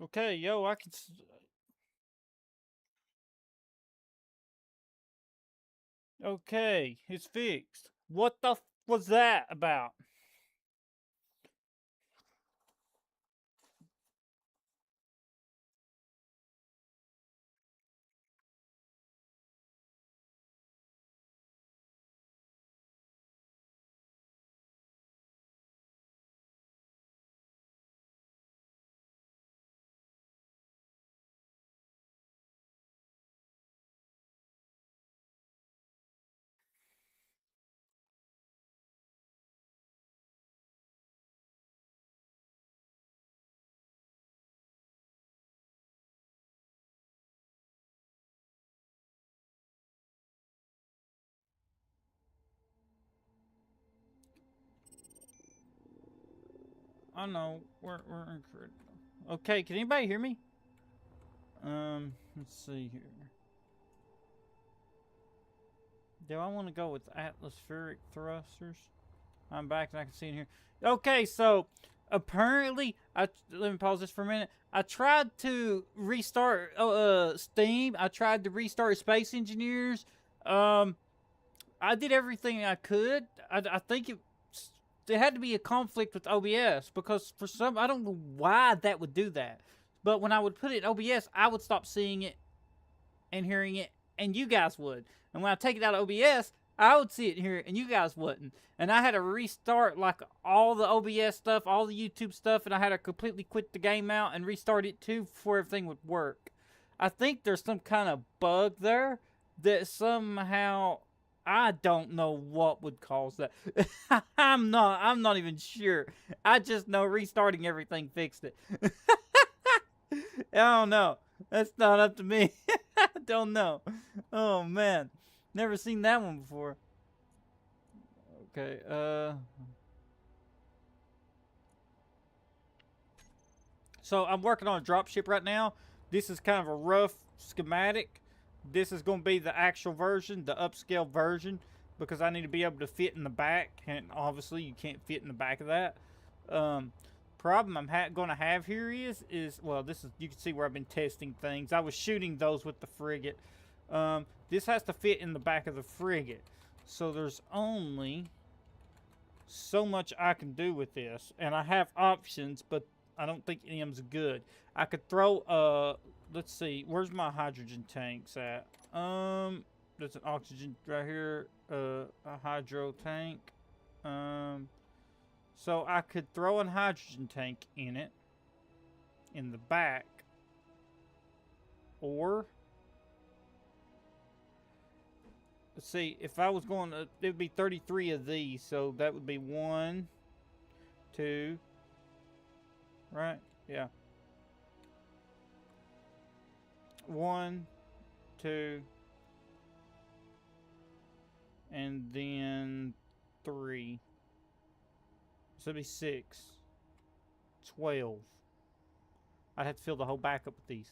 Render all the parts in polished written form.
Okay, yo, I can. Okay, it's fixed. What the was that about? I know we're incredible. Okay, can anybody hear me? Let's see here. Do I want to go with atmospheric thrusters? I'm back and I can see in here. Okay, so apparently, let me pause this for a minute. I tried to restart Steam. I tried to restart Space Engineers. Um, I did everything I could. I think there had to be a conflict with OBS because for some I don't know why that would do that. But when I would put it in OBS, I would stop seeing it and hearing it, and you guys would. And when I take it out of OBS, I would see it and hear it, and you guys wouldn't. And I had to restart like all the OBS stuff, all the YouTube stuff, and I had to completely quit the game out and restart it too before everything would work. I think there's some kind of bug there that somehow I don't know what would cause that. I'm not even sure. I just know restarting everything fixed it. I don't know. That's not up to me. I don't know. Oh man. Never seen that one before. Okay, so I'm working on a dropship right now. This is kind of a rough schematic. This is going to be the actual version, the upscale version, because I need to be able to fit in the back, and obviously you can't fit in the back of that. Um, Problem I'm going to have here is well, this is you can see where I've been testing things. I was shooting those with the frigate. This has to fit in the back of the frigate, so there's only so much I can do with this, and I have options, but I don't think any of them's good. I could throw let's see, where's my hydrogen tanks at? There's an oxygen right here, a hydro tank. So I could throw a hydrogen tank in it, in the back, or let's see, if I was going to, it would be 33 of these, so that would be one, two, right? Yeah. One, two, and then three. So it'd be 6. 12. I'd have to fill the whole back up with these.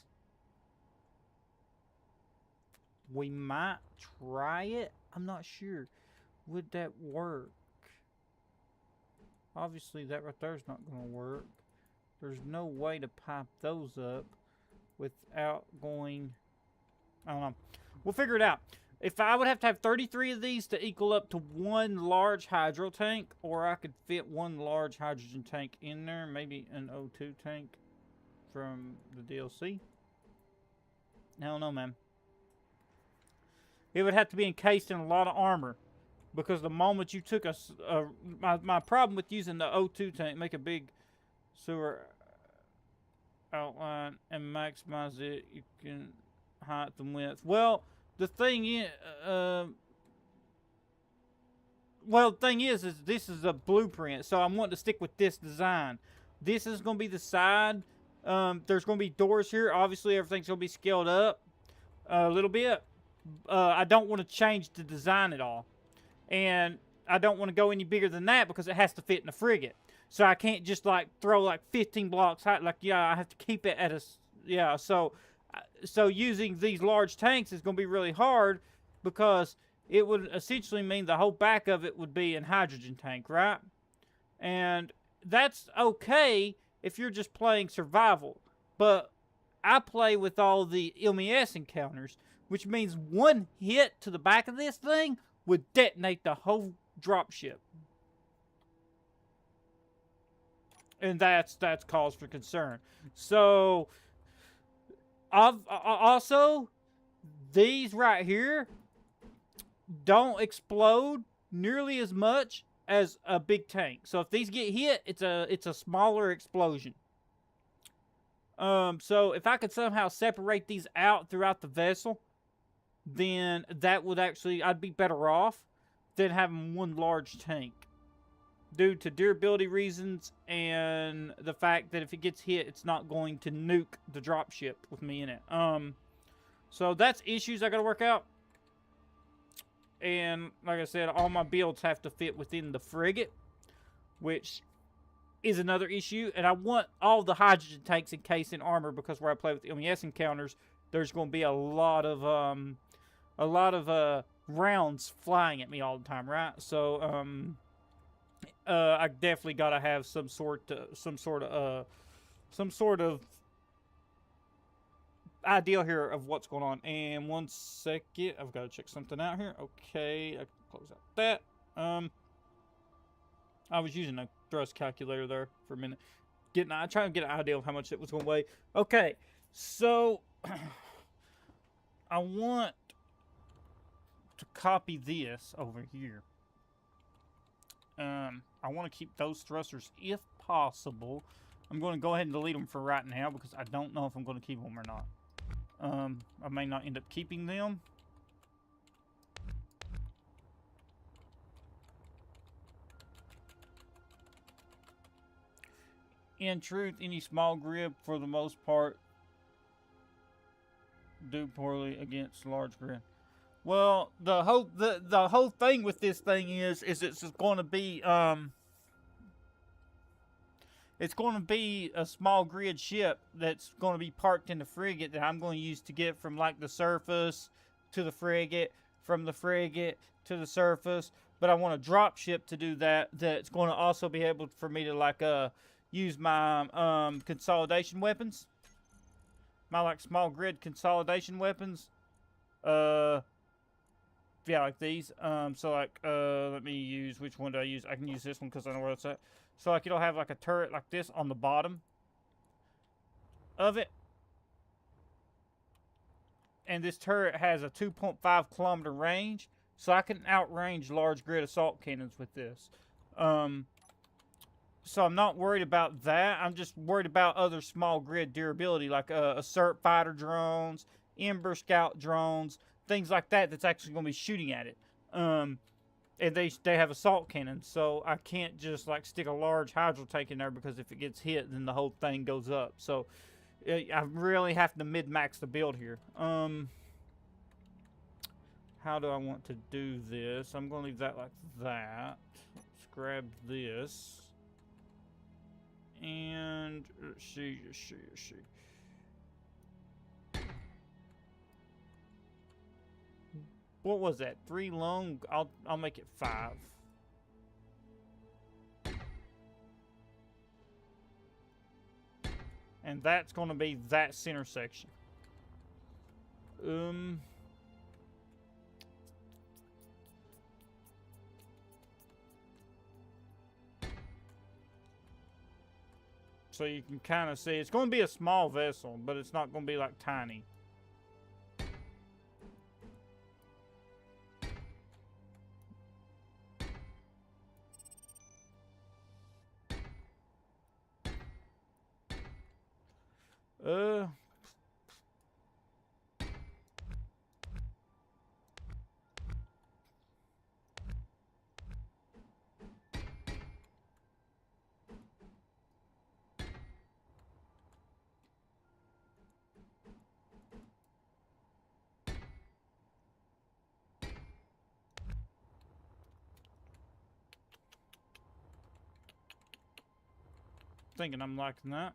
We might try it. I'm not sure. Would that work? Obviously, that right there is not going to work. There's no way to pipe those up without going... I don't know. We'll figure it out. If I would have to have 33 of these to equal up to one large hydro tank, or I could fit one large hydrogen tank in there, maybe an O2 tank from the DLC. I don't know, man. It would have to be encased in a lot of armor, because the moment you took my problem with using the O2 tank, make a big sewer outline and maximize it, you can height and width. Well, the thing is, is this is a blueprint, so I'm wanting to stick with this design. This is going to be the side. There's going to be doors here. Obviously, everything's going to be scaled up a little bit. I don't want to change the design at all. And I don't want to go any bigger than that because it has to fit in the frigate. So I can't just like throw like 15 blocks high. Like, yeah, I have to keep it at a, yeah, so using these large tanks is going to be really hard because it would essentially mean the whole back of it would be in hydrogen tank, right? And that's okay if you're just playing survival. But I play with all the MES encounters, which means one hit to the back of this thing would detonate the whole dropship. And that's cause for concern. So, also, these right here don't explode nearly as much as a big tank. So if these get hit, it's a smaller explosion. So if I could somehow separate these out throughout the vessel, then that would actually, I'd be better off than having one large tank, due to durability reasons and the fact that if it gets hit, it's not going to nuke the dropship with me in it. So that's issues I gotta work out. And like I said, all my builds have to fit within the frigate, which is another issue. And I want all the hydrogen tanks encased in armor, because where I play with MES encounters, there's going to be a lot of rounds flying at me all the time, right? So I definitely got to have some sort of idea here of what's going on. And 1 second, I've got to check something out here. Okay, I can close out that. I was using a thrust calculator there for a minute, trying to get an idea of how much it was going to weigh. Okay, so I want to copy this over here. I want to keep those thrusters if possible. I'm going to go ahead and delete them for right now, because I don't know if I'm going to keep them or not. I may not end up keeping them. In truth, any small grid, for the most part, do poorly against large grid. Well, the whole thing with this thing is it's going to be a small grid ship that's going to be parked in the frigate that I'm going to use to get from like the surface to the frigate, from the frigate to the surface. But I want a drop ship to do that. That's going to also be able for me to like use my consolidation weapons, my like small grid consolidation weapons. Yeah, like these. So like let me use, which one do I use? I can use this one because I know where it's at. So like it'll have like a turret like this on the bottom of it. And this turret has a 2.5 kilometer range, so I can outrange large grid assault cannons with this. So I'm not worried about that. I'm just worried about other small grid durability, like assert fighter drones, Ember scout drones, things like that that's actually going to be shooting at it. And they have assault cannons, so I can't just like stick a large hydro tank in there, because if it gets hit, then the whole thing goes up. So I really have to mid-max the build here. How do I want to do this? I'm going to leave that like that. Let's grab this. And let's see. What was that? 3 long? I'll make it 5. And that's going to be that center section. So you can kind of see it's going to be a small vessel, but it's not going to be like tiny. Thinking I'm liking that.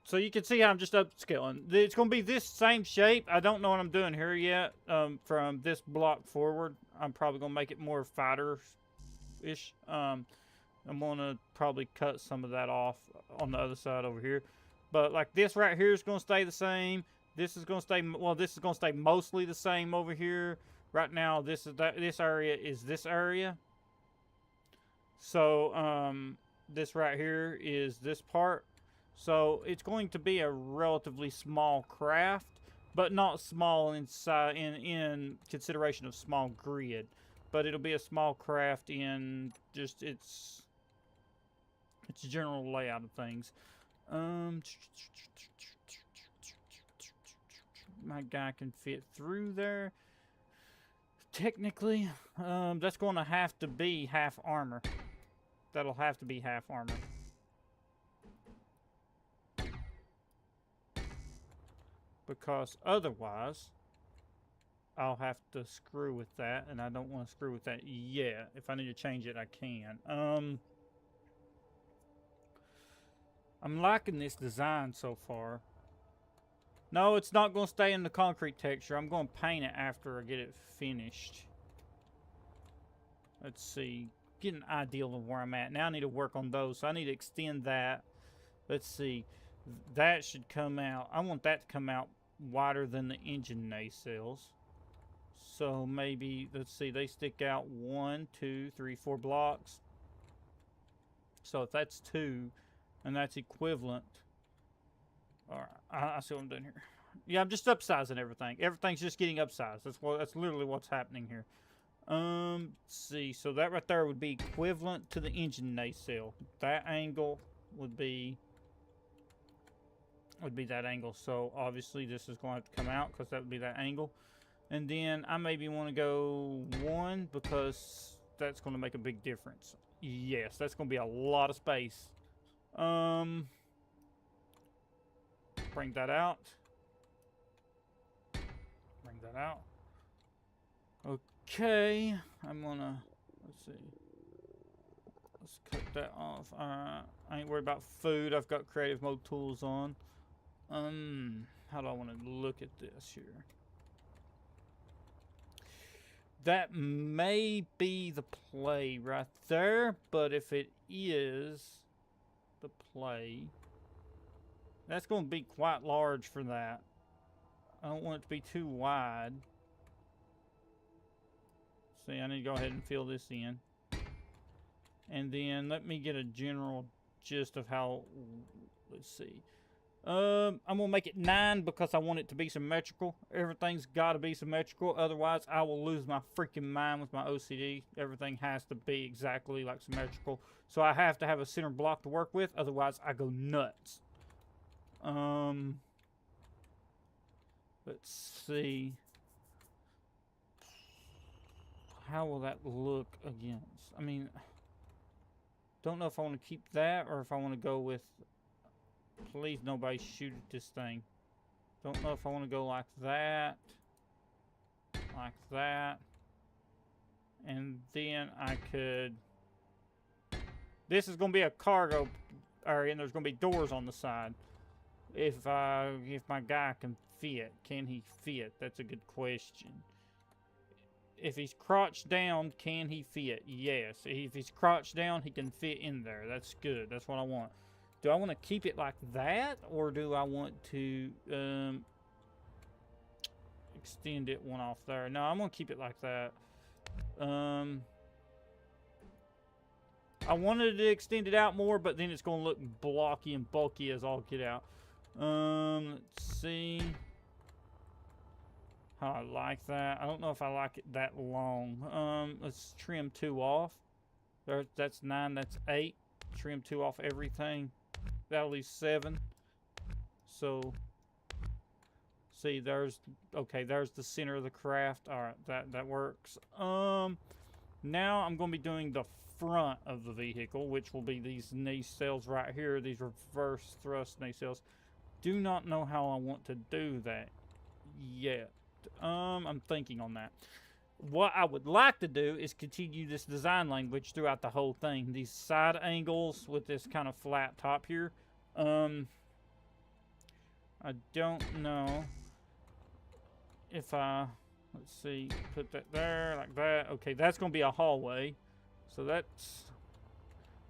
So you can see how I'm just upscaling. It's going to be this same shape. I don't know what I'm doing here yet. From this block forward, I'm probably going to make it more fighter-ish. I'm going to probably cut some of that off on the other side over here. But like this right here is going to stay the same. This is going to stay, well, this is going to stay mostly the same over here. Right now, this area is this area. So, this right here is this part. So, it's going to be a relatively small craft, but not small inside in consideration of small grid. But it'll be a small craft in just its general layout of things. My guy can fit through there. Technically, that's going to have to be half armor. That'll have to be half armor. Because otherwise, I'll have to screw with that, and I don't want to screw with that yet. If I need to change it, I can. I'm liking this design so far. No, it's not going to stay in the concrete texture. I'm going to paint it after I get it finished. Let's see. Get an idea of where I'm at. Now I need to work on those. So I need to extend that. Let's see. That should come out. I want that to come out wider than the engine nacelles. So maybe, let's see. They stick out 1, 2, 3, 4 blocks. So if that's 2, and that's equivalent. Alright, I see what I'm doing here. Yeah, I'm just upsizing everything. Everything's just getting upsized. That's literally what's happening here. Let's see. So that right there would be equivalent to the engine nacelle. That angle would be that angle. So obviously this is going to have to come out because that would be that angle. And then I maybe want to go 1 because that's going to make a big difference. Yes, that's going to be a lot of space. Bring that out. Bring that out. Okay, I'm gonna, let's see. Let's cut that off. I ain't worried about food. I've got creative mode tools on. How do I want to look at this here? That may be the play right there, but if it is the play, that's going to be quite large for that. I don't want it to be too wide. See, I need to go ahead and fill this in. And then let me get a general gist of how, let's see. I'm going to make it 9 because I want it to be symmetrical. Everything's got to be symmetrical. Otherwise, I will lose my freaking mind with my OCD. Everything has to be exactly like symmetrical. So I have to have a center block to work with. Otherwise, I go nuts. Let's see. How will that look against? I mean, don't know if I want to keep that or if I want to go with, please nobody shoot at this thing. Don't know if I want to go like that. Like that. And then I could, this is going to be a cargo area and there's going to be doors on the side. If my guy can fit, can he fit? That's a good question. If he's crouched down, can he fit? Yes. If he's crouched down, he can fit in there. That's good. That's what I want. Do I want to keep it like that, or do I want to extend it one off there? No, I'm going to keep it like that. I wanted to extend it out more, but then it's going to look blocky and bulky as all get out. Let's see how I like that. I don't know if I like it that long. Let's trim 2 off. That's 9, that's 8. Trim 2 off everything. That'll leave 7. So, see, there's the center of the craft. All right, that works. Now I'm going to be doing the front of the vehicle, which will be these nacelles right here, these reverse thrust nacelles. Do not know how I want to do that yet. I'm thinking on that. What I would like to do is continue this design language throughout the whole thing. These side angles with this kind of flat top here. I don't know if I, let's see, put that there like that. Okay, that's going to be a hallway. So that's,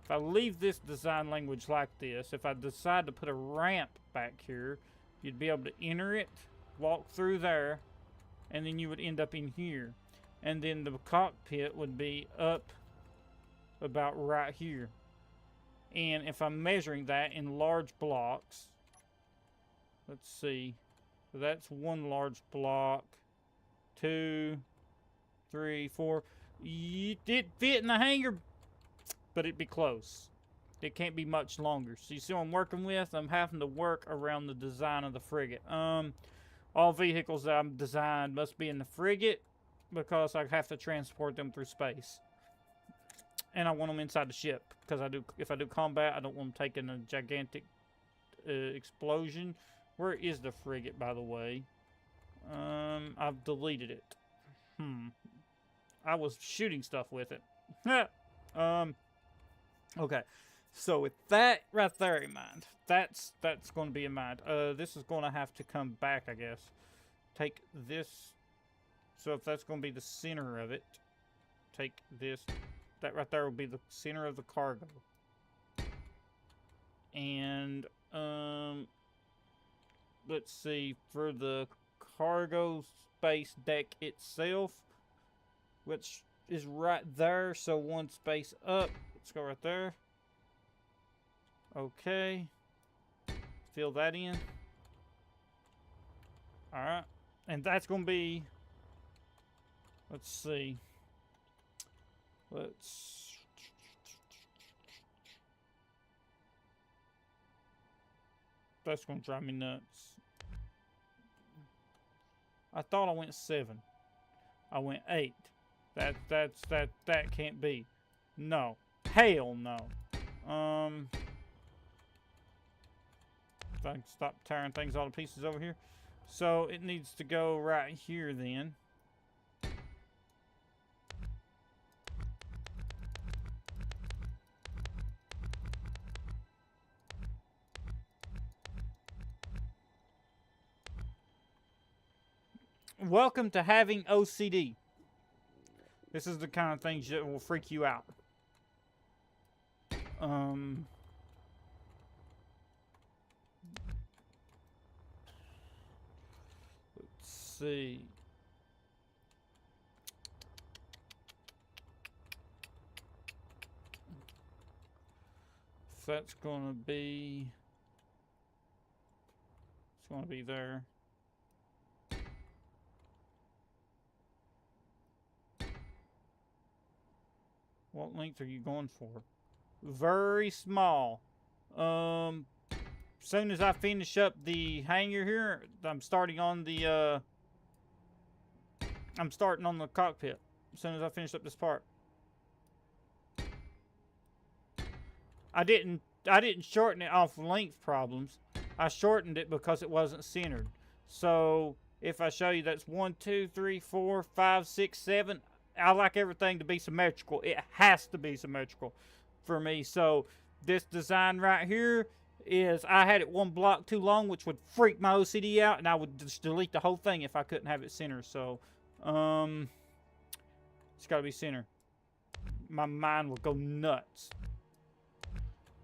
if I leave this design language like this, if I decide to put a ramp back here, you'd be able to enter it, walk through there, and then you would end up in here. And then the cockpit would be up about right here. And if I'm measuring that in large blocks, let's see, so that's one large block, 2, 3, 4. It fit in the hangar, but it'd be close. It can't be much longer. So you see what I'm working with? I'm having to work around the design of the frigate. All vehicles that I'm designed must be in the frigate because I have to transport them through space. And I want them inside the ship because if I do combat, I don't want them taking a gigantic explosion. Where is the frigate, by the way? I've deleted it. I was shooting stuff with it. Okay. So with that right there in mind, that's going to be in mind. This is going to have to come back, I guess. Take this. So if that's going to be the center of it, take this. That right there will be the center of the cargo. And let's see, for the cargo space deck itself, which is right there, so one space up. Let's go right there. Okay. Fill that in. Alright. And that's going to be, let's see. That's going to drive me nuts. I thought I went 7. I went 8. That can't be. No. Hell no. If I can stop tearing things all to pieces over here. So it needs to go right here then. Welcome to having OCD. This is the kind of things that will freak you out. Let's see. If that's gonna be, it's gonna be there. What length are you going for? Very small. Soon as I finish up the hangar here, I'm starting on the cockpit. As soon as I finish up this part. I didn't shorten it off length problems. I shortened it because it wasn't centered. So if I show you that's 1, 2, 3, 4, 5, 6, 7. I like everything to be symmetrical. It has to be symmetrical for me. So this design right here is, I had it one block too long, which would freak my OCD out, and I would just delete the whole thing if I couldn't have it centered. So it's got to be centered. My mind will go nuts.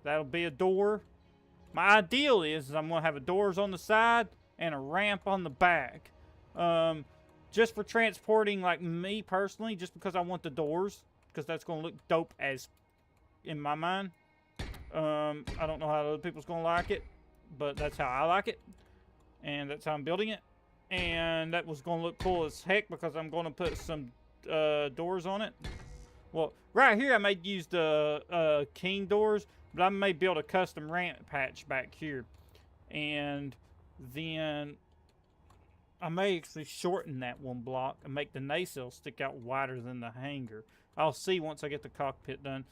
That'll be a door. My ideal is I'm going to have a doors on the side and a ramp on the back. Just for transporting, like me personally, just because I want the doors, because that's going to look dope as in my mind. I don't know how other people's going to like it, but that's how I like it, and that's how I'm building it. And that was going to look cool as heck because I'm going to put some doors on it. Well, right here I may use the king doors, but I may build a custom ramp patch back here, and then I may actually shorten that one block and make the nacelle stick out wider than the hangar. I'll see once I get the cockpit done.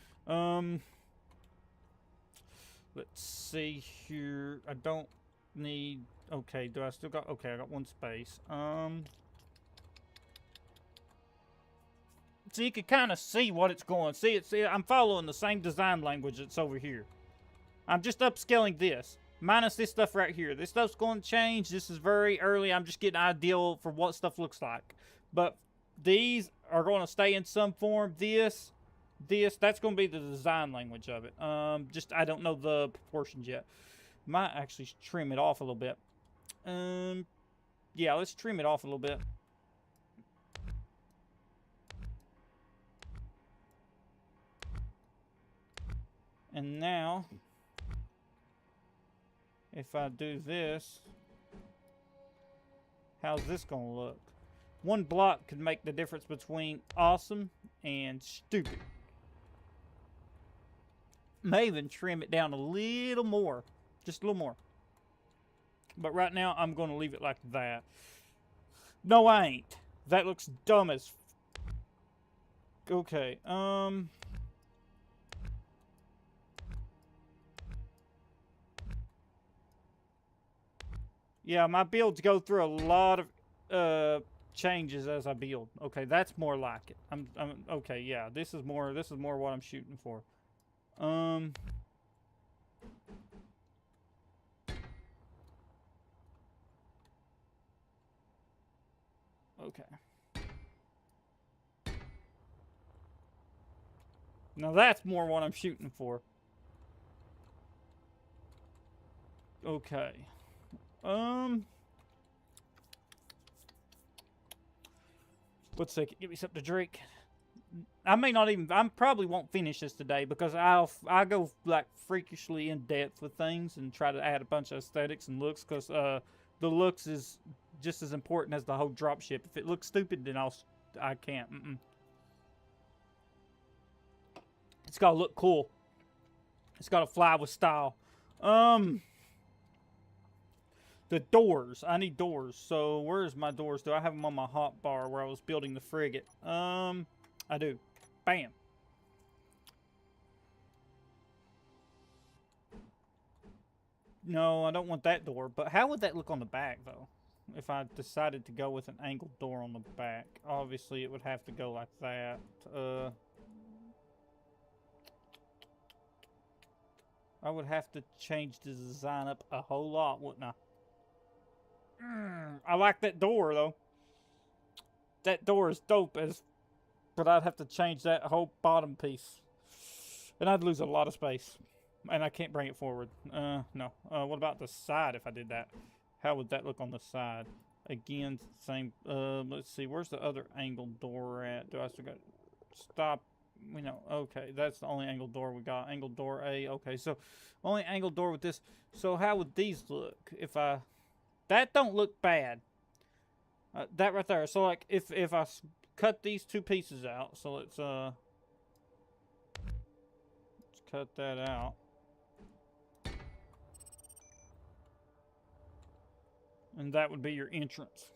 Let's see here. I don't need... Okay, do I still got... Okay, I got one space. So you can kind of see what it's going. See, I'm following the same design language that's over here. I'm just upscaling this. Minus this stuff right here. This stuff's going to change. This is very early. I'm just getting an idea for what stuff looks like. But these are going to stay in some form. This, that's going to be the design language of it. Just, I don't know the proportions yet. Might actually trim it off a little bit. Yeah, let's trim it off a little bit. And now, if I do this, how's this gonna look? One block could make the difference between awesome and stupid. May even trim it down a little more. Just a little more. But right now, I'm gonna leave it like that. No, I ain't. That looks dumb as... Okay, yeah, my builds go through a lot of changes as I build. Okay, that's more like it. I'm okay, yeah. This is more what I'm shooting for. Okay. Now that's more what I'm shooting for. Okay. One second, give me something to drink. I may not even, I probably won't finish this today because I go like freakishly in depth with things and try to add a bunch of aesthetics and looks because the looks is just as important as the whole dropship. If it looks stupid, then I can't. It's gotta look cool. It's gotta fly with style. The doors. I need doors. So where's my doors? Do I have them on my hot bar where I was building the frigate? I do. Bam. No, I don't want that door. But how would that look on the back, though? If I decided to go with an angled door on the back. Obviously, it would have to go like that. I would have to change the design up a whole lot, wouldn't I? I like that door, though. That door is dope, but I'd have to change that whole bottom piece. And I'd lose a lot of space. And I can't bring it forward. No. What about the side if I did that? How would that look on the side? Again, same. Let's see. Where's the other angled door at? Do I still got... Stop. We know. Okay, that's the only angled door we got. Angled door A. Okay, so only angled door with this. So how would these look if I... That don't look bad. That right there. So like if I cut these two pieces out. So let's cut that out. And that would be your entrance.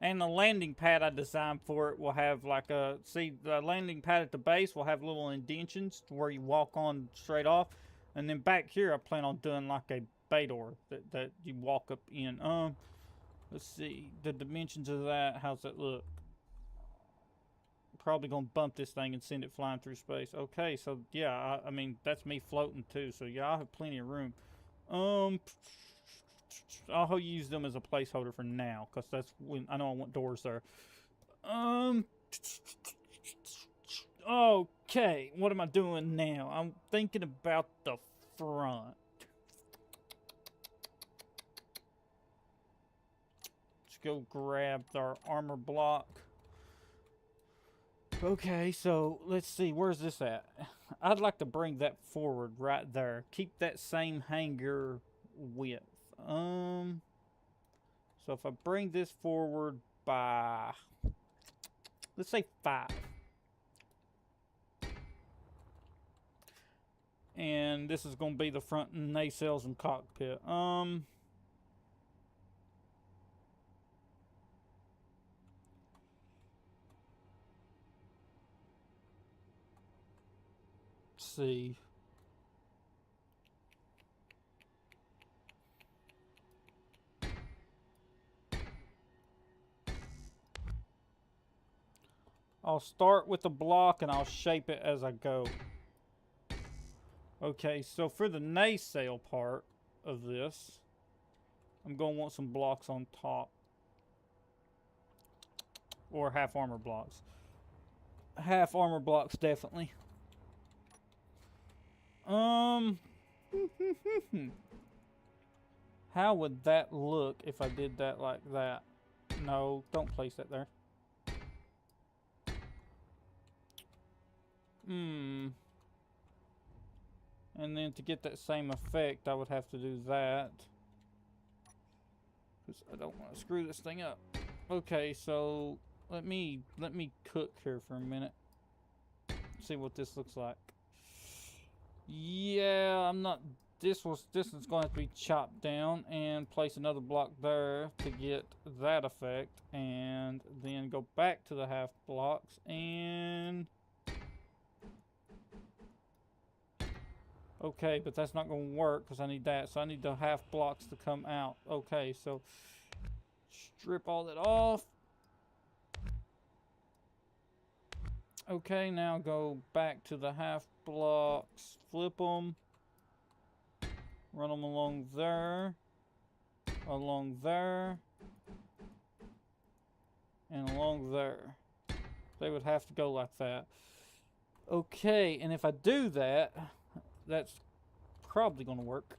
And the landing pad I designed for it will have like a... See, the landing pad at the base will have little indentions where you walk on straight off. And then back here I plan on doing like a bay door that you walk up in. Let's see. The dimensions of that. How's that look? Probably going to bump this thing and send it flying through space. Okay, so yeah, I mean, that's me floating too. So yeah, I'll have plenty of room. I'll use them as a placeholder for now, because that's when I know I want doors there. Okay, what am I doing now? I'm thinking about the front. Let's go grab our armor block. Okay, so let's see, where's this at? I'd like to bring that forward right there. Keep that same hanger width. So if I bring this forward by, let's say 5. And this is going to be the front nacelles and cockpit. Let's see. I'll start with the block and I'll shape it as I go. Okay, so for the nacelle part of this, I'm going to want some blocks on top. Or half armor blocks. Half armor blocks, definitely. How would that look if I did that like that? No, don't place that there. And then to get that same effect, I would have to do that. Because I don't want to screw this thing up. Okay, so let me cook here for a minute. See what this looks like. Yeah, I'm not. This is going to have to be chopped down and place another block there to get that effect, and then go back to the half blocks and. Okay, but that's not going to work because I need that. So I need the half blocks to come out. Okay, so strip all that off. Okay, now go back to the half blocks. Flip them. Run them along there. Along there. And along there. They would have to go like that. Okay, and if I do that, that's probably going to work.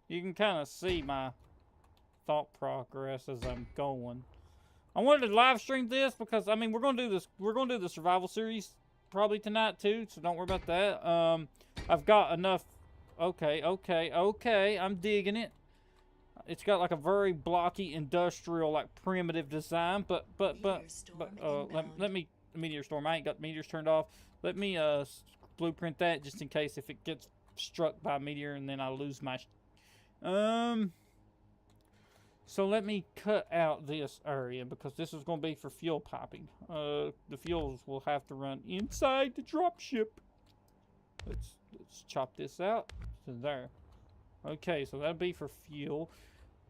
You can kind of see my thought progress as I'm going. I wanted to live stream this because, I mean, we're going to do this. We're going to do the survival series probably tonight too, so don't worry about that. I've got enough. Okay. I'm digging it. It's got like a very blocky, industrial, like primitive design, but let me meteor storm. I ain't got meteors turned off. Let me blueprint that just in case if it gets struck by a meteor and then I lose my. So let me cut out this area because this is going to be for fuel piping. The fuels will have to run inside the dropship. Let's chop this out to there. Okay, so that'll be for fuel.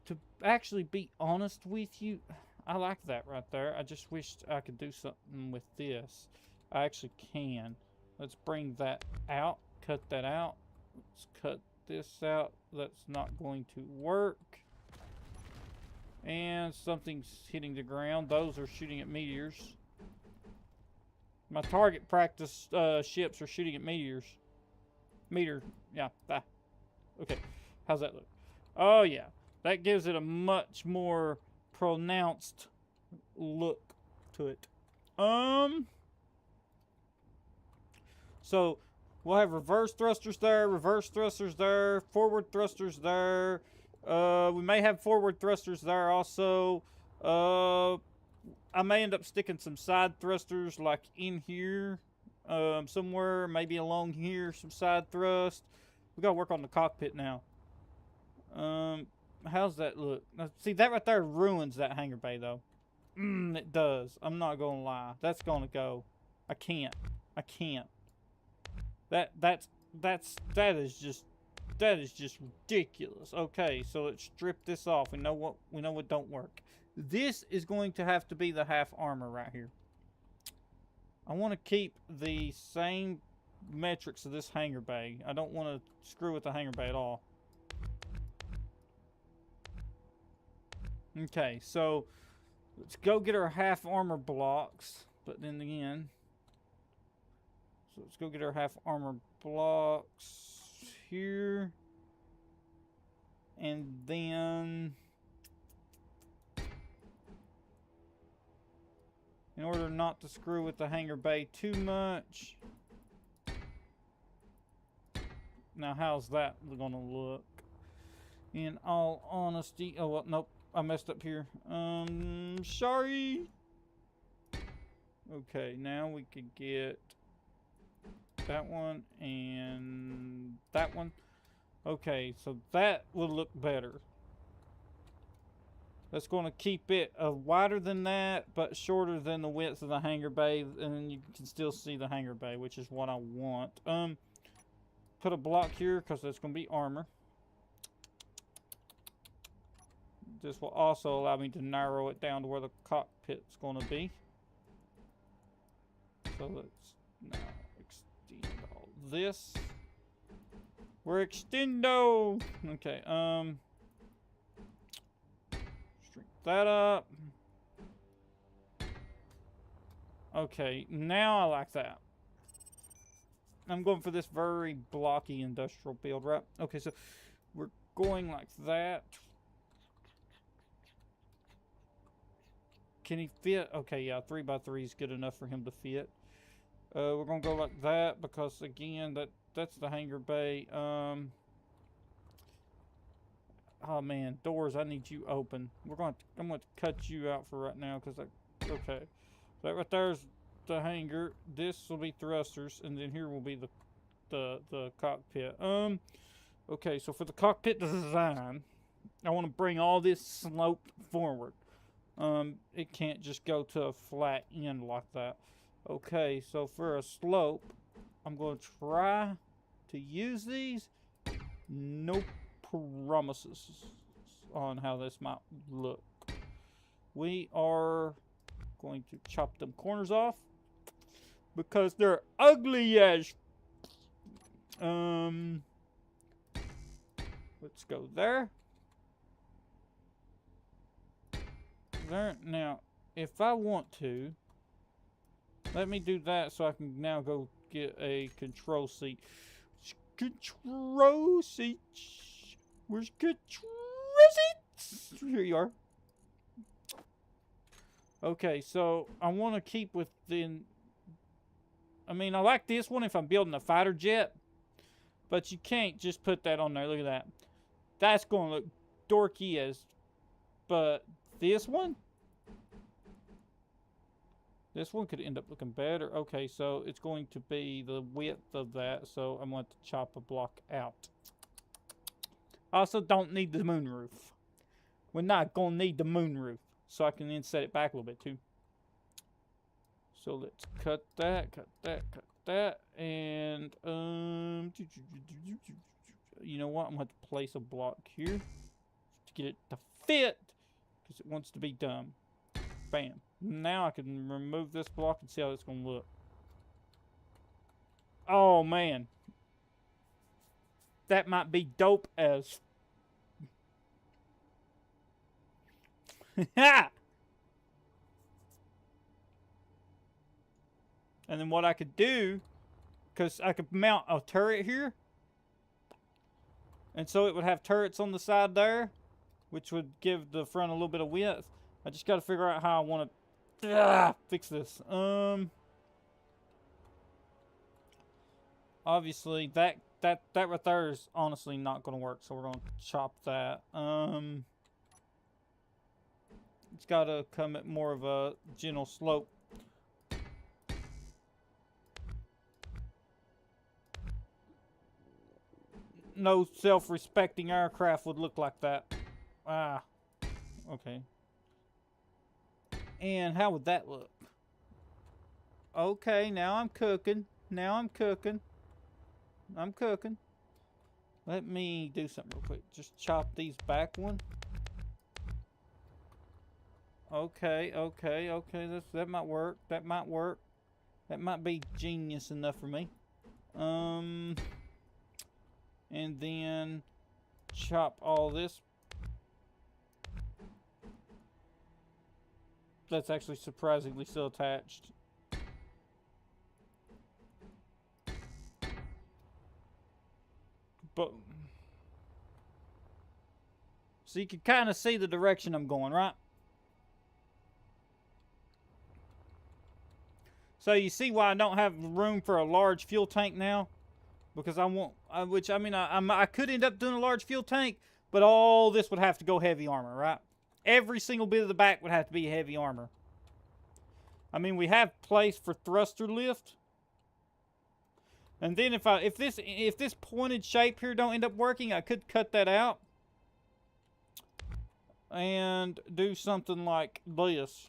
To actually be honest with you, I like that right there. I just wished I could do something with this. I actually can. Let's bring that out. Cut that out. Let's cut this out. That's not going to work. And something's hitting the ground. Those are shooting at meteors. My target practice ships are shooting at meteors. Yeah. Okay. How's that look? Oh, yeah. That gives it a much more pronounced look to it. So we'll have reverse thrusters there, forward thrusters there. We may have forward thrusters there also. I may end up sticking some side thrusters like in here, somewhere, maybe along here, some side thrust. We gotta work on the cockpit now. How's that look? Now, see, that right there ruins that hangar bay though. It does. I'm not gonna lie. That's gonna go. I can't. That is just ridiculous. Okay, so let's strip this off. We know what don't work. This is going to have to be the half armor right here. I want to keep the same metrics of this hangar bay. I don't want to screw with the hangar bay at all. Okay, so let's go get our half armor blocks. But then again, so let's go get our half armor blocks here. And then, in order not to screw with the hangar bay too much. Now, how's that gonna look? In all honesty, oh well, nope, I messed up here. Sorry. Okay, now we could get that one and that one. Okay, so that will look better. That's going to keep it wider than that, but shorter than the width of the hangar bay, and then you can still see the hangar bay, which is what I want. Put a block here because that's going to be armor. This will also allow me to narrow it down to where the cockpit's going to be. So let's now extend all this. We're extendo. Okay, shrink that up. Okay, now I like that. I'm going for this very blocky industrial build, right? Okay, so we're going like that. Can he fit? Okay, yeah, 3x3 is good enough for him to fit. We're gonna go like that because again, that's the hangar bay. Oh man, doors, I need you open. I'm going to cut you out for right now because okay. That right there's the hangar. This will be thrusters, and then here will be the cockpit. Okay, so for the cockpit design, I want to bring all this sloped forward. It can't just go to a flat end like that. Okay, so for a slope, I'm going to try to use these. No promises on how this might look. We are going to chop them corners off because they're ugly as. Let's go there. There. Now, if I want to, let me do that so I can now go get a control seat. Control seat. Where's control seats? Here you are. Okay, so I want to keep within. I mean, I like this one if I'm building a fighter jet, but you can't just put that on there. Look at that. That's going to look dorky as. But this one could end up looking better. Okay, so it's going to be the width of that, so I'm going to chop a block out. Also, don't need the moonroof. We're not going to need the moonroof, so I can then set it back a little bit too. So let's cut that, and you know what? I'm going to have to place a block here to get it to fit because it wants to be done. Bam. Now I can remove this block and see how it's going to look. Oh, man. That might be dope as. Ha! And then what I could do, because I could mount a turret here. And so it would have turrets on the side there, which would give the front a little bit of width. I just got to figure out how I want to fix this. Obviously, that right there is honestly not going to work, so we're going to chop that. It's got to come at more of a gentle slope. No self-respecting aircraft would look like that. Ah, okay. And how would that look? Okay, now I'm cooking. Now I'm cooking. I'm cooking. Let me do something real quick. Just chop these back one. Okay. That might work. That might work. That might be genius enough for me. And then chop all this. That's actually surprisingly still attached. But so you can kind of see the direction I'm going, right? So you see why I don't have room for a large fuel tank now? Because I want, I could end up doing a large fuel tank, but all this would have to go heavy armor, right? Every single bit of the back would have to be heavy armor. I mean, we have place for thruster lift. And then if this pointed shape here don't end up working, I could cut that out and do something like this.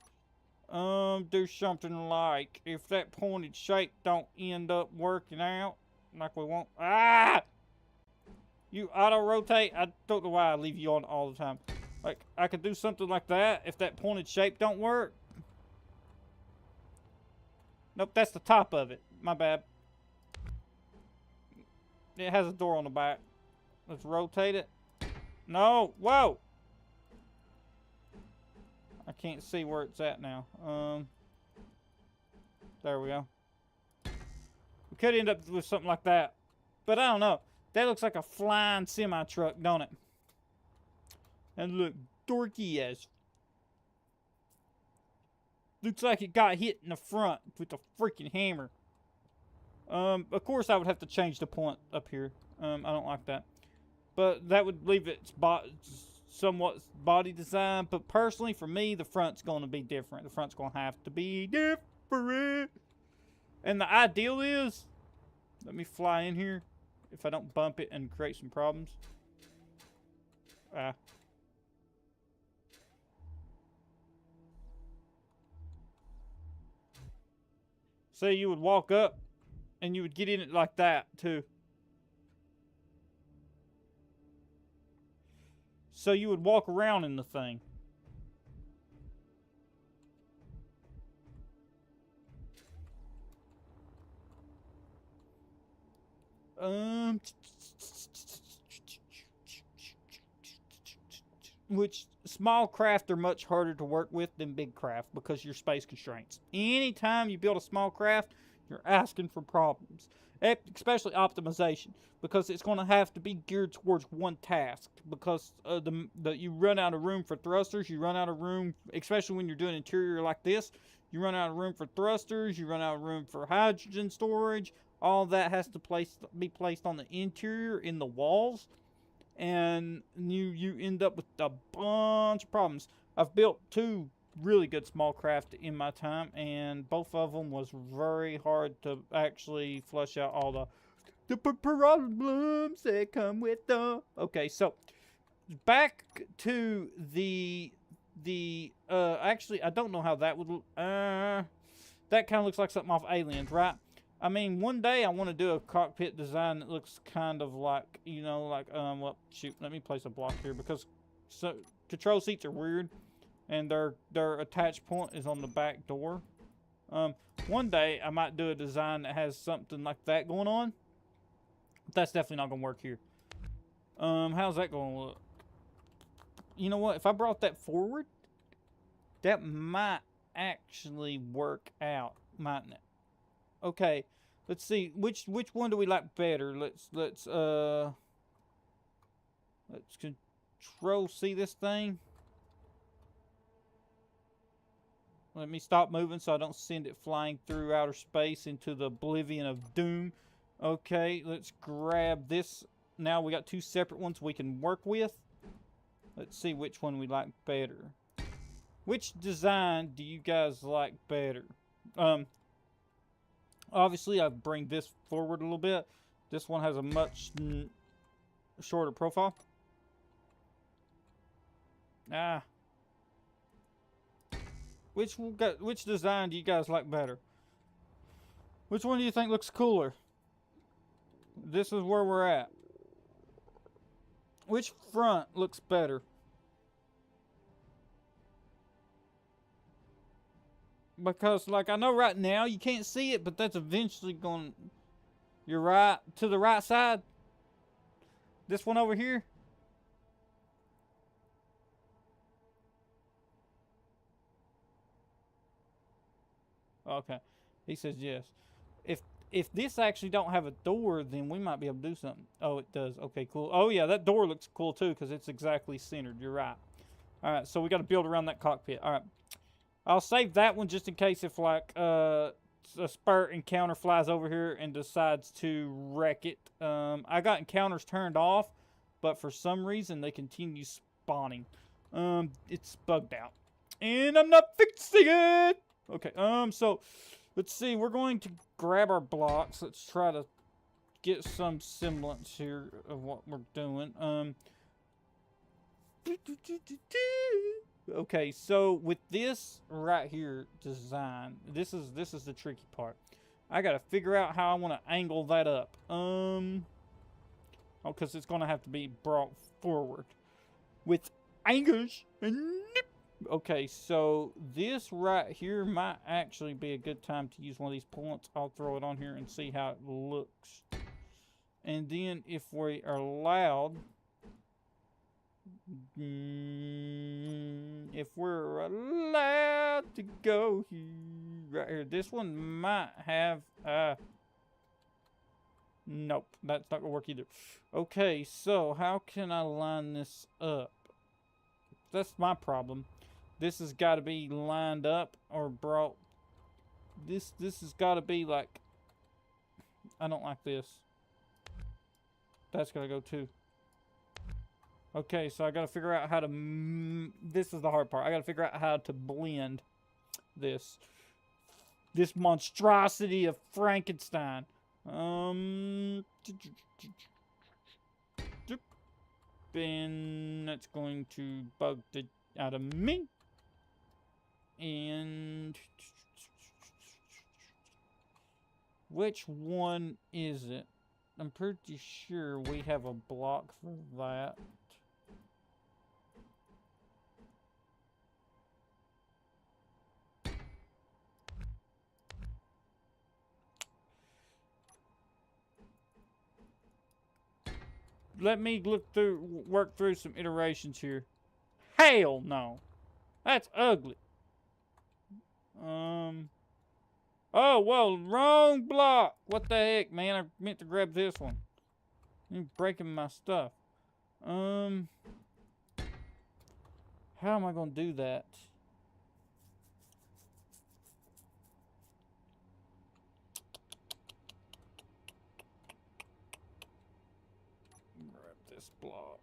Do something like, if that pointed shape don't end up working out like we want. Ah! You auto rotate. I don't know why I leave you on all the time. Like, I could do something like that if that pointed shape don't work. Nope, that's the top of it. My bad. It has a door on the back. Let's rotate it. No, whoa! I can't see where it's at now. There we go. We could end up with something like that. But I don't know. That looks like a flying semi-truck, don't it? And look, dorky as. Looks like it got hit in the front with a freaking hammer. Of course I would have to change the point up here. I don't like that. But that would leave it somewhat body design. But personally, for me, the front's going to be different. The front's going to have to be different. And the ideal is, let me fly in here if I don't bump it and create some problems. Say you would walk up and you would get in it like that too. So you would walk around in the thing. Which small craft are much harder to work with than big craft because your space constraints. Anytime you build a small craft, you're asking for problems, especially optimization, because it's going to have to be geared towards one task. Because you run out of room for thrusters, you run out of room, especially when you're doing interior like this. You run out of room for thrusters, you run out of room for hydrogen storage. All that has to be placed on the interior in the walls. And you end up with a bunch of problems. I've built 2 really good small craft in my time, and both of them was very hard to actually flush out all the problems that come with them. Okay, so back to the actually I don't know how that would that kind of looks like something off Aliens, right? I mean, one day I want to do a cockpit design that looks kind of like, you know, like, well, shoot, let me place a block here because control seats are weird and their attach point is on the back door. One day I might do a design that has something like that going on. But that's definitely not going to work here. How's that going to look? You know what? If I brought that forward, that might actually work out, mightn't it? Okay, let's see which one do we like better. Let's control C this thing. Let me stop moving so I don't send it flying through outer space into the oblivion of doom. Okay, let's grab this. Now we got 2 separate ones we can work with. Let's see which one we like better. Which design do you guys like better? Obviously, I bring this forward a little bit. This one has a much shorter profile. Which design do you guys like better? Which one do you think looks cooler? This is where we're at. Which front looks better? Because, like, I know right now you can't see it, but that's eventually going... You're right. To the right side. This one over here. Okay. He says yes. If this actually don't have a door, then we might be able to do something. Oh, it does. Okay, cool. Oh, yeah, that door looks cool, too, because it's exactly centered. You're right. All right, so we got to build around that cockpit. All right. I'll save that one just in case if, like, a spurt encounter flies over here and decides to wreck it. I got encounters turned off, but for some reason they continue spawning. It's bugged out. And I'm not fixing it! Okay, so, let's see. We're going to grab our blocks. Let's try to get some semblance here of what we're doing. Okay, so with this right here design, this is the tricky part. I gotta figure out how I want to angle that up. Because it's gonna have to be brought forward with angles. Okay, so this right here might actually be a good time to use one of these points. I'll throw it on here and see how it looks. And then if we are allowed, if we're allowed to go here, right here, this one might have, nope, that's not gonna work either. Okay, so how can I line this up? That's my problem. This has got to be lined up or brought. This has got to be like. I don't like this. That's gotta go too. Okay, so I gotta figure out how to. This is the hard part. I gotta figure out how to blend this monstrosity of Frankenstein. And that's going to bug the out of me. And which one is it? I'm pretty sure we have a block for that. Let me work through some iterations here. Hell no. That's ugly. Oh, well, wrong block. What the heck, man? I meant to grab this one. You're breaking my stuff. How am I going to do that? Grab this block.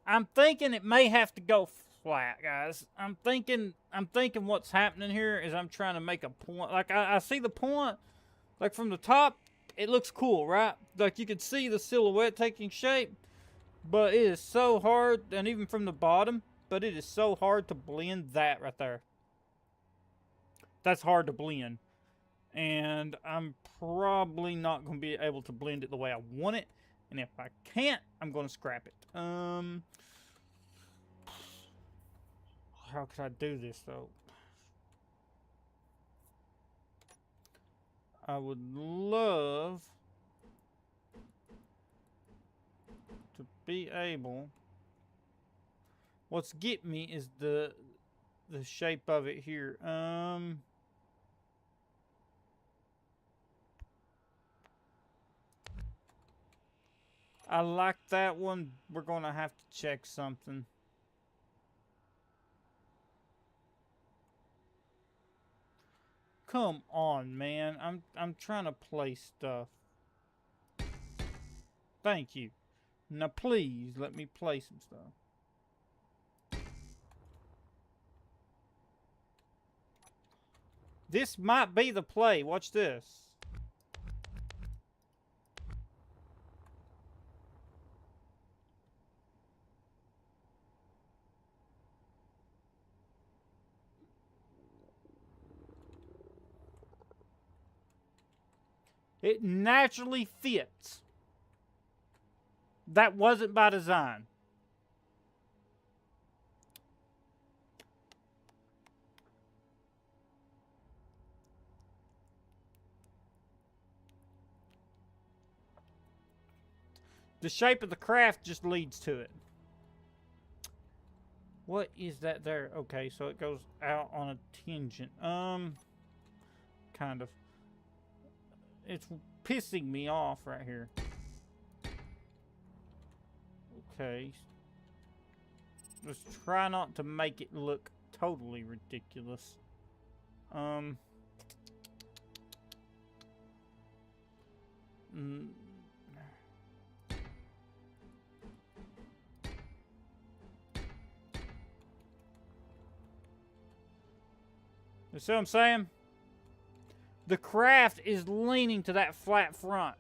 I'm thinking it may have to go flat, guys. I'm thinking what's happening here is I'm trying to make a point. Like, I see the point. Like, from the top, it looks cool, right? Like, you can see the silhouette taking shape. But it is so hard, and even from the bottom, but it is so hard to blend that right there. That's hard to blend. And I'm probably not going to be able to blend it the way I want it. And if I can't, I'm going to scrap it. How could I do this, though? I would love to be able. What's get me is the shape of it here. I like that one. We're gonna have to check something. Come on, man. I'm trying to place stuff. Thank you. Now please let me play some stuff. This might be the play. Watch this. It naturally fits. That wasn't by design. The shape of the craft just leads to it. What is that there? Okay, so it goes out on a tangent. Kind of. It's pissing me off right here. Okay. Let's try not to make it look totally ridiculous. You see what I'm saying? The craft is leaning to that flat front.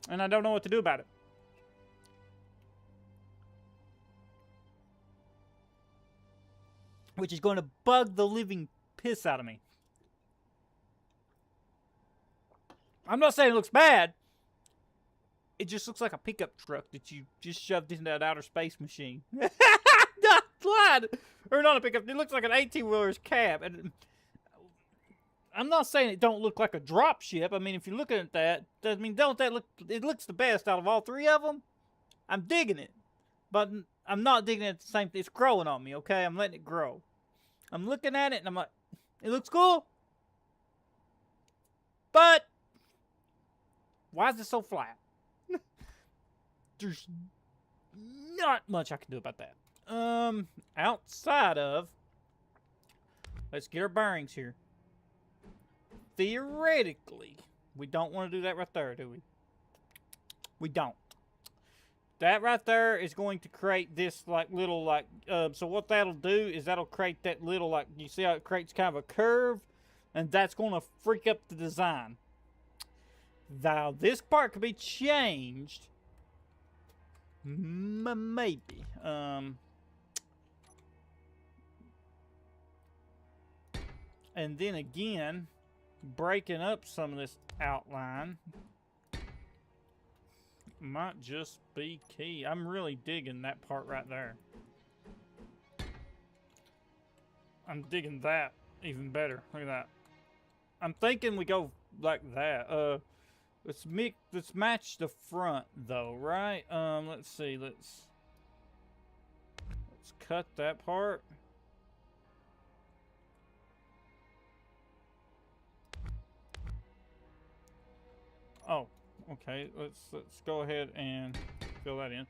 And I don't know what to do about it. which is going to bug the living piss out of me. I'm not saying it looks bad. It just looks like a pickup truck that you just shoved into that outer space machine. Not glad. Or not a pickup. It looks like an 18-wheeler's cab. And I'm not saying it don't look like a dropship. I mean, if you're looking at that, I mean, don't that look... It looks the best out of all three of them. I'm digging it. But I'm not digging it at the same... It's growing on me, okay? I'm letting it grow. I'm looking at it, and I'm like, it looks cool. But why is it so flat? There's not much I can do about that. Outside of... Let's get our bearings here. Theoretically, we don't want to do that right there, do we? We don't. That right there is going to create this, like, little, like... so what that'll do is that'll create that little, like... You see how it creates kind of a curve? And that's going to freak up the design. Now, this part could be changed... Maybe. And then again, breaking up some of this outline might just be key. I'm really digging that part right there. I'm digging that even better. Look at that. I'm thinking we go like that. Let's match the front though, right? Let's see. Let's cut that part. Oh, okay. Let's go ahead and fill that in.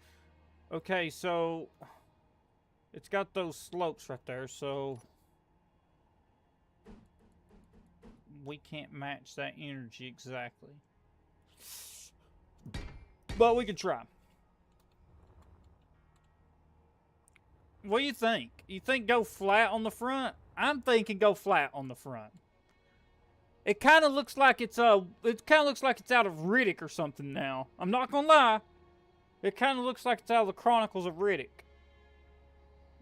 Okay, so it's got those slopes right there, so we can't match that energy exactly. But we can try. What do you think? You think go flat on the front? I'm thinking go flat on the front. It kind of looks like it's out of Riddick or something now. I'm not gonna lie. It kind of looks like it's out of the Chronicles of Riddick.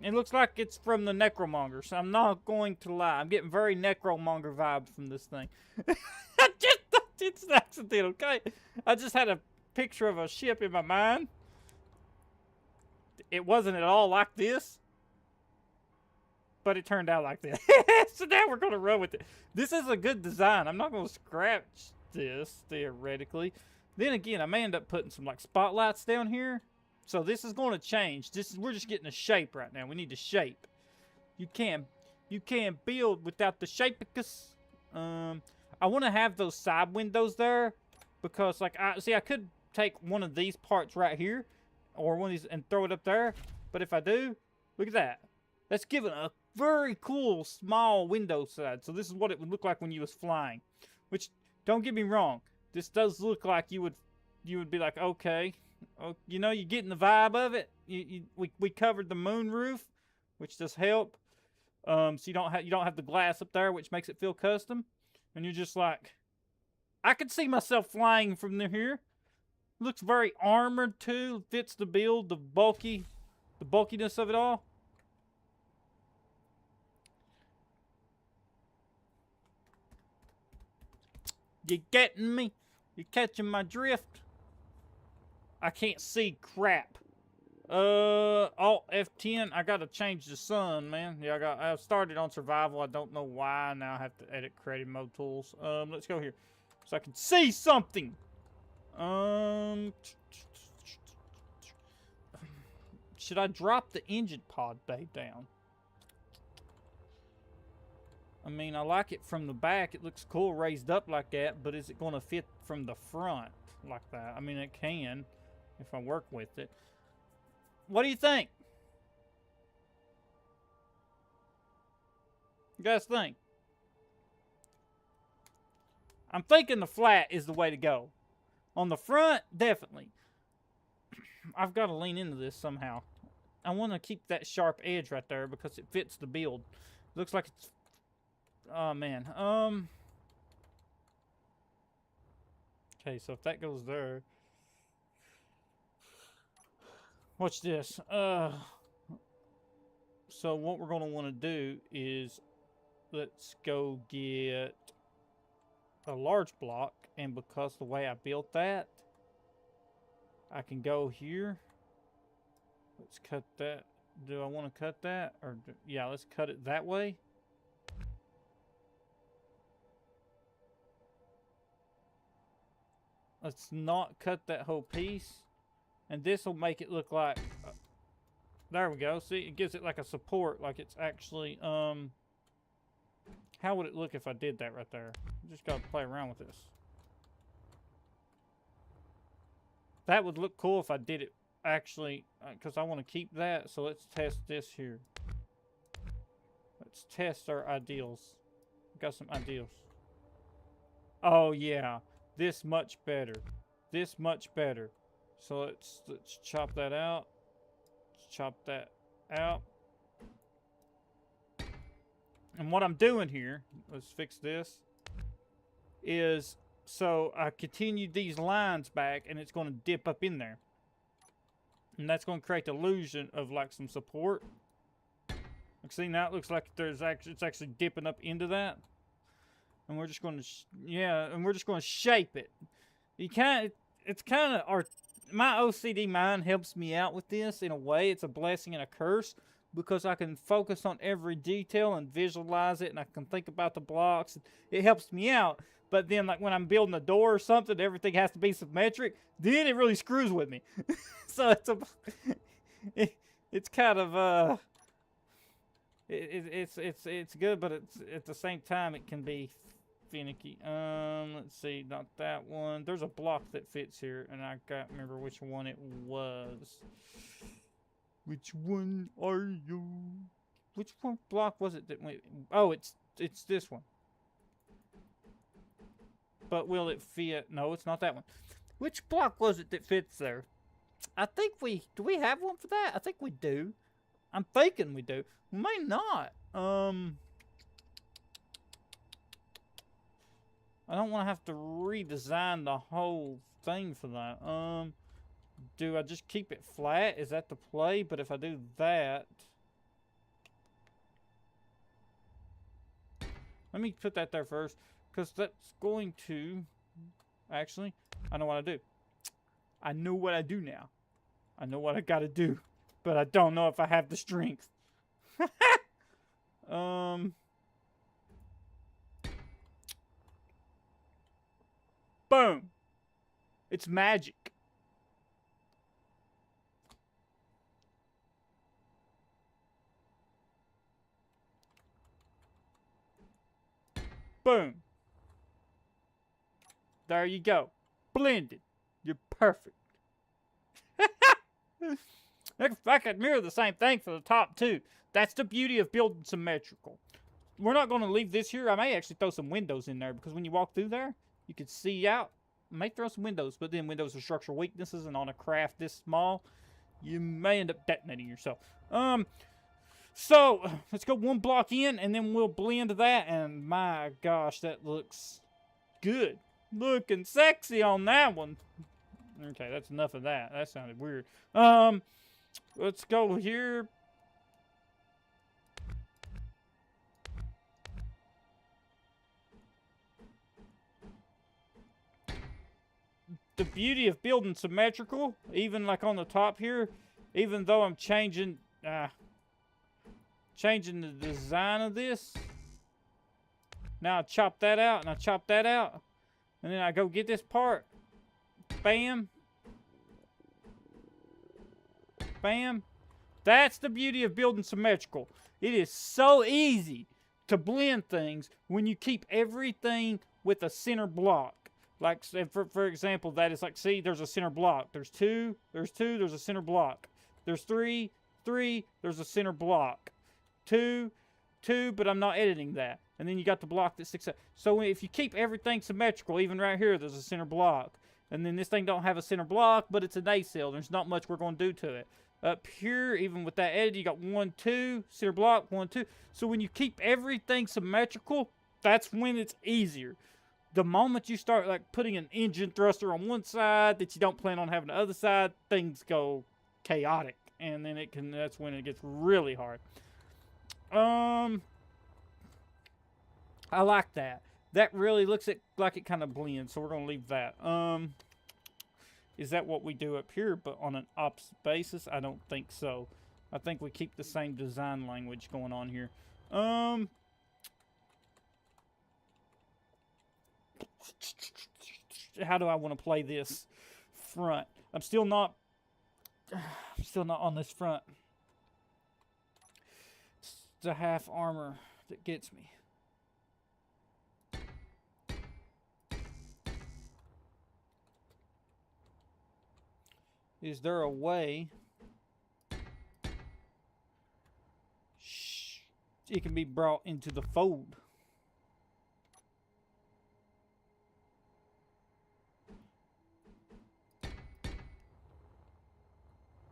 It looks like it's from the Necromonger, so I'm not going to lie. I'm getting very Necromonger vibes from this thing. It's an accident, okay? I just had a picture of a ship in my mind. It wasn't at all like this, but it turned out like this. So now we're going to run with it. This is a good design. I'm not going to scratch this, theoretically. Then again, I may end up putting some like spotlights down here. So this is going to change. We're just getting a shape right now. We need a shape. You can't build without the shape, because I want to have those side windows there, because like I could take one of these parts right here, or one of these, and throw it up there. But if I do, look at that. That's giving a very cool small window side. So this is what it would look like when you was flying. Which, don't get me wrong, this does look like you would be like, okay, you know, you're getting the vibe of it. We covered the moon roof, which does help. So you don't have the glass up there, which makes it feel custom. And you're just like, I could see myself flying from here. Looks very armored too. Fits the build, the bulkiness of it all. You getting me? You catching my drift? I can't see crap. Alt F10. I gotta change the sun, man. Yeah, I started on survival. I don't know why. Now I have to edit creative mode tools. Let's go here so I can see something. Should I drop the engine pod bay down? I mean, I like it from the back. It looks cool raised up like that, but is it going to fit from the front like that? I mean, it can if I work with it. What do you think? You guys think? I'm thinking the flat is the way to go. On the front, definitely. I've got to lean into this somehow. I want to keep that sharp edge right there because it fits the build. Looks like it's... Oh, man. Okay, so if that goes there... Watch this. So what we're going to want to do is let's go get a large block, and because the way I built that, I can go here. Let's cut that. Do I want to cut that? Or yeah, let's cut it that way. Let's not cut that whole piece. And this will make it look like... there we go. See, it gives it like a support, like it's actually... how would it look if I did that right there? Just gotta play around with this. That would look cool if I did it actually, because I want to keep that. So let's test this here. Let's test our ideals. Got some ideals. Oh yeah, this much better. This much better. So let's chop that out. Let's chop that out. And what I'm doing here, let's fix this, is so I continued these lines back and it's going to dip up in there. And that's going to create the illusion of like some support. Like, see, now it looks like it's actually dipping up into that. And we're just going to, and we're just going to shape it. It's kind of, my OCD mind helps me out with this in a way. It's a blessing and a curse, because I can focus on every detail and visualize it, and I can think about the blocks. It helps me out. But then, like, when I'm building a door or something, everything has to be symmetric. Then it really screws with me. So it's kind of it's good, but it's at the same time it can be finicky. Let's see, not that one. There's a block that fits here, and I can't remember which one it was. Which one are you? Which one block was it that went? Oh, it's this one. But will it fit? No, it's not that one. Which block was it that fits there? I think do we have one for that? I think we do. I'm thinking we do. We may not. I don't want to have to redesign the whole thing for that. Do I just keep it flat? Is that the play? But if I do that... let me put that there first, because that's going to... actually, I know what I do. I know what I do now. I know what I gotta do. But I don't know if I have the strength. Boom! It's magic. Boom. There you go. Blended. You're perfect. I could mirror the same thing for the top too. That's the beauty of building symmetrical. We're not going to leave this here. I may actually throw some windows in there, because when you walk through there, you can see out. I may throw some windows, but then windows are structural weaknesses, and on a craft this small, you may end up detonating yourself. So, let's go one block in, and then we'll blend that, and my gosh, that looks good. Looking sexy on that one. Okay, that's enough of that. That sounded weird. Let's go here. The beauty of building symmetrical, even like on the top here, even though I'm changing the design of this. Now I chop that out, and I chop that out, and then I go get this part. Bam. Bam. That's the beauty of building symmetrical. It is so easy to blend things when you keep everything with a center block. Like, for example, that is like, see, there's a center block. There's two, there's a center block. There's three, there's a center block. Two, but I'm not editing that. And then you got the block that sticks out. So if you keep everything symmetrical, even right here, there's a center block. And then this thing don't have a center block, but it's a nacelle. There's not much we're going to do to it. Up here, even with that edit, you got 1, 2, center block, 1, 2. So when you keep everything symmetrical, that's when it's easier. The moment you start like putting an engine thruster on one side that you don't plan on having the other side, things go chaotic. And then that's when it gets really hard. I like that. That really looks like it kind of blends, so we're gonna leave that. Is that what we do up here, but on an opposite basis? I don't think so. I think we keep the same design language going on here. How do I want to play this front? I'm still not on this front. It's the half armor that gets me. Is there a way it can be brought into the fold?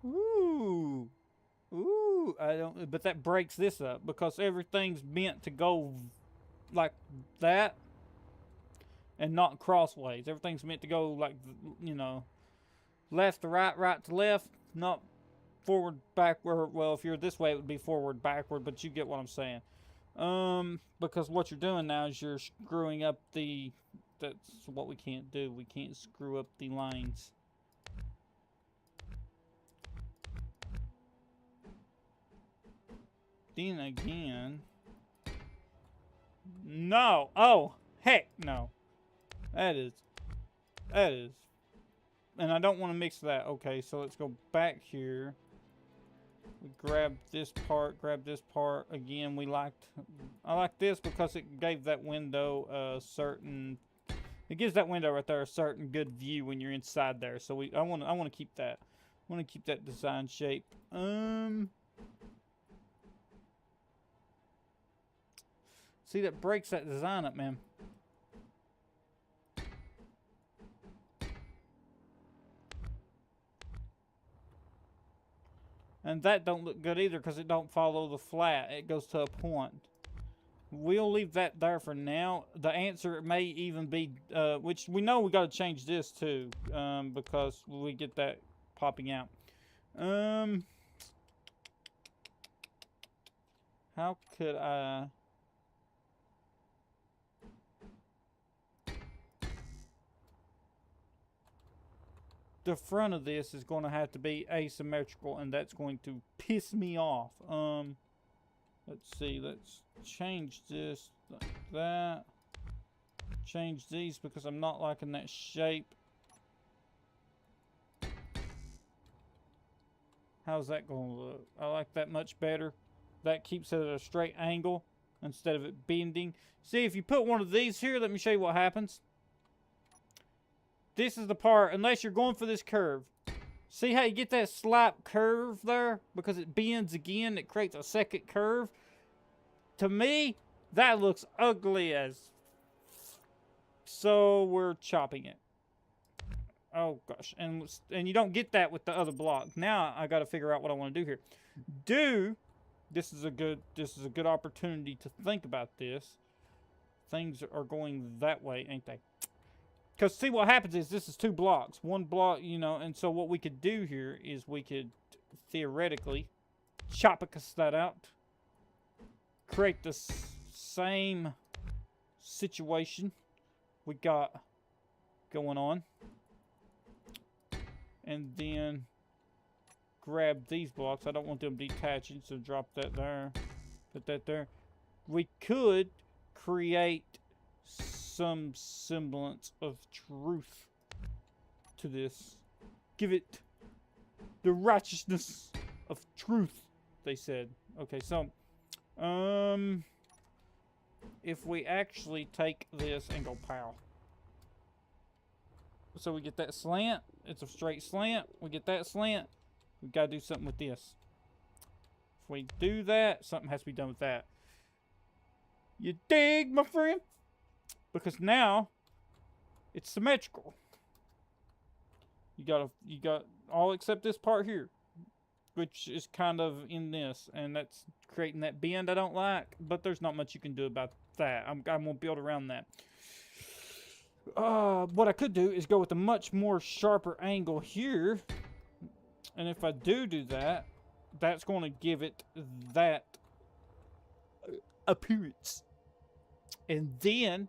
Ooh. Ooh, I don't, but that breaks this up because everything's meant to go like that and not crossways. Everything's meant to go like, you know, left to right, right to left, not forward, backward. Well, if you're this way, it would be forward, backward, but you get what I'm saying. Because what you're doing now is you're screwing up the, that's what we can't do. We can't screw up the lines. Then again, no. Oh, heck no. That is, and I don't want to mix that. Okay, so let's go back here. We grab this part, again. I like this because it gave that window a certain, it gives that window right there a certain good view when you're inside there. So I want to keep that. I want to keep that design shape. See, that breaks that design up, man. And that don't look good either because it don't follow the flat. It goes to a point. We'll leave that there for now. The answer may even be, which we know we got to change this too, because we get that popping out. How could I... The front of this is going to have to be asymmetrical, and that's going to piss me off. Let's see. Let's change this like that. Change these because I'm not liking that shape. How's that going to look? I like that much better. That keeps it at a straight angle instead of it bending. See, if you put one of these here, let me show you what happens. This is the part, unless you're going for this curve. See how you get that slight curve there? Because it bends again, it creates a second curve. To me, that looks ugly as... So we're chopping it. Oh gosh, and you don't get that with the other block. Now I got to figure out what I want to do here. This is a good opportunity to think about this. Things are going that way, ain't they? Because see what happens is this is two blocks. One block, you know, and so what we could do here is we could theoretically chop that out. Create the same situation we got going on. And then grab these blocks. I don't want them detaching, so drop that there. Put that there. We could create some semblance of truth to this. Give it the righteousness of truth, they said. Okay, so if we actually take this and go pow. So we get that slant. It's a straight slant. We get that slant. We gotta do something with this. If we do that, something has to be done with that. You dig, my friend? Because now it's symmetrical. You got all except this part here, which is kind of in this, and that's creating that bend I don't like. But there's not much you can do about that. I'm gonna build around that. What I could do is go with a much more sharper angle here, and if I do that, that's going to give it that appearance. And then,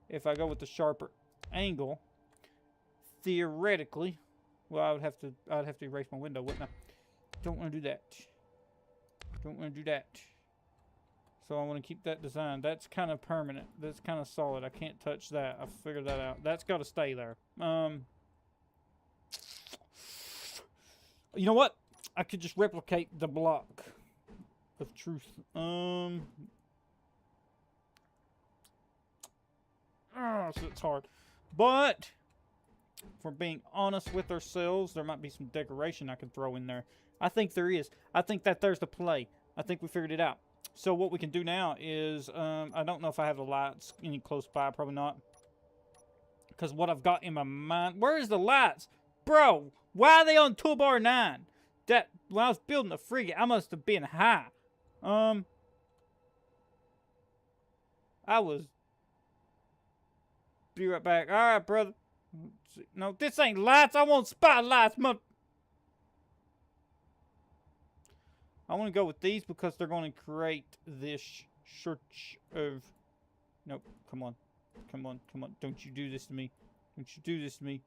if I go with the sharper angle, theoretically, well, I'd have to erase my window, wouldn't I? Don't want to do that. Don't want to do that. So I want to keep that design. That's kind of permanent. That's kind of solid. I can't touch that. I figured that out. That's got to stay there. You know what? I could just replicate the block of truth. So it's hard. But if we're being honest with ourselves, there might be some decoration I can throw in there. I think there is. I think that there's the play. I think we figured it out. So what we can do now is, I don't know if I have the lights any close by. Probably not. Because what I've got in my mind... Where is the lights? Bro, why are they on toolbar 9? That, when I was building the frigate, I must have been high. I was... Be right back. Alright, brother. No, this ain't lights. I want spotlights, mother... I want to go with these because they're going to create this church of... Nope. Come on. Come on. Come on. Don't you do this to me. Don't you do this to me.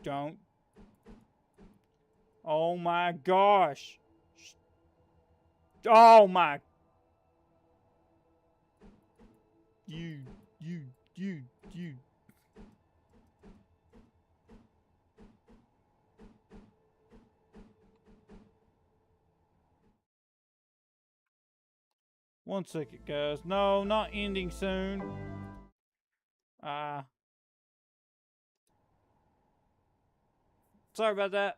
Don't. Oh my gosh. Oh my. You. 1 second, guys. No, not ending soon. Sorry about that.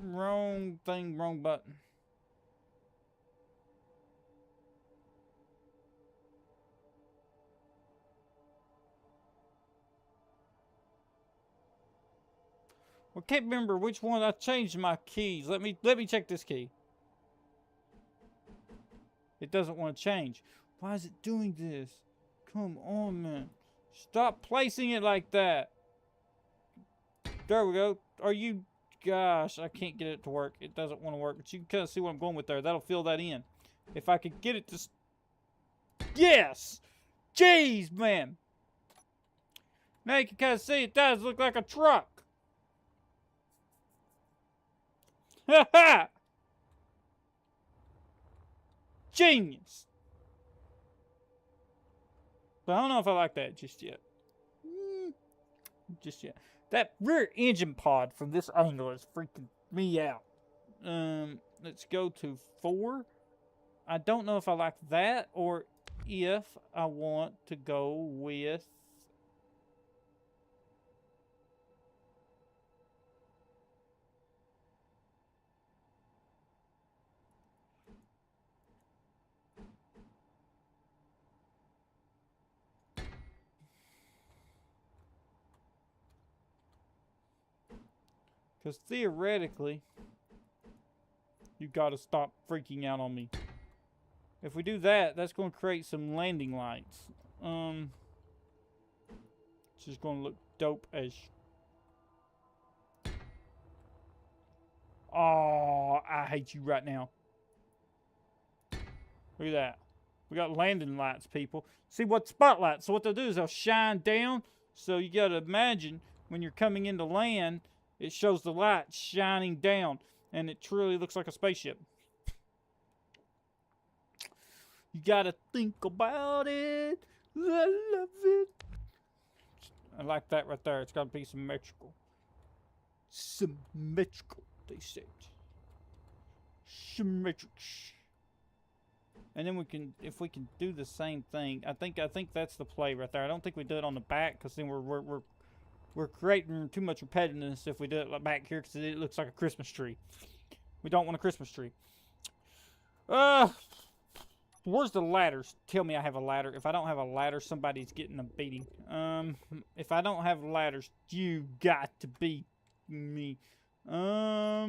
Wrong thing, wrong button. I can't remember which one. I changed my keys. Let me check this key. It doesn't want to change. Why is it doing this? Come on, man. Stop placing it like that. There we go. Are you... Gosh, I can't get it to work. It doesn't want to work. But you can kind of see what I'm going with there. That'll fill that in. If I could get it to... Yes! Jeez, man. Now you can kind of see it does look like a truck. Ha ha! Genius! But I don't know if I like that just yet. Just yet. That rear engine pod from this angle is freaking me out. Let's go to 4. I don't know if I like that or if I want to go with... Because theoretically, you've got to stop freaking out on me. If we do that, that's going to create some landing lights. It's just going to look dope as... Oh, I hate you right now. Look at that. We got landing lights, people. See what spotlights. So what they'll do is they'll shine down. So you got to imagine when you're coming into land... It shows the light shining down, and it truly looks like a spaceship. You gotta think about it. I love it. I like that right there. It's gotta be symmetrical. Symmetrical, they said. Symmetric. And then we can, if we can do the same thing, I think that's the play right there. I don't think we do it on the back, because then we're creating too much repetitiveness if we do it like back here, because it looks like a Christmas tree. We don't want a Christmas tree. Where's the ladders? Tell me I have a ladder. If I don't have a ladder, somebody's getting a beating. If I don't have ladders, you got to beat me. Oh,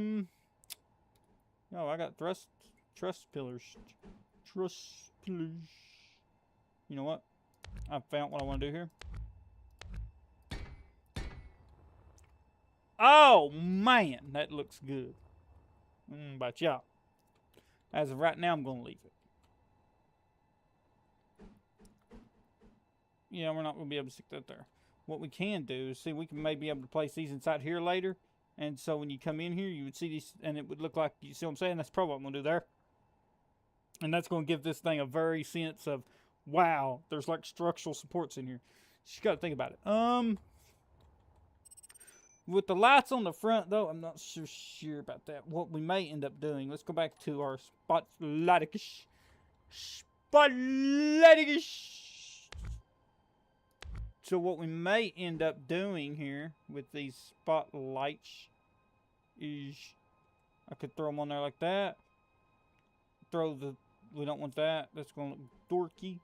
I got truss pillars. Truss pillars. You know what? I found what I want to do here. Oh, man, that looks good. But yeah, as of right now, I'm going to leave it. Yeah, we're not going to be able to stick that there. What we can do is see, we can maybe be able to place these inside here later. And so when you come in here, you would see these, and it would look like, you see what I'm saying? That's probably what I'm going to do there. And that's going to give this thing a very sense of, wow, there's like structural supports in here. You got to think about it. With the lights on the front, though, I'm not so sure about that. What we may end up doing, let's go back to our spotlightish. So what we may end up doing here with these spotlights is I could throw them on there like that. We don't want that. That's going to look dorky.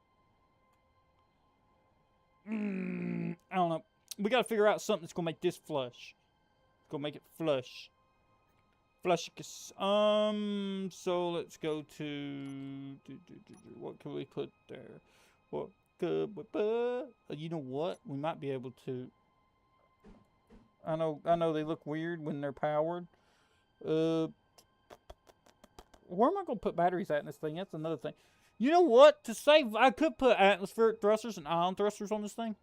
I don't know. We got to figure out something that's going to make this flush. Going to make it flush. Flushicus. So let's go to... What can we put there? What? You know what? We might be able to. I know they look weird when they're powered. Where am I gonna put batteries at in this thing? That's another thing. You know what? To save, I could put atmospheric thrusters and ion thrusters on this thing.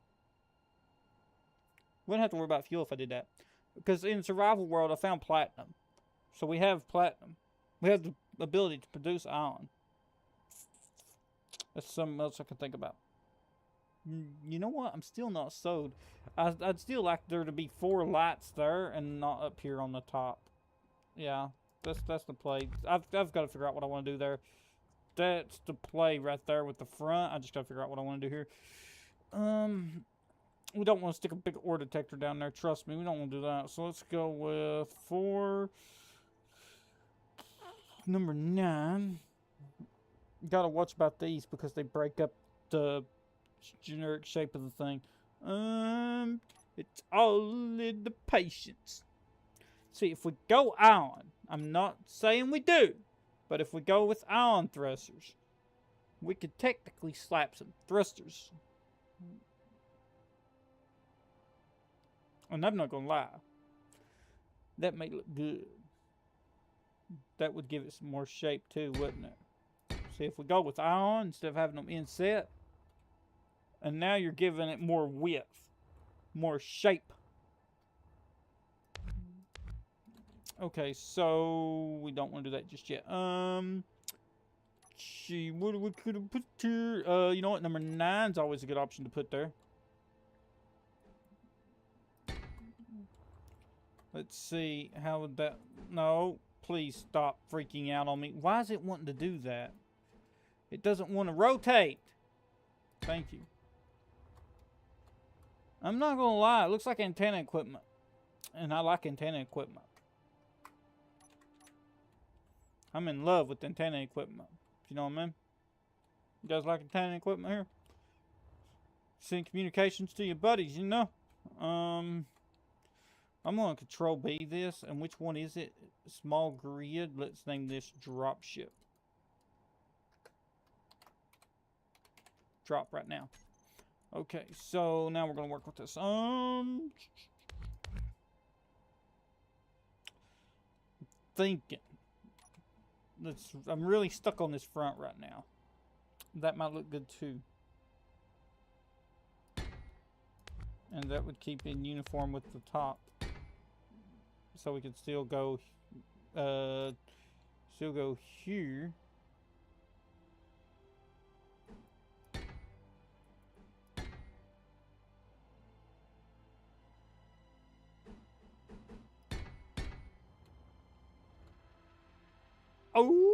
Wouldn't have to worry about fuel if I did that. Because in survival world, I found platinum. So we have platinum. We have the ability to produce ion. That's something else I can think about. You know what? I'm still not sold. I'd still like there to be 4 lights there and not up here on the top. Yeah, that's the play. I've got to figure out what I want to do there. That's the play right there with the front. I just got to figure out what I want to do here. We don't want to stick a big ore detector down there. Trust me, we don't want to do that. So let's go with 4. Number 9. Got to watch about these because they break up the generic shape of the thing. It's all in the patience. See, if we go ion, I'm not saying we do, but if we go with ion thrusters, we could technically slap some thrusters. And I'm not gonna lie, that may look good. That would give it some more shape too, wouldn't it? See, if we go with ion instead of having them inset, and now you're giving it more width, more shape. Okay, so we don't want to do that just yet. Gee, what could I put here? You know what? Number 9 is always a good option to put there. Let's see. How would that... No, please stop freaking out on me. Why is it wanting to do that? It doesn't want to rotate. Thank you. I'm not going to lie. It looks like antenna equipment. And I like antenna equipment. I'm in love with antenna equipment. You know what I mean? You guys like antenna equipment here? Send communications to your buddies, you know? I'm going to control B this. And which one is it? Small grid. Let's name this Dropship. Drop right now. Okay, so now we're going to work with this. Thinking. I'm really stuck on this front right now. That might look good too. And that would keep in uniform with the top. So we could still go here. Oh!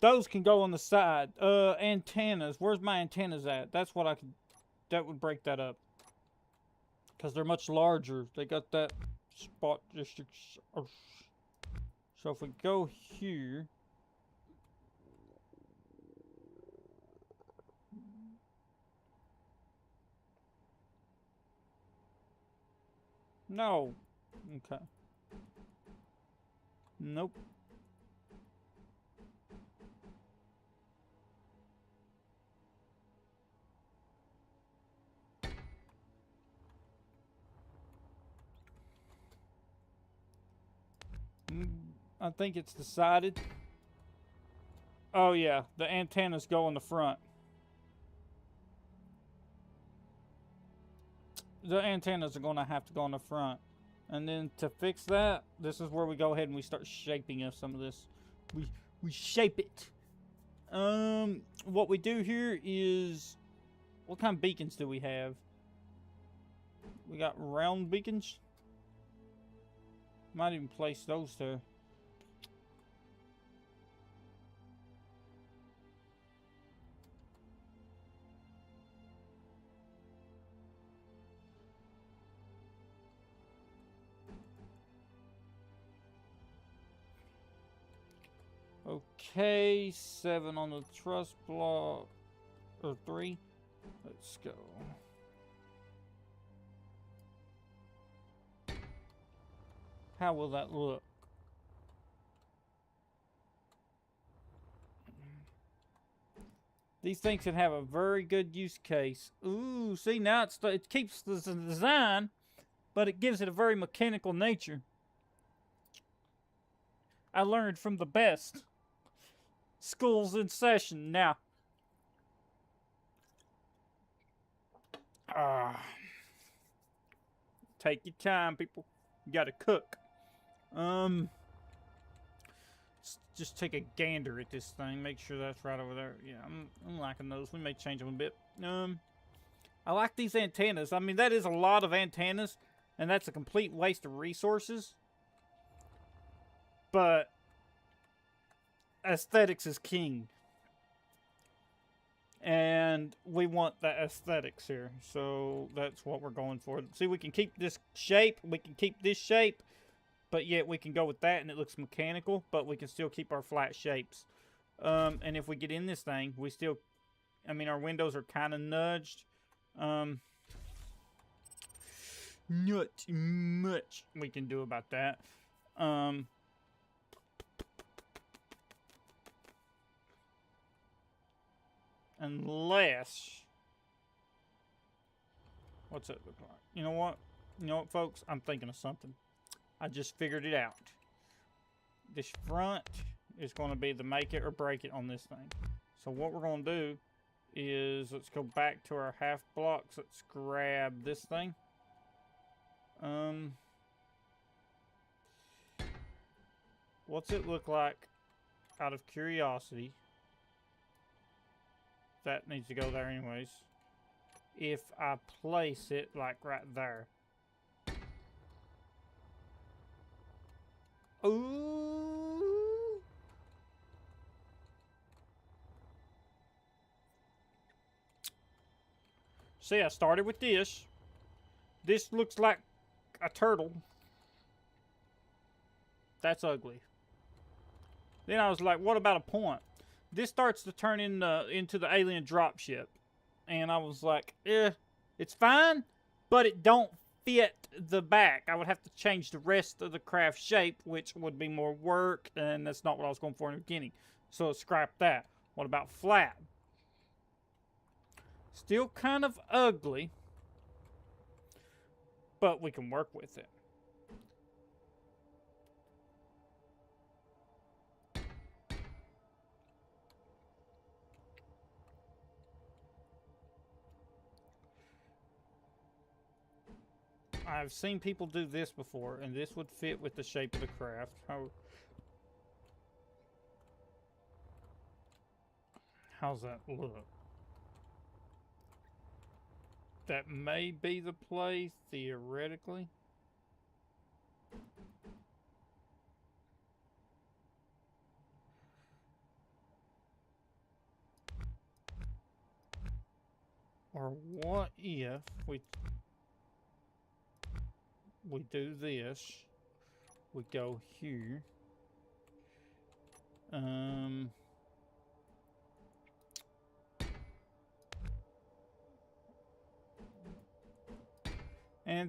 Those can go on the side. Antennas. Where's my antennas at? That's what I could... That would break that up. Because they're much larger. They got that spot district. So if we go here... No. Okay. Nope. I think it's decided. Oh yeah, the antennas go in the front. The antennas are going to have to go in the front. And then to fix that, this is where we go ahead and we start shaping of some of this. We shape it. What we do here is, what kind of beacons do we have? We got round beacons. Might even place those there. Okay, 7 on the truss block, or 3. Let's go. How will that look? These things can have a very good use case. Ooh, see now it keeps the design, but it gives it a very mechanical nature. I learned from the best. School's in session now. Take your time, people. You gotta cook. Just take a gander at this thing. Make sure that's right over there. Yeah, I'm liking those. We may change them a bit. I like these antennas. I mean, that is a lot of antennas, and that's a complete waste of resources. But aesthetics is king. And we want the aesthetics here. So that's what we're going for. See, we can keep this shape. We can keep this shape. But yet we can go with that and it looks mechanical. But we can still keep our flat shapes. And if we get in this thing, we still... I mean, our windows are kind of nudged. Not much we can do about that. Unless... What's it look like? You know what? You know what, folks? I'm thinking of something. I just figured it out. This front is going to be the make it or break it on this thing. So what we're going to do is, let's go back to our half blocks. Let's grab this thing. What's it look like, out of curiosity? That needs to go there anyways. If I place it like right there. Ooh. See, I started with this. This looks like a turtle. That's ugly. Then I was like, what about a point? This starts to turn into the alien dropship. And I was like, it's fine, but it don't fit the back. I would have to change the rest of the craft shape, which would be more work, and that's not what I was going for in the beginning. So scrap that. What about flat? Still kind of ugly, but we can work with it. I've seen people do this before, and this would fit with the shape of the craft. How's that look? That may be the play, theoretically. Or what if we do this, we go here, and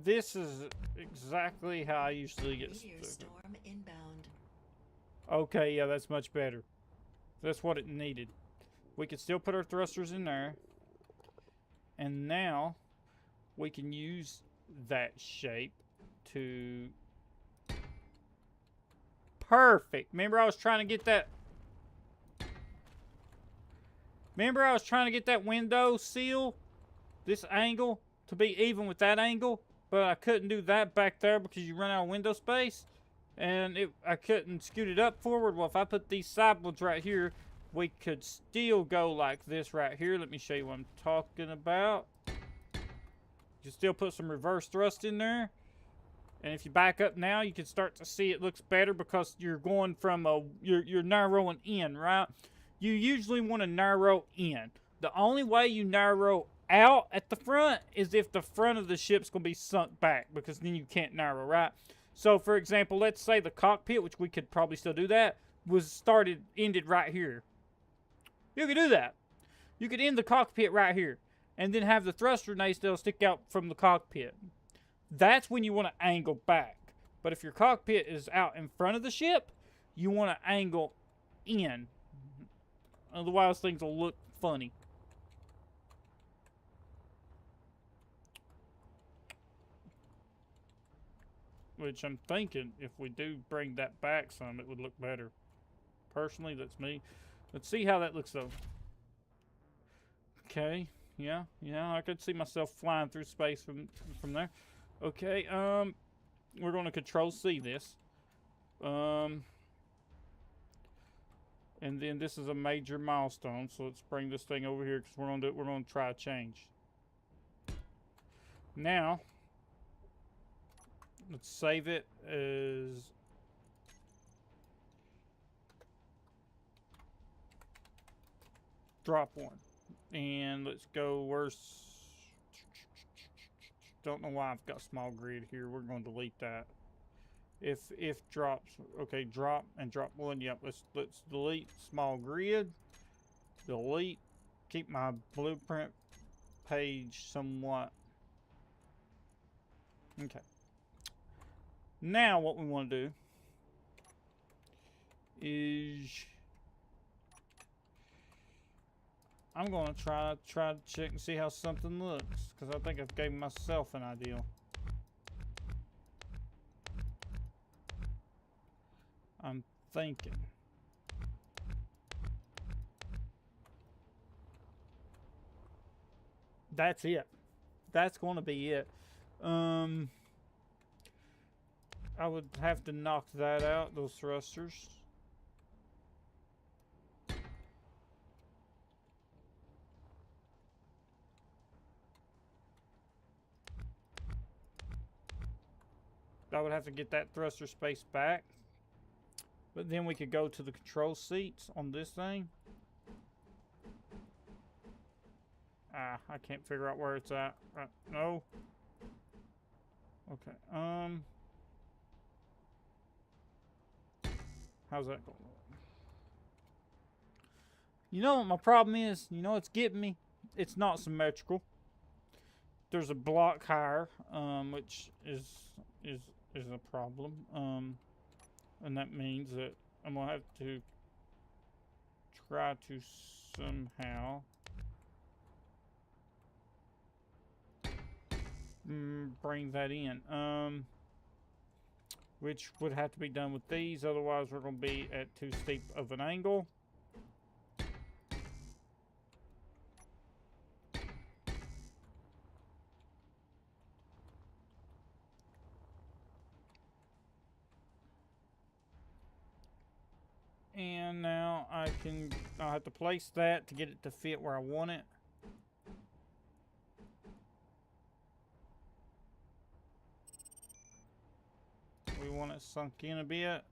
this is exactly how I usually get Meteor storm inbound. Okay, yeah, that's much better. That's what it needed. We can still put our thrusters in there. And now we can use that shape to... Perfect. Remember I was trying to get that... Remember I was trying to get that window seal, this angle, to be even with that angle? But I couldn't do that back there because you run out of window space. And I couldn't scoot it up forward. Well, if I put these side ones right here, we could still go like this right here. Let me show you what I'm talking about. You still put some reverse thrust in there. And if you back up now, you can start to see it looks better because you're going from you're narrowing in, right? You usually want to narrow in. The only way you narrow out at the front is if the front of the ship's going to be sunk back, because then you can't narrow, right? So, for example, let's say the cockpit, which we could probably still do that, ended right here. You could do that. You could end the cockpit right here, and then have the thruster nacelle still stick out from the cockpit. That's when you want to angle back. But if your cockpit is out in front of the ship, you want to angle in. Otherwise, things will look funny. Which I'm thinking, if we do bring that back some, it would look better. Personally, that's me. Let's see how that looks, though. Okay, yeah, I could see myself flying through space from there. Okay, we're going to Control-C this. And then this is a major milestone, so let's bring this thing over here because we're going to try a change. Now, let's save it as drop one. And let's go, don't know why I've got small grid here. We're going to delete that. If drops, okay, drop and drop one. Yep, let's delete small grid. Delete. Keep my blueprint page somewhat. Okay. Now what we want to do is I'm going to try to check and see how something looks, because I think I've gave myself an idea. I'm thinking. That's it. That's going to be it. I would have to knock that out, those thrusters. I would have to get that thruster space back. But then we could go to the control seats on this thing. I can't figure out where it's at. No. Okay. How's that going? You know what my problem is? You know what's getting me? It's not symmetrical. There's a block higher, which is a problem. And that means that I'm gonna have to try to somehow bring that in. Which would have to be done with these, otherwise we're going to be at too steep of an angle. And now I'll have to place that to get it to fit where I want it. We want it sunk in a bit.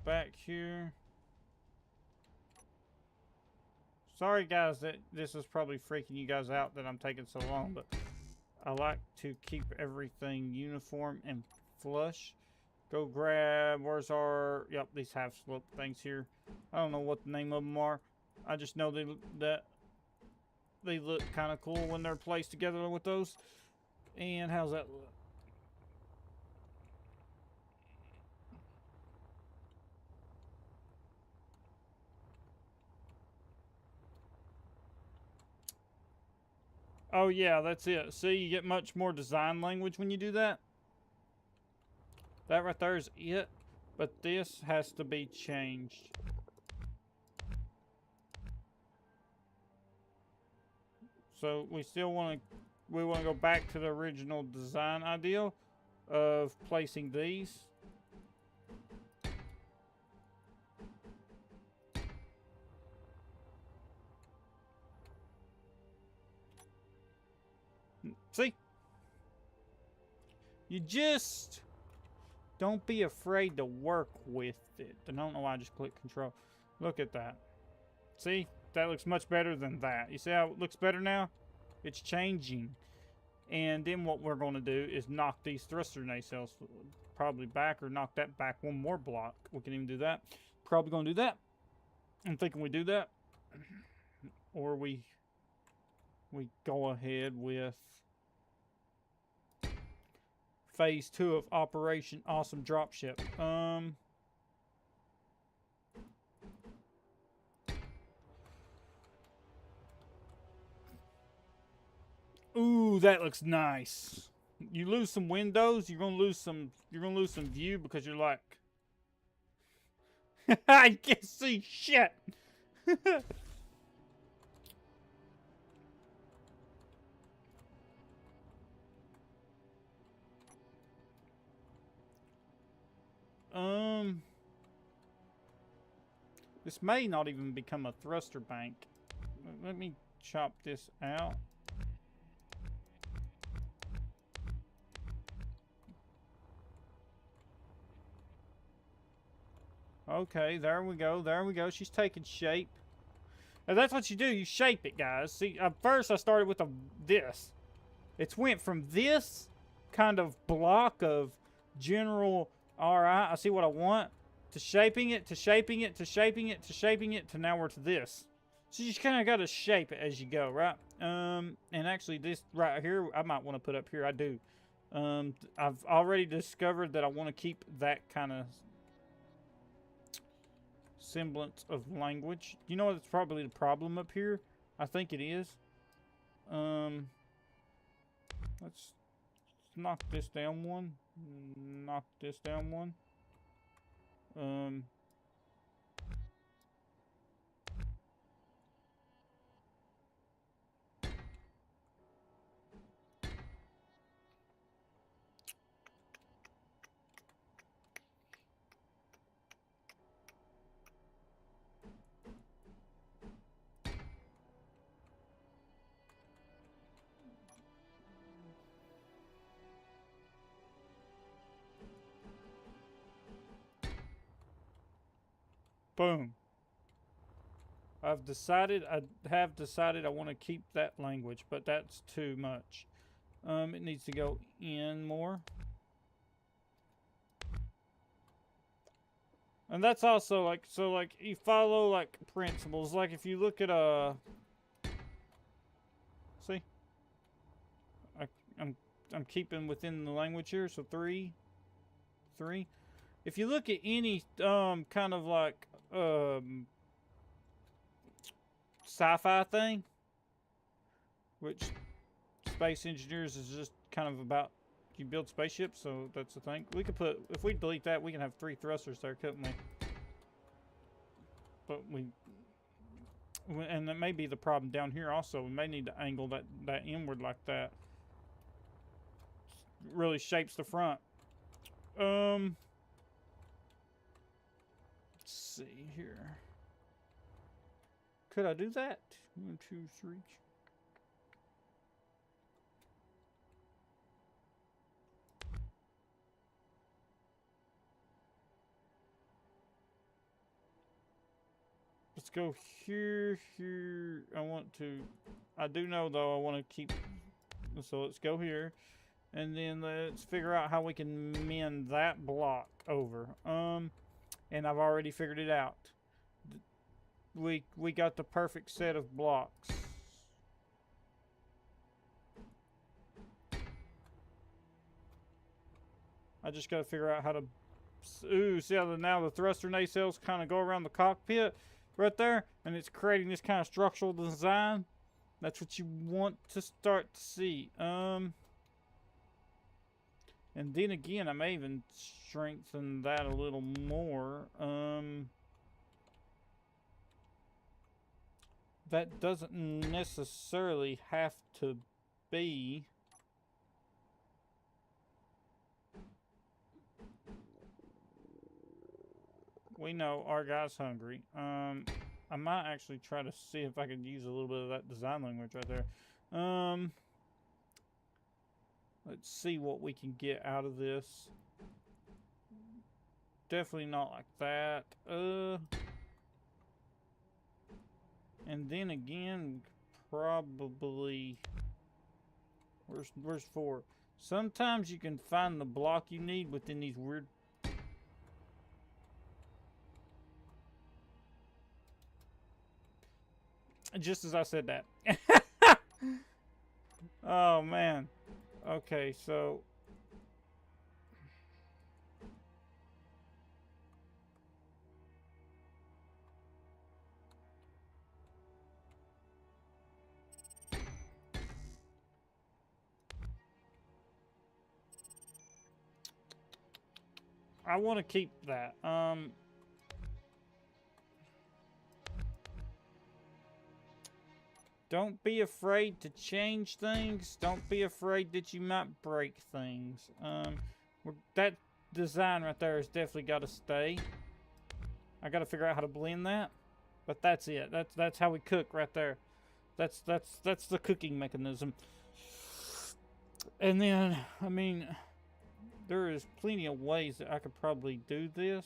Back here. Sorry guys that this is probably freaking you guys out that I'm taking so long, but I like to keep everything uniform and flush. Go grab, where's our, yep, these half slope things here. I don't know what the name of them are. I just know that they look kind of cool when they're placed together with those. And how's that look? Oh yeah, that's it. See, you get much more design language when you do that. That right there is it. But this has to be changed. So we still want to go back to the original design ideal of placing these. See? You just don't be afraid to work with it. And I don't know why I just clicked control. Look at that. See? That looks much better than that. You see how it looks better now? It's changing. And then what we're going to do is knock these thruster nacelles probably back, or knock that back one more block. We can even do that. Probably going to do that. I'm thinking we do that. Or we go ahead with phase 2 of Operation Awesome Dropship. Ooh, that looks nice. You lose some windows, you're gonna lose some view because you're like I can't see shit. This may not even become a thruster bank. Let me chop this out. Okay, there we go. There we go. She's taking shape. And that's what you do. You shape it, guys. See, at first I started with this. It's went from this kind of block of general, all right, I see what I want, to shaping it, to shaping it, to shaping it, to shaping it, to now we're to this. So you just kind of got to shape it as you go, right? And actually this right here, I might want to put up here. I do. I've already discovered that I want to keep that kind of semblance of language. You know what's probably the problem up here? I think it is. Let's knock this down one. Knock this down one. Boom. I have decided I want to keep that language, but that's too much. It needs to go in more. And that's also like, so like you follow like principles. Like if you look at see? I'm keeping within the language here, so 3. If you look at any kind of like sci-fi thing, which Space Engineers is just kind of about, you build spaceships, so that's the thing. We could put, if we delete that, we can have 3 thrusters there, couldn't we? But and that may be the problem down here also. We may need to angle that inward like that. Really shapes the front. Let's see here. Could I do that? 1, 2, 3. Let's go here. I do know though I want to keep, so let's go here. And then let's figure out how we can mend that block over. And I've already figured it out. We got the perfect set of blocks. I just got to figure out how to... Ooh, see how now the thruster nacelles kind of go around the cockpit right there? And it's creating this kind of structural design. That's what you want to start to see. And then again, I may even strengthen that a little more. That doesn't necessarily have to be. We know our guy's hungry. I might actually try to see if I could use a little bit of that design language right there. Let's see what we can get out of this. Definitely not like that. And then again, probably... Where's 4? Sometimes you can find the block you need within these weird... Just as I said that. Oh, man. Okay, so... I want to keep that. Don't be afraid to change things. Don't be afraid that you might break things. That design right there has definitely got to stay. I got to figure out how to blend that. But that's it. That's how we cook right there. That's the cooking mechanism. And then, I mean, there is plenty of ways that I could probably do this.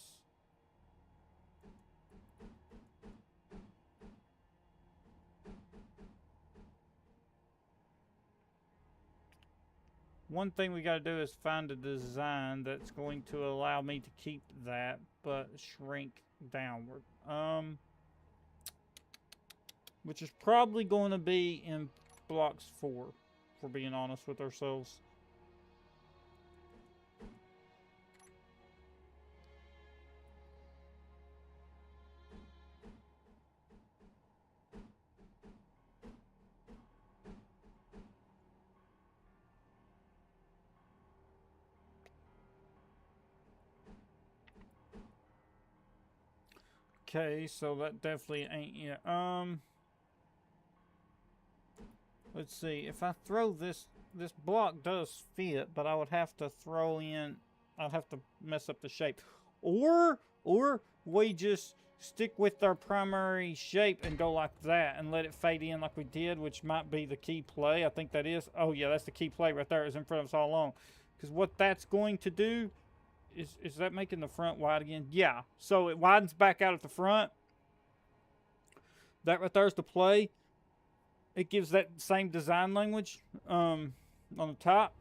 One thing we got to do is find a design that's going to allow me to keep that, but shrink downward. Which is probably going to be in blocks 4, if we're being honest with ourselves. Okay, so that definitely ain't yet. Let's see. If I throw this block does fit, but I would have to throw in. I'd have to mess up the shape, or we just stick with our primary shape and go like that and let it fade in like we did, which might be the key play. I think that is. Oh yeah, that's the key play right there. It's in front of us all along. Because what that's going to do. Is that making the front wide again? Yeah. So it widens back out at the front. That right there is the play. It gives that same design language on the top.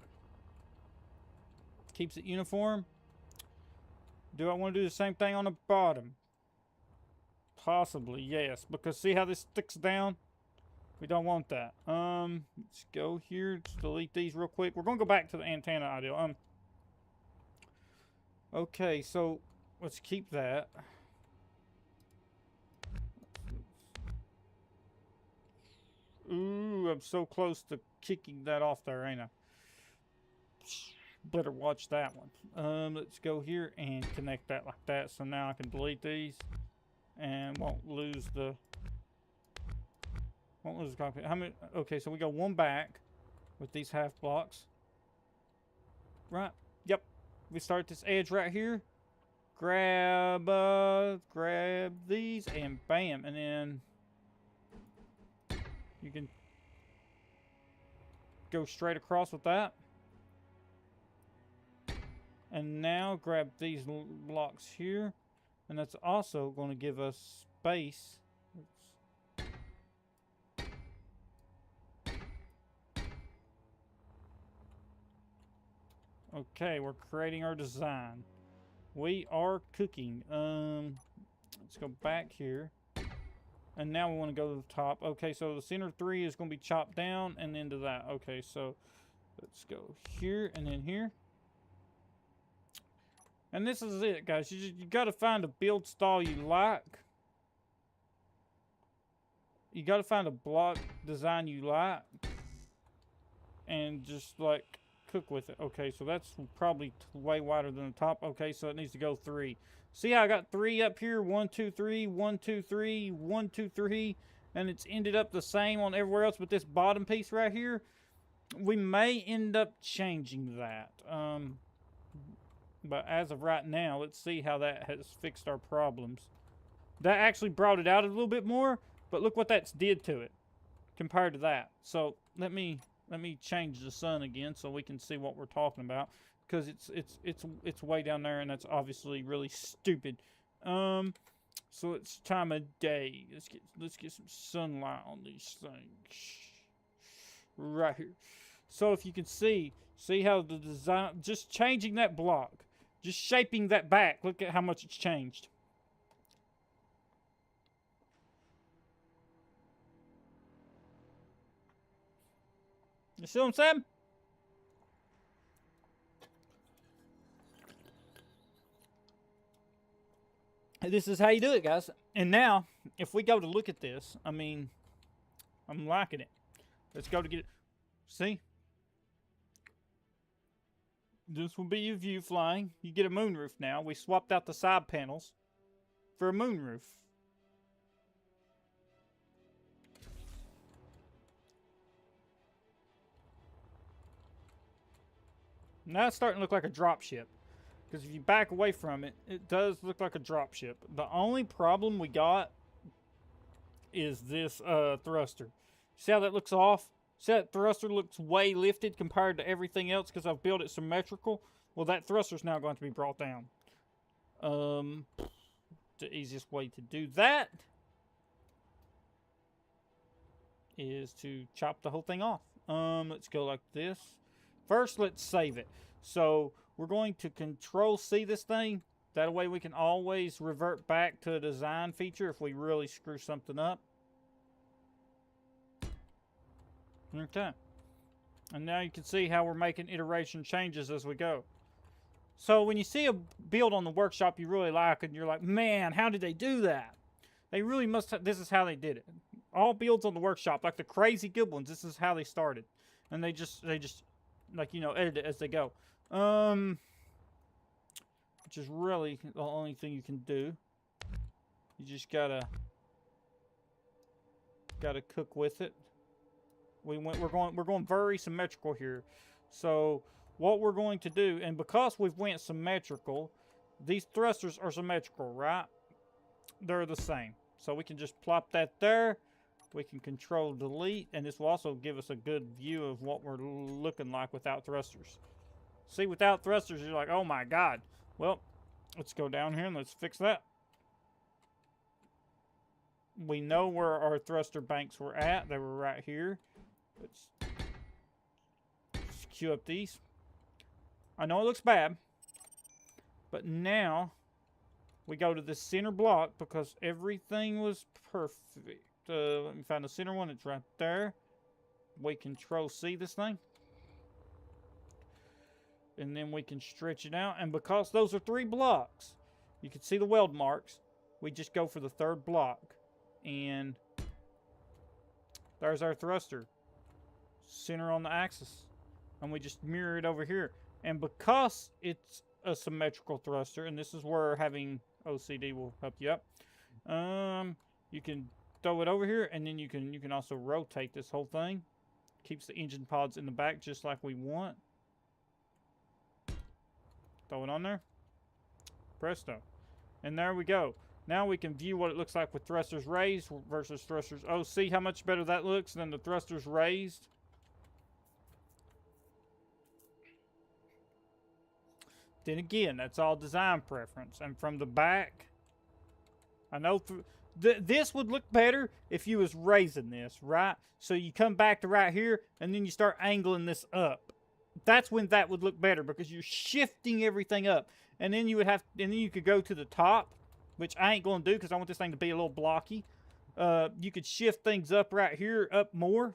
Keeps it uniform. Do I want to do the same thing on the bottom? Possibly, yes. Because see how this sticks down? We don't want that. Let's go here. Let's delete these real quick. We're going to go back to the antenna idea. Okay, so let's keep that. Ooh, I'm so close to kicking that off there, ain't I? Better watch that one. Let's go here and connect that like that. So now I can delete these and won't lose the cockpit. How many? Okay, so we go one back with these half blocks. Right. Yep. We start this edge right here. Grab these and bam, and then you can go straight across with that. And now grab these blocks here, and that's also going to give us space. Okay, we're creating our design. We are cooking. Let's go back here. And now we want to go to the top. Okay, so the center 3 is going to be chopped down and into that. Okay, so let's go here and then here. And this is it, guys. You got to find a build style you like. you got to find a block design you like and just like cook with it. Okay, so that's probably way wider than the top. Okay, so it needs to go 3. See how I got 3 up here? 1, 2, 3, 1, 2, 3, 1, 2, 3, and it's ended up the same on everywhere else, but this bottom piece right here, we may end up changing that. But as of right now, let's see how that has fixed our problems. That actually brought it out a little bit more, but look what that's did to it compared to that. So let me change the sun again so we can see what we're talking about, because it's way down there, and that's obviously really stupid. So it's time of day. Let's get some sunlight on these things right here. So if you can see how the design, just changing that block, just shaping that back, look at how much it's changed. You see what I'm saying? This is how you do it, guys. And now, if we go to look at this, I mean, I'm liking it. Let's go to get it. See? This will be your view flying. You get a moonroof now. We swapped out the side panels for a moonroof. Now it's starting to look like a dropship. Because if you back away from it, it does look like a dropship. The only problem we got is this thruster. See how that looks off? See that thruster looks way lifted compared to everything else because I've built it symmetrical? Well, that thruster's now going to be brought down. The easiest way to do that is to chop the whole thing off. Let's go like this. First, let's save it. So we're going to Control-C this thing. That way we can always revert back to a design feature if we really screw something up. Okay. And now you can see how we're making iteration changes as we go. So when you see a build on the workshop you really like and you're like, man, how did they do that? They really must have, this is how they did it. All builds on the workshop, like the crazy good ones, this is how they started. And they just like, you know, edit it as they go. Which is really the only thing you can do. You just gotta cook with it. We're going very symmetrical here. So what we're going to do, and because we've went symmetrical, these thrusters are symmetrical, right? They're the same. So we can just plop that there. We can Control Delete, and this will also give us a good view of what we're looking like without thrusters. See, without thrusters, you're like, oh my god. Well, let's go down here and let's fix that. We know where our thruster banks were at. They were right here. Let's queue up these. I know it looks bad, but now we go to the center block because everything was perfect. Let me find the center one. It's right there. We Control-C this thing. And then we can stretch it out. And because those are 3 blocks, you can see the weld marks. We just go for the 3rd block. And there's our thruster. Center on the axis. And we just mirror it over here. And because it's a symmetrical thruster, and this is where having OCD will help you up, you can throw it over here, and then you can also rotate this whole thing. Keeps the engine pods in the back just like we want. Throw it on there. Presto. And there we go. Now we can view what it looks like with thrusters raised versus thrusters. Oh, see how much better that looks than the thrusters raised? Then again, that's all design preference. And from the back, I know this would look better if you was raising this, right? So you come back to right here, and then you start angling this up. That's when that would look better because you're shifting everything up. And then you would have, and then you could go to the top, which I ain't going to do because I want this thing to be a little blocky. You could shift things up right here, up more.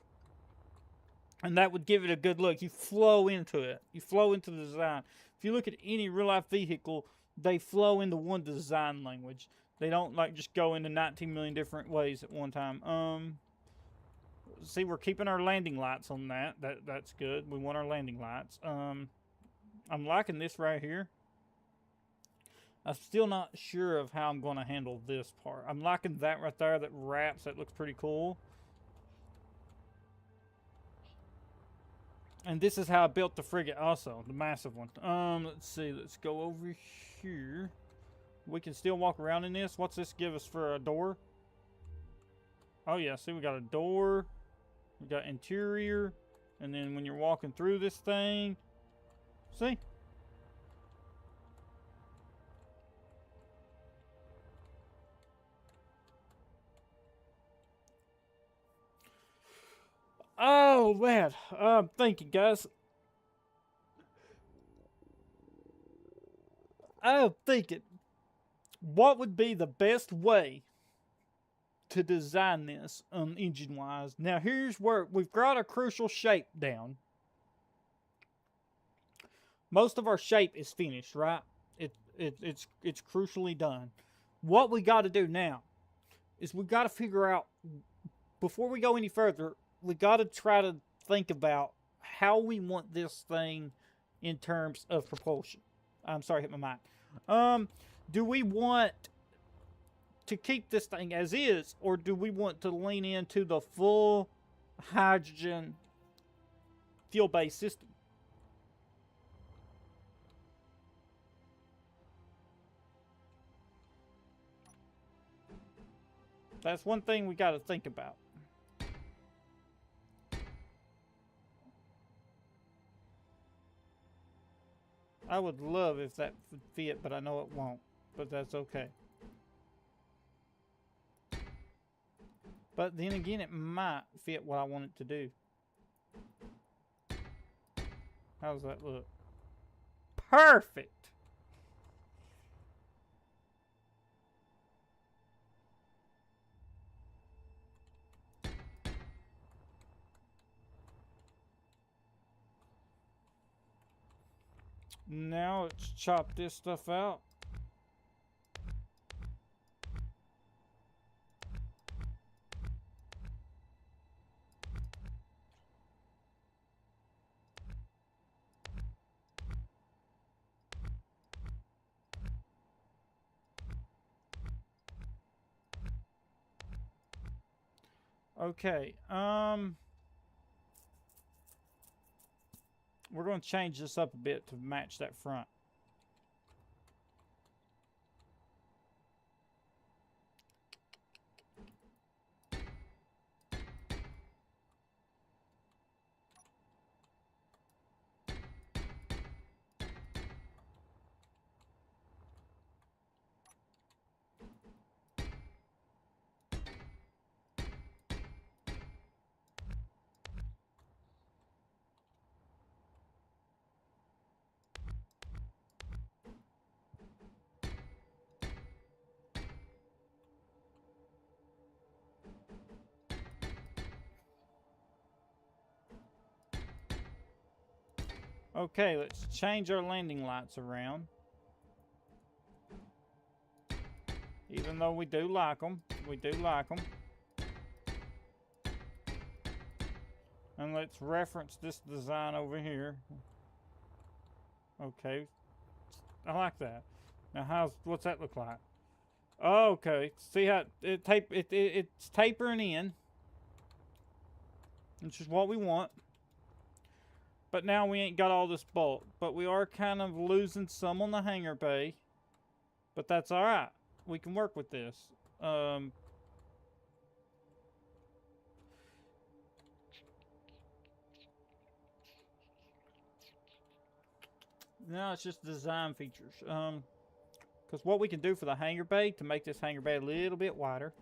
And that would give it a good look. You flow into it. You flow into the design. If you look at any real-life vehicle, they flow into one design language. They don't, like, just go into 19 million different ways at one time. see, we're keeping our landing lights on that. That's good. We want our landing lights. I'm liking this right here. I'm still not sure of how I'm going to handle this part. I'm liking that right there, that wraps. That looks pretty cool. And this is how I built the frigate also, the massive one. Let's see. Let's go over here. We can still walk around in this. What's this give us for a door? Oh, yeah. See, we got a door. We got interior. And then when you're walking through this thing, see? Oh, man. I'm thinking, guys. I'm thinking, what would be the best way to design this engine-wise? Now, here's where we've got a crucial shape down. Most of our shape is finished, right? It's crucially done. What we got to do now is we got to figure out, before we go any further, we got to try to think about how we want this thing in terms of propulsion. I'm sorry, hit my mic. Do we want to keep this thing as is, or do we want to lean into the full hydrogen fuel-based system? That's one thing we got to think about. I would love if that would fit, but I know it won't. But that's okay. But then again, it might fit what I want it to do. How does that look? Perfect! Now let's chop this stuff out. Okay, we're going to change this up a bit to match that front. Okay, let's change our landing lights around. Even though we do like them. We do like them. And let's reference this design over here. Okay. I like that. Now, what's that look like? Oh, okay. See how it's tapering in. Which is what we want. But now we ain't got all this bulk. But we are kind of losing some on the hangar bay. But that's alright. We can work with this. Now it's just design features. Because what we can do for the hangar bay to make this hangar bay a little bit wider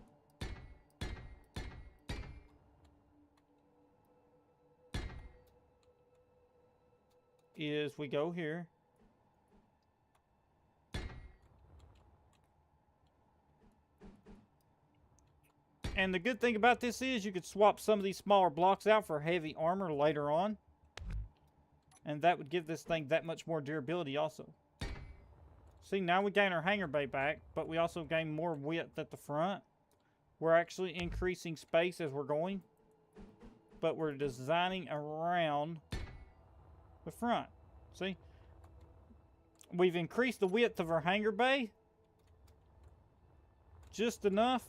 is we go here. And the good thing about this is you could swap some of these smaller blocks out for heavy armor later on. And that would give this thing that much more durability also. See, now we gain our hangar bay back, but we also gain more width at the front. We're actually increasing space as we're going. but we're designing around the front. See? We've increased the width of our hangar bay just enough.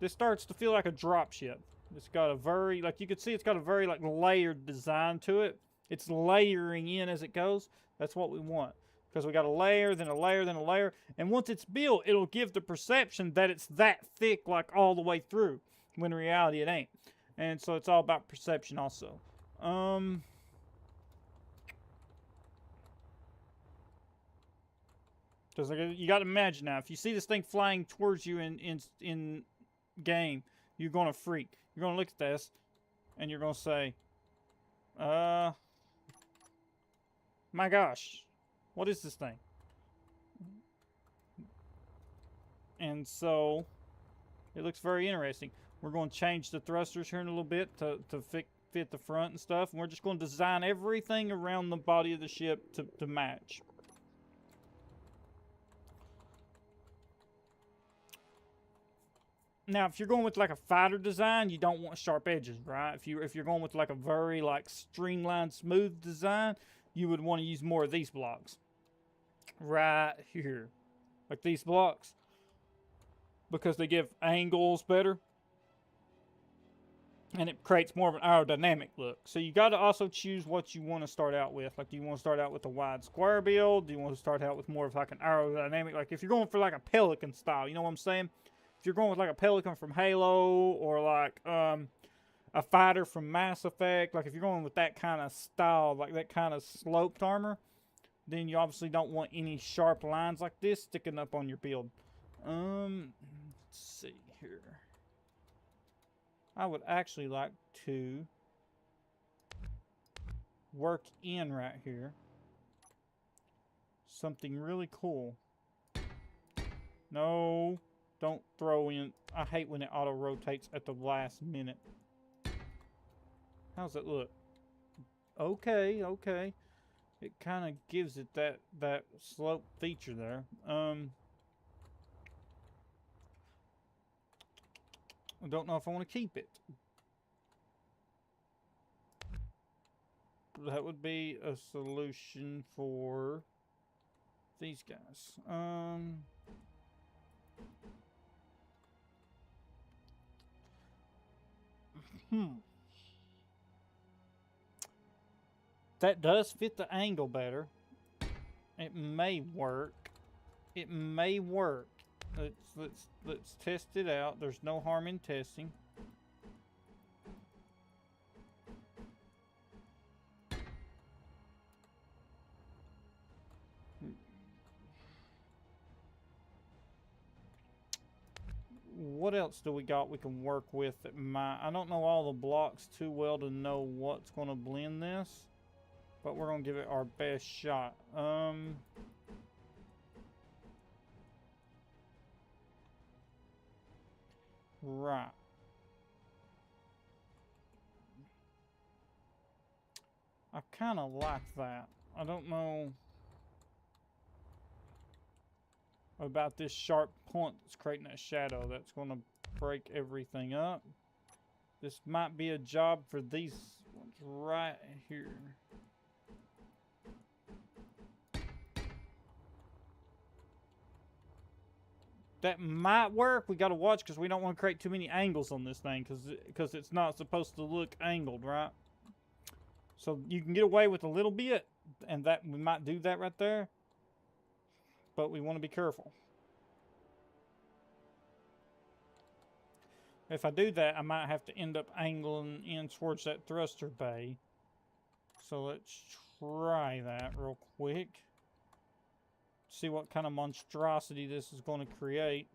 This starts to feel like a dropship. It's got a very, like you can see, it's got a very like layered design to it. It's layering in as it goes. That's what we want. Because we got a layer, then a layer, then a layer. And once it's built, it'll give the perception that it's that thick like all the way through. When in reality it ain't. And so it's all about perception also. Because you got to imagine now, if you see this thing flying towards you in game, you're going to freak. You're going to look at this, and you're going to say, my gosh, what is this thing? And so, it looks very interesting. We're going to change the thrusters here in a little bit to fit the front and stuff. And we're just going to design everything around the body of the ship to match. Now, if you're going with like a fighter design, you don't want sharp edges, right? If you're going with like a very like streamlined, smooth design, you would want to use more of these blocks. Right here. Like these blocks. Because they give angles better. And it creates more of an aerodynamic look. So you got to also choose what you want to start out with. Like, do you want to start out with a wide square build? Do you want to start out with more of like an aerodynamic? Like, if you're going for like a Pelican style, you know what I'm saying? If you're going with like a Pelican from Halo or like a fighter from Mass Effect, like if you're going with that kind of style, like that kind of sloped armor, then you obviously don't want any sharp lines like this sticking up on your build. Let's see here. I would actually like to work in right here something really cool. No, don't throw in. I hate when it auto rotates at the last minute. How's it look? Okay, okay. It kind of gives it that slope feature there. I don't know if I want to keep it. That would be a solution for these guys. That does fit the angle better. It may work. It may work. Let's test it out. There's no harm in testing. What else do we got we can work with that I don't know all the blocks too well to know what's going to blend this, but we're going to give it our best shot. Right. I kind of like that. I don't know about this sharp point that's creating that shadow. That's going to break everything up. This might be a job for these ones right here. That might work. We got to watch because we don't want to create too many angles on this thing because it's not supposed to look angled, right? So you can get away with a little bit, and that we might do that right there. But we want to be careful. If I do that, I might have to end up angling in towards that thruster bay. So let's try that real quick. See what kind of monstrosity this is going to create.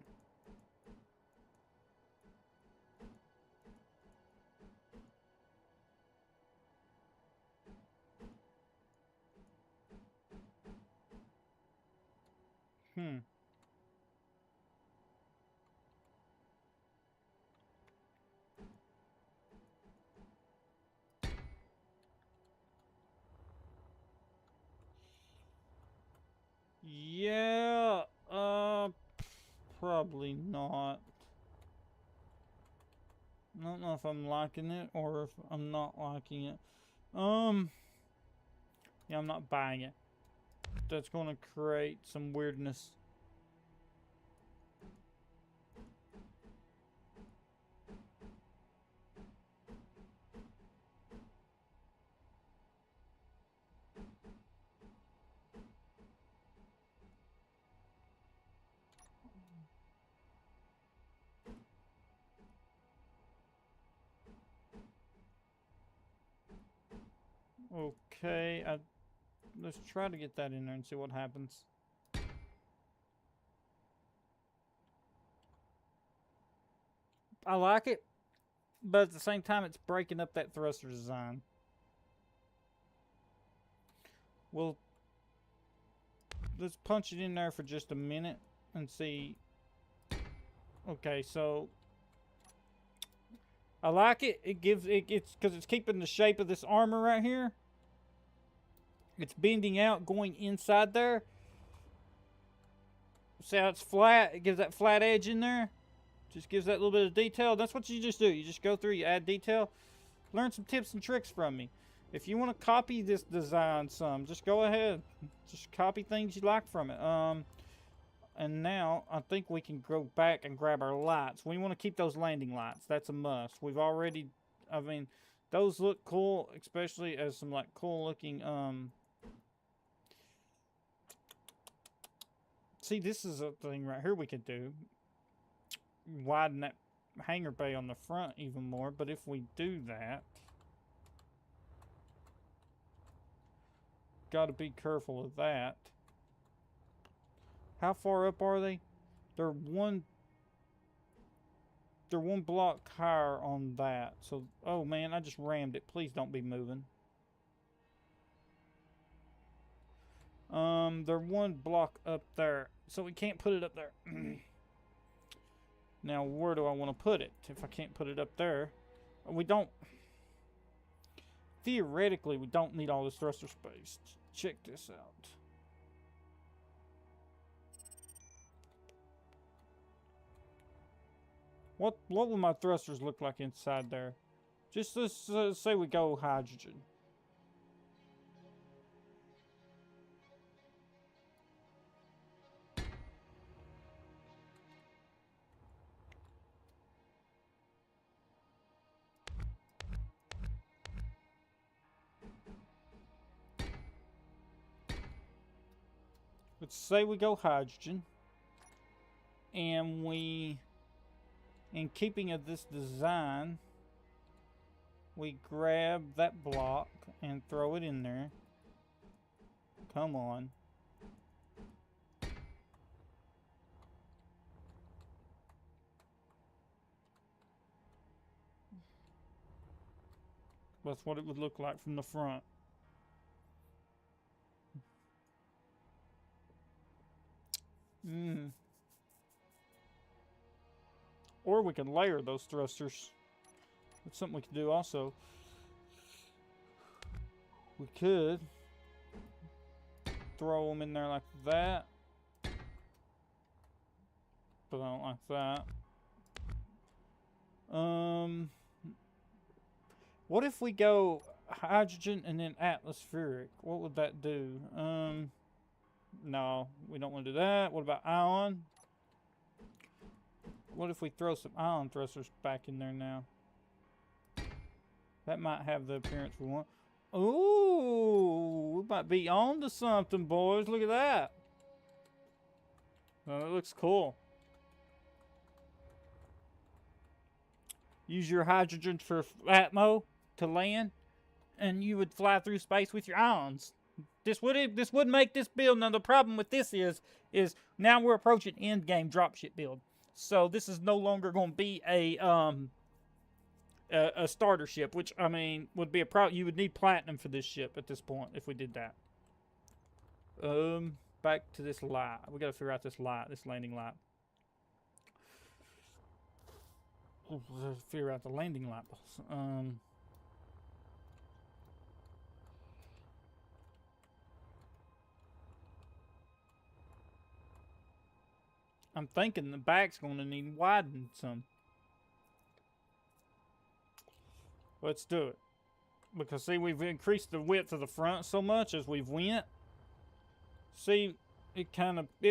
Yeah, probably not. I don't know if I'm liking it or if I'm not liking it. Yeah, I'm not buying it. That's going to create some weirdness. Okay, let's try to get that in there and see what happens. I like it, but at the same time, it's breaking up that thruster design. Well, let's punch it in there for just a minute and see. Okay, so I like it. It's because it's keeping the shape of this armor right here. It's bending out, going inside there. See how it's flat? It gives that flat edge in there. Just gives that little bit of detail. That's what you just do. You just go through, you add detail. Learn some tips and tricks from me. If you want to copy this design some, just go ahead. Just copy things you like from it. And now I think we can go back and grab our lights. We want to keep those landing lights. That's a must. We've already, I mean, those look cool, especially as some like cool looking, see, this is a thing right here we could do. Widen that hangar bay on the front even more, but if we do that, got to be careful of that. How far up are they? They're one block higher on that. So, oh man, I just rammed it. Please don't be moving. They're one block up there, so we can't put it up there. Now, where do I want to put it? If I can't put it up there, we don't. Theoretically, we don't need all this thruster space. Check this out. What will my thrusters look like inside there? Just let's say we go hydrogen. Let's say we go hydrogen, and we, in keeping of this design, we grab that block and throw it in there. Come on. That's what it would look like from the front. Or we can layer those thrusters. That's something we could do also. We could throw them in there like that. But I don't like that. What if we go hydrogen and then atmospheric? What would that do? No, we don't want to do that. What about ion? What if we throw some ion thrusters back in there now? That might have the appearance we want. Ooh, we might be on to something, boys. Look at that. Oh, that looks cool. Use your hydrogen for atmo to land, and you would fly through space with your ions. This would make this build. Now the problem with this is now we're approaching end game dropship build. So this is no longer going to be a starter ship, which I mean would be a problem. You would need platinum for this ship at this point if we did that. Back to this light. We got to figure out this light, this landing light. Figure out the landing light. I'm thinking the back's going to need widened some. Let's do it. Because see, we've increased the width of the front so much as we've went. See, it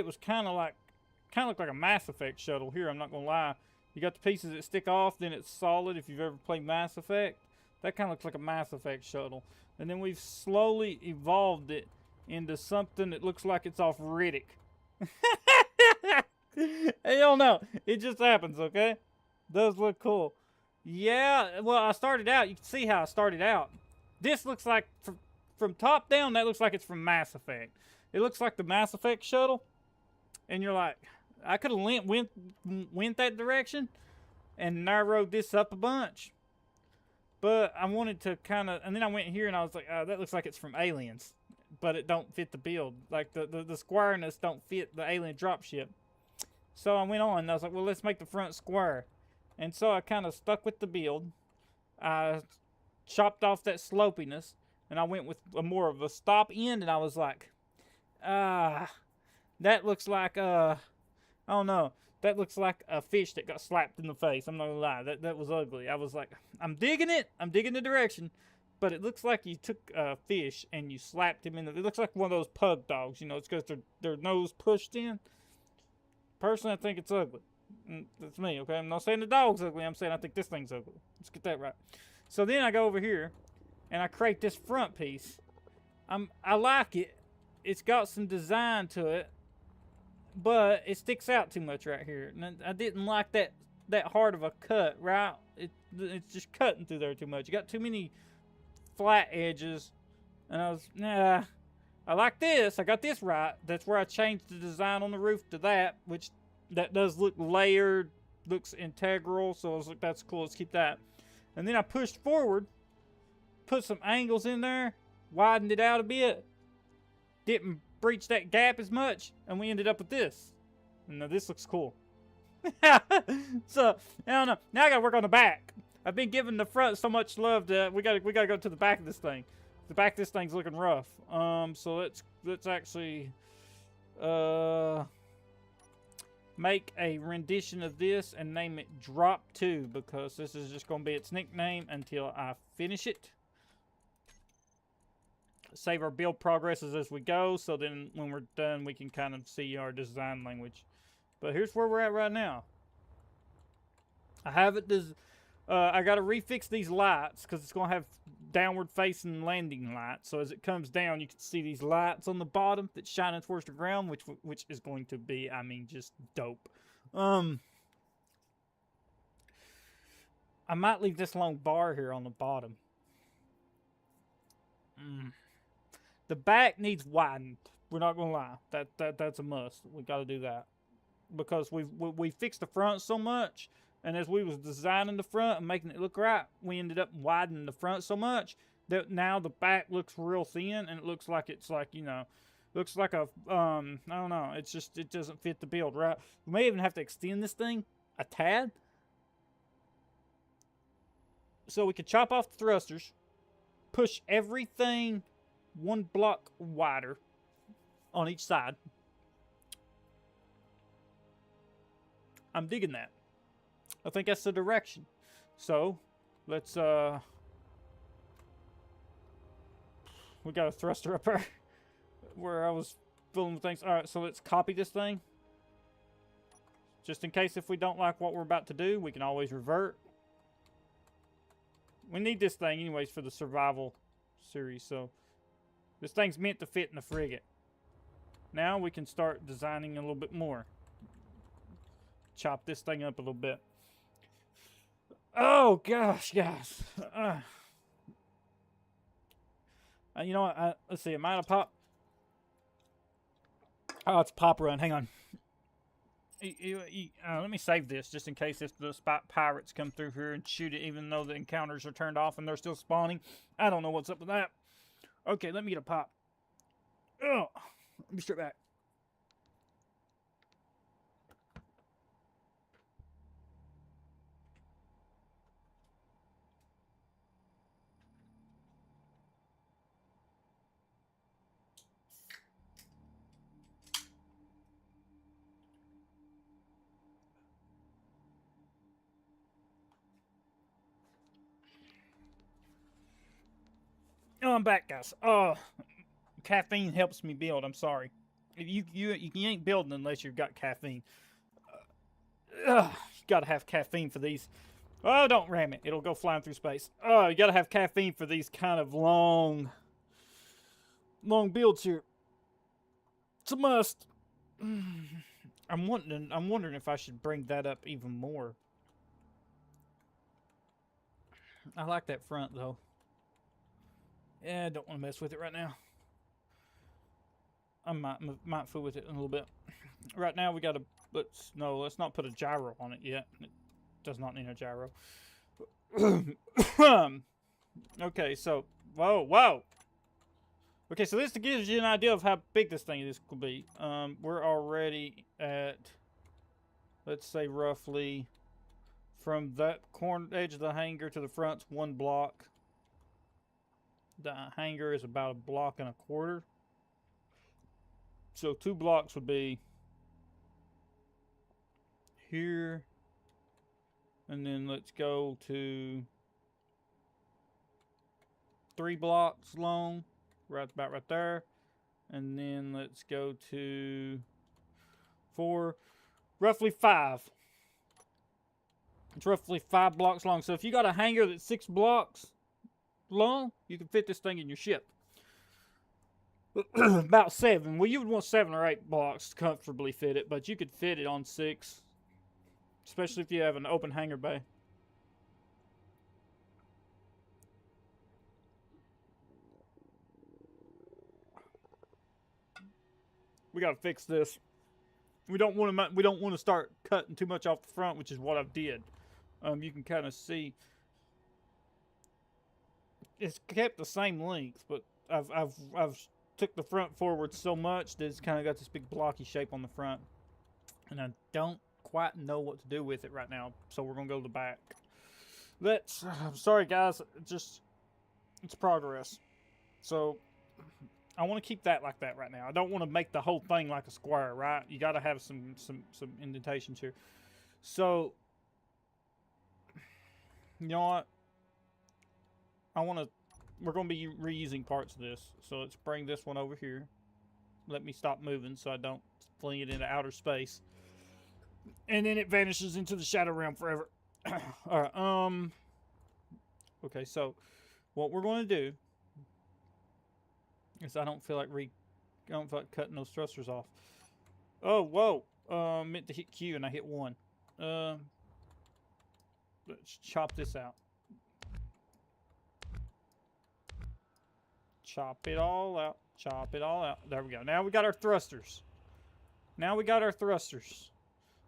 was kind of looked like a Mass Effect shuttle here, I'm not gonna lie. You got the pieces that stick off, then it's solid if you've ever played Mass Effect. That kind of looks like a Mass Effect shuttle. And then we've slowly evolved it into something that looks like it's off Riddick. I don't know. It just happens, okay? Does look cool. Yeah, well, I started out. You can see how I started out. This looks like, from top down, that looks like it's from Mass Effect. It looks like the Mass Effect shuttle. And you're like, I could have went that direction and narrowed this up a bunch. But I wanted to kind of, and then I went here and I was like, oh, that looks like it's from Aliens. But it don't fit the build. Like, the squareness don't fit the Alien Dropship. So I went on and I was like, well, let's make the front square. And so I kind of stuck with the build. I chopped off that slopiness. And I went with more of a stop end. And I was like, that looks like, I don't know. That looks like a fish that got slapped in the face. I'm not gonna lie. That was ugly. I was like, I'm digging it. I'm digging the direction. But it looks like you took a fish and you slapped him in the... It looks like one of those pug dogs. You know, it's because their nose pushed in. Personally, I think it's ugly. That's me, okay? I'm not saying the dog's ugly. I'm saying I think this thing's ugly. Let's get that right. So then I go over here and I create this front piece. I like it. It's got some design to it. But it sticks out too much right here. And I didn't like that hard of a cut, right? It's just cutting through there too much. You got too many flat edges. And I was, nah. I like this. I got this right. That's where I changed the design on the roof to that, which that does look layered, looks integral. So I was like, that's cool. Let's keep that. And then I pushed forward, put some angles in there, widened it out a bit. Didn't breach that gap as much, and we ended up with this. Now this looks cool. So I don't know. Now I gotta work on the back. I've been giving the front so much love that we gotta go to the back of this thing. The back of this thing's looking rough. So let's actually make a rendition of this and name it Drop 2, because this is just gonna be its nickname until I finish it. Save our build progresses as we go, so then when we're done we can kind of see our design language. But here's where we're at right now. I have it I gotta refix these lights because it's gonna have downward facing landing lights, so as it comes down you can see these lights on the bottom that's shining towards the ground, which is going to be, I mean, just dope. I might leave this long bar here on the bottom. The back needs widened. We're not gonna lie. That's a must. We got to do that because we fixed the front so much, and as we was designing the front and making it look right, we ended up widening the front so much that now the back looks real thin, and it looks like it's like, you know, looks like a I don't know. It's just, it doesn't fit the build right. We may even have to extend this thing a tad, so we could chop off the thrusters, push everything one block wider on each side. I'm digging that. I think that's the direction. So let's we got a thruster up there where I was filling things. Alright, so let's copy this thing. Just in case if we don't like what we're about to do, we can always revert. We need this thing anyways for the survival series, so this thing's meant to fit in the frigate. Now we can start designing a little bit more. Chop this thing up a little bit. Oh gosh, guys. You know what? Let's see. It might have popped. Oh, it's a pop run. Hang on. Let me save this just in case if the spot pirates come through here and shoot it, even though the encounters are turned off and they're still spawning. I don't know what's up with that. Okay, let me get a pop. Oh, let me strip back. Oh, I'm back, guys. Caffeine helps me build. I'm sorry. You ain't building unless you've got caffeine. You gotta have caffeine for these. Oh, don't ram it. It'll go flying through space. Oh, you gotta have caffeine for these kind of long builds here. It's a must. I'm wondering if I should bring that up even more. I like that front though. Yeah, I don't want to mess with it right now. I might fool with it in a little bit. Right now we gotta let's not put a gyro on it yet. It does not need a gyro. Okay, so whoa. Okay, so this gives you an idea of how big this thing could be. We're already at, let's say, roughly from that edge of the hanger to the front's 1 block. The hanger is about 1.25 blocks. So 2 blocks would be here, and then let's go to 3 blocks long, about right there, and then let's go to 4, roughly 5. It's roughly 5 blocks long. So if you got a hanger that's 6 blocks long, you can fit this thing in your ship. About 7. Well, you would want 7 or 8 blocks to comfortably fit it, but you could fit it on 6, especially if you have an open hangar bay. We gotta fix this. We don't want to start cutting too much off the front, which is what I did. You can kind of see it's kept the same length, but I've took the front forward so much that it's kind of got this big blocky shape on the front, and I don't quite know what to do with it right now. So we're gonna go to the back. I'm sorry, guys. It's progress. So I want to keep that like that right now. I don't want to make the whole thing like a square, right? You got to have some indentations here. So you know what? We're going to be reusing parts of this. So let's bring this one over here. Let me stop moving so I don't fling it into outer space. And then it vanishes into the shadow realm forever. Alright, okay, so what we're going to do is I don't feel like cutting those thrusters off. Oh, whoa. Meant to hit Q and I hit 1. Let's chop this out. Chop it all out. Chop it all out. There we go. Now we got our thrusters.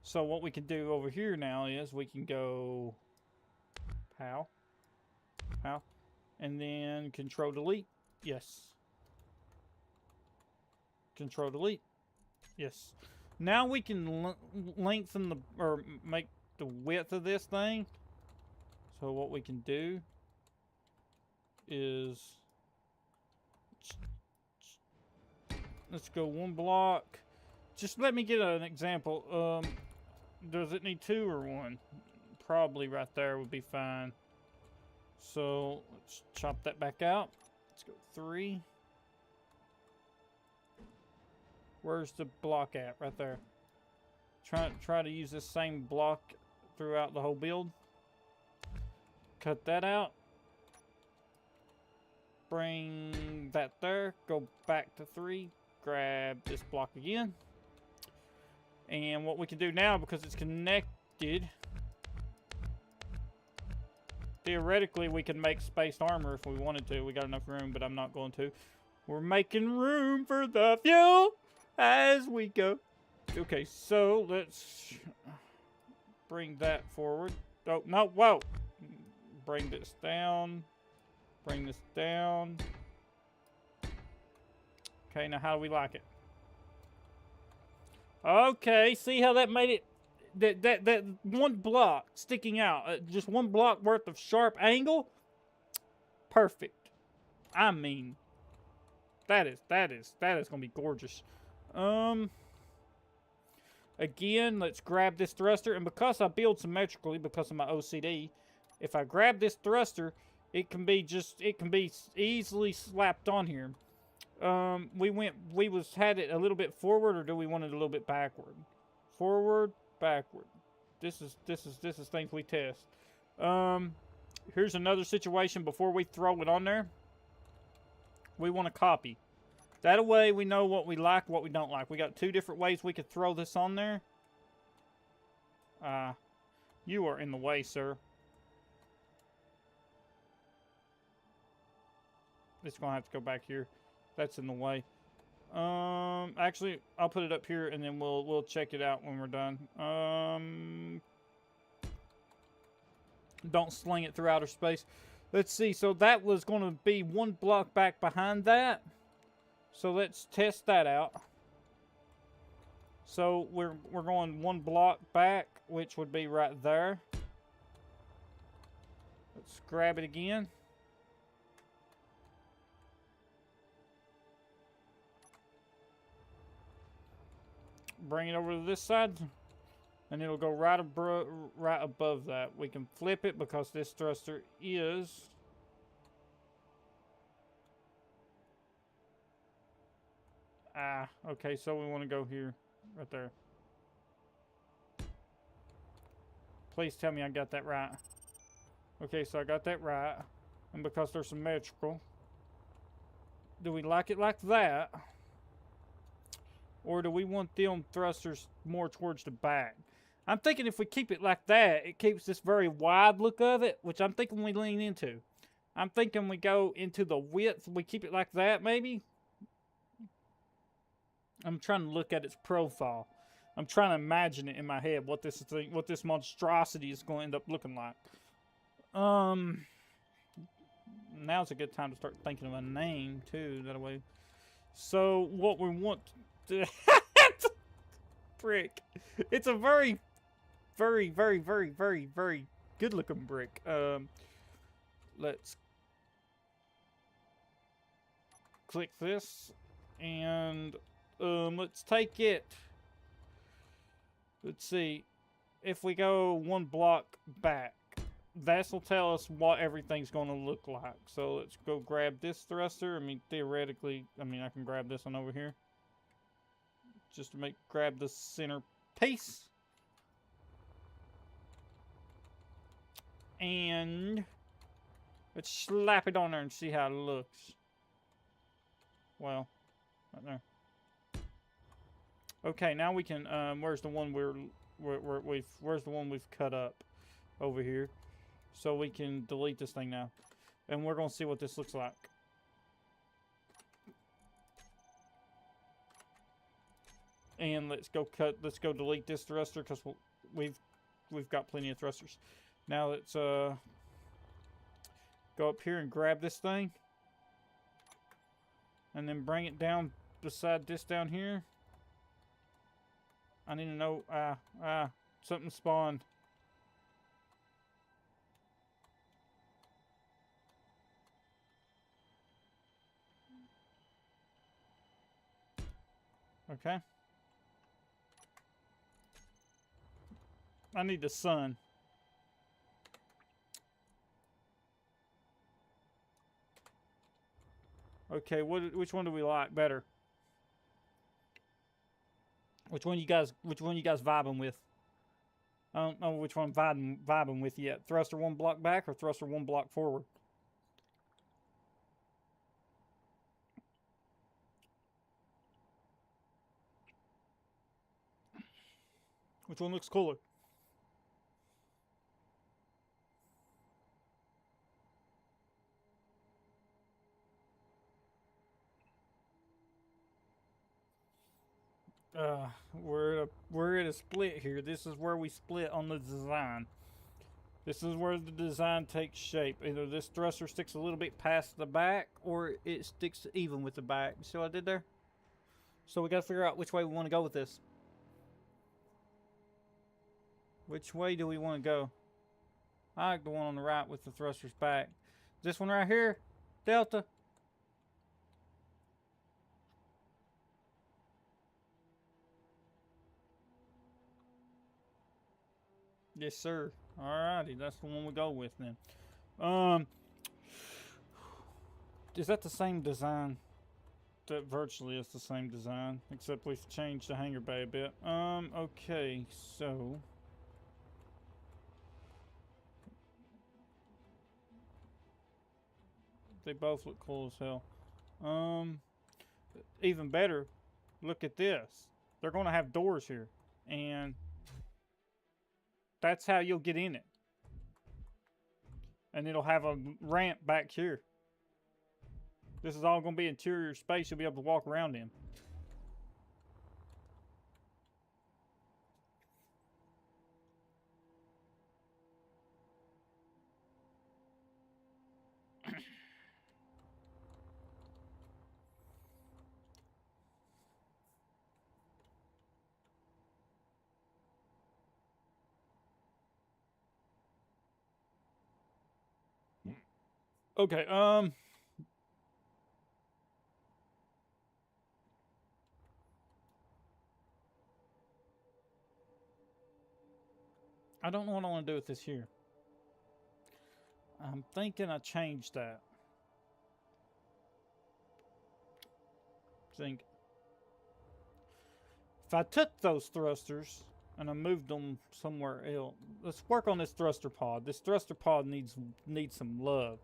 So what we can do over here now is we can go pow. And then control delete. Yes. Control delete. Yes. Now we can lengthen or make the width of this thing. So what we can do is let's go 1 block. Just let me get an example. Does it need 2 or 1? Probably right there would be fine. So let's chop that back out. Let's go 3. Where's the block at? Right there. Try to use this same block throughout the whole build. Cut that out. Bring that there. Go back to 3. Grab this block again. And what we can do now, because it's connected, theoretically we can make spaced armor if we wanted to. We got enough room, but I'm not going to. We're making room for the fuel as we go. Okay, so let's bring that forward. Oh, no, whoa. Bring this down. Bring this down. Okay, now how do we like it? Okay, see how that made it? That 1 block sticking out. Just 1 block worth of sharp angle. Perfect. I mean, that is gonna be gorgeous. Again, let's grab this thruster, and because I build symmetrically because of my OCD, if I grab this thruster, it can be easily slapped on here. We had it a little bit forward, or do we want it a little bit backward? Forward, backward. This is things we test. Here's another situation before we throw it on there. We want to copy. That way we know what we like, what we don't like. We got 2 different ways we could throw this on there. You are in the way, sir. It's gonna have to go back here. That's in the way. Actually, I'll put it up here and then we'll check it out when we're done. Don't sling it through outer space. Let's see. So that was going to be 1 block back behind that. So let's test that out. So we're going 1 block back, which would be right there. Let's grab it again. Bring it over to this side, and it'll go right above that. We can flip it because this thruster is okay, so we want to go here, right there. Please tell me I got that right. Okay, so I got that right, and because they're symmetrical, do we like it like that? Or do we want them thrusters more towards the back? I'm thinking if we keep it like that, it keeps this very wide look of it, which I'm thinking we lean into. I'm thinking we go into the width. We keep it like that, maybe? I'm trying to look at its profile. I'm trying to imagine it in my head, what this monstrosity is going to end up looking like. Now's a good time to start thinking of a name, too, that way. So, what we want brick. It's a very, very, very, very, very, very good looking brick. Let's click this and let's take it. Let's see. If we go 1 block back, this will tell us what everything's going to look like. So let's go grab this thruster. I mean, theoretically, I can grab this one over here. Just to grab the center piece. And let's slap it on there and see how it looks. Well, right there. Okay, now we can, where's the one where's the one we've cut up? Over here. So we can delete this thing now. And we're going to see what this looks like. And let's go delete this thruster because we've got plenty of thrusters. Now let's go up here and grab this thing. And then bring it down beside this down here. I need to know, something spawned. Okay. I need the sun. Okay, which one do we like better? Which one you guys vibing with? I don't know which one I'm vibing with yet. Thruster 1 block back or thruster 1 block forward? Which one looks cooler? We're at a split here. This is where we split on the design. This is where the design takes shape. Either this thruster sticks a little bit past the back, or it sticks even with the back. You see what I did there? So we got to figure out which way we want to go with this. Which way do we want to go? I like the one on the right with the thrusters back. This one right here, Delta. Yes, sir. Alrighty, that's the one we go with then. is that the same design? That virtually is the same design, except we've changed the hangar bay a bit. Okay, so they both look cool as hell. Even better, look at this. They're gonna have doors here, and that's how you'll get in it. And it'll have a ramp back here. This is all gonna be interior space you'll be able to walk around in. Okay, I don't know what I want to do with this here. I'm thinking I changed that. Think if I took those thrusters and I moved them somewhere else. Let's work on this thruster pod. This thruster pod needs some love.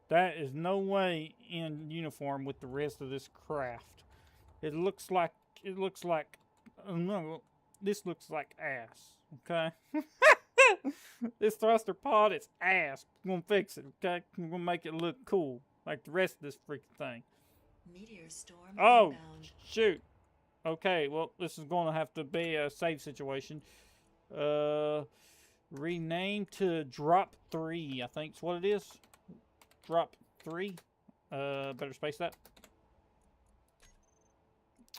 That is no way in uniform with the rest of this craft. It looks like no, this looks like ass. Okay. This thruster pod is ass. We're gonna fix it. Okay, we're gonna make it look cool like the rest of this freaking thing. Meteor storm oh inbound. Shoot. Okay, well, this is going to have to be a save situation. Rename to drop 3, I think is what it is. Drop 3. Better space that.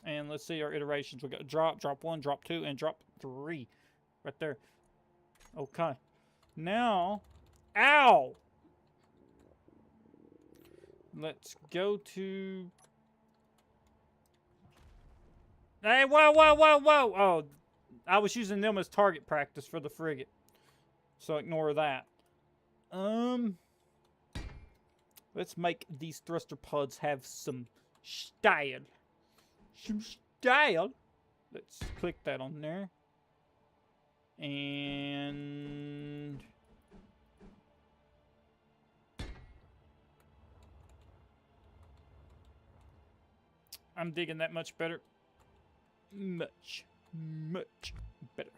And let's see our iterations. We got drop 1, drop 2, and drop 3. Right there. Okay. Now, ow! Let's go to... Hey, whoa! Oh, I was using them as target practice for the frigate. So ignore that. Let's make these thruster pods have some style. Some style. Let's click that on there. And... I'm digging that much better. Much better.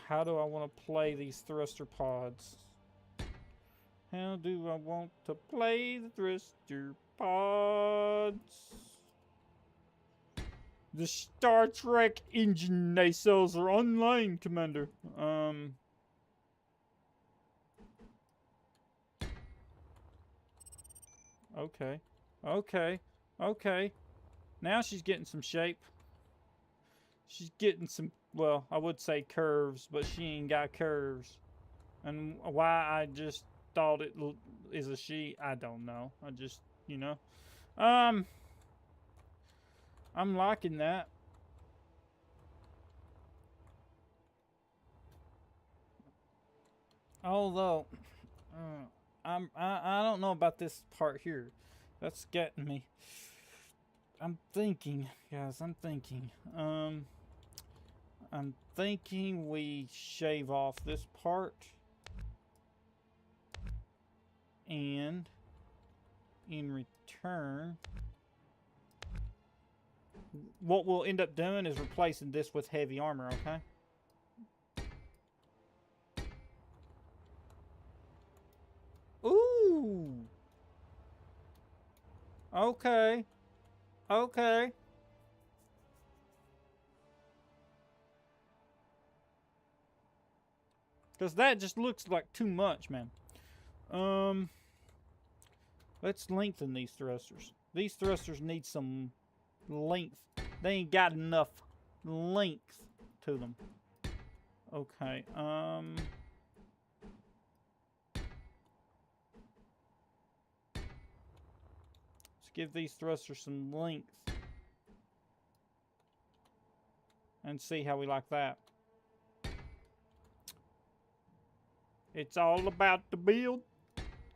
How do I want to play these thruster pods? How do I want to play the thruster pods? The Star Trek engine nacelles are online, Commander. Okay. Now she's getting some shape. She's getting some, well, I would say curves, but she ain't got curves. And why I just thought it is a she, I don't know. I just, you know. I'm liking that. Although, I don't know about this part here. That's getting me. I'm thinking, guys. I'm thinking we shave off this part, and in return, what we'll end up doing is replacing this with heavy armor, okay? Ooh! Okay. Okay. Because that just looks like too much, man. Let's lengthen these thrusters. These thrusters need some length. They ain't got enough length to them. Okay, let's give these thrusters some length. And see how we like that. It's all about the build.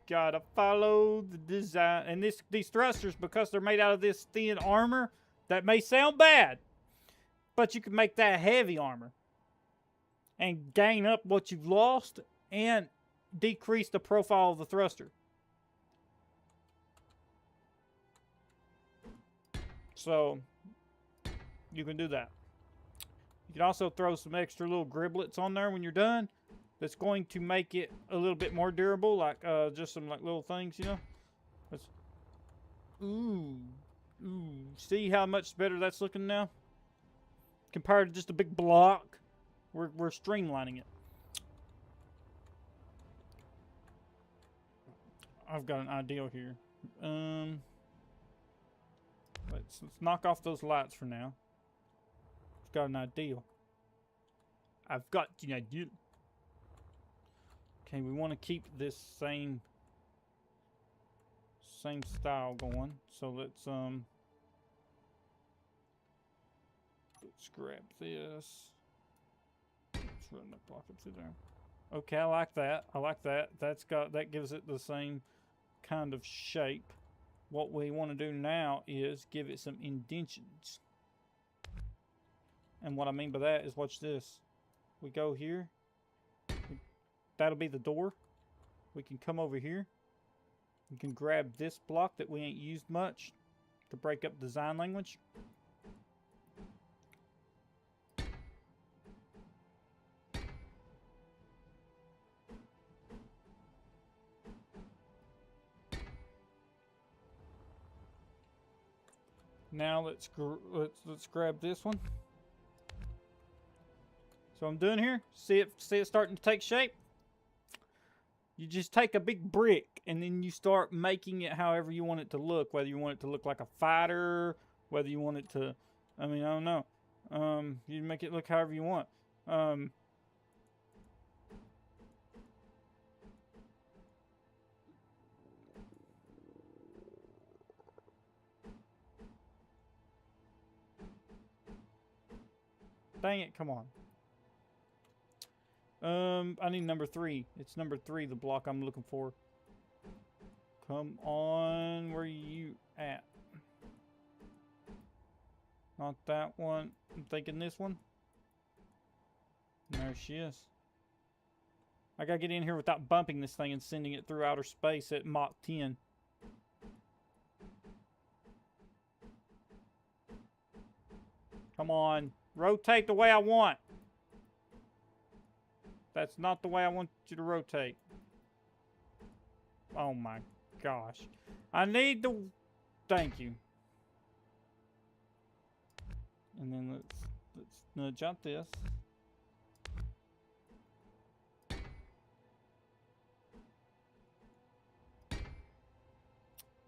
Gotta follow the design. And these thrusters, because they're made out of this thin armor, that may sound bad, but you can make that heavy armor and gain up what you've lost and decrease the profile of the thruster. So you can do that. You can also throw some extra little griblets on there when you're done. That's going to make it a little bit more durable, like just some like little things, you know. Ooh. See how much better that's looking now, compared to just a big block. We're streamlining it. I've got an idea here. Let's knock off those lights for now. I've got an idea. I've got an idea. Okay, we want to keep this same style going. So let's grab this. Let's run the block up through there. Okay, I like that. I like that. That gives it the same kind of shape. What we want to do now is give it some indentions. And what I mean by that is, watch this. We go here. That'll be the door. We can come over here. We can grab this block that we ain't used much to break up design language. Now let's grab this one. So I'm doing here. See it starting to take shape. You just take a big brick and then you start making it however you want it to look. Whether you want it to look like a fighter, whether you want it to, I mean, I don't know. You make it look however you want. Dang it, come on. I need number 3. It's number 3, the block I'm looking for. Come on, where are you at? Not that one. I'm thinking this one. There she is. I gotta get in here without bumping this thing and sending it through outer space at Mach 10. Come on. Rotate the way I want. That's not the way I want you to rotate. Oh my gosh. I need the... Thank you. And then let's nudge out this.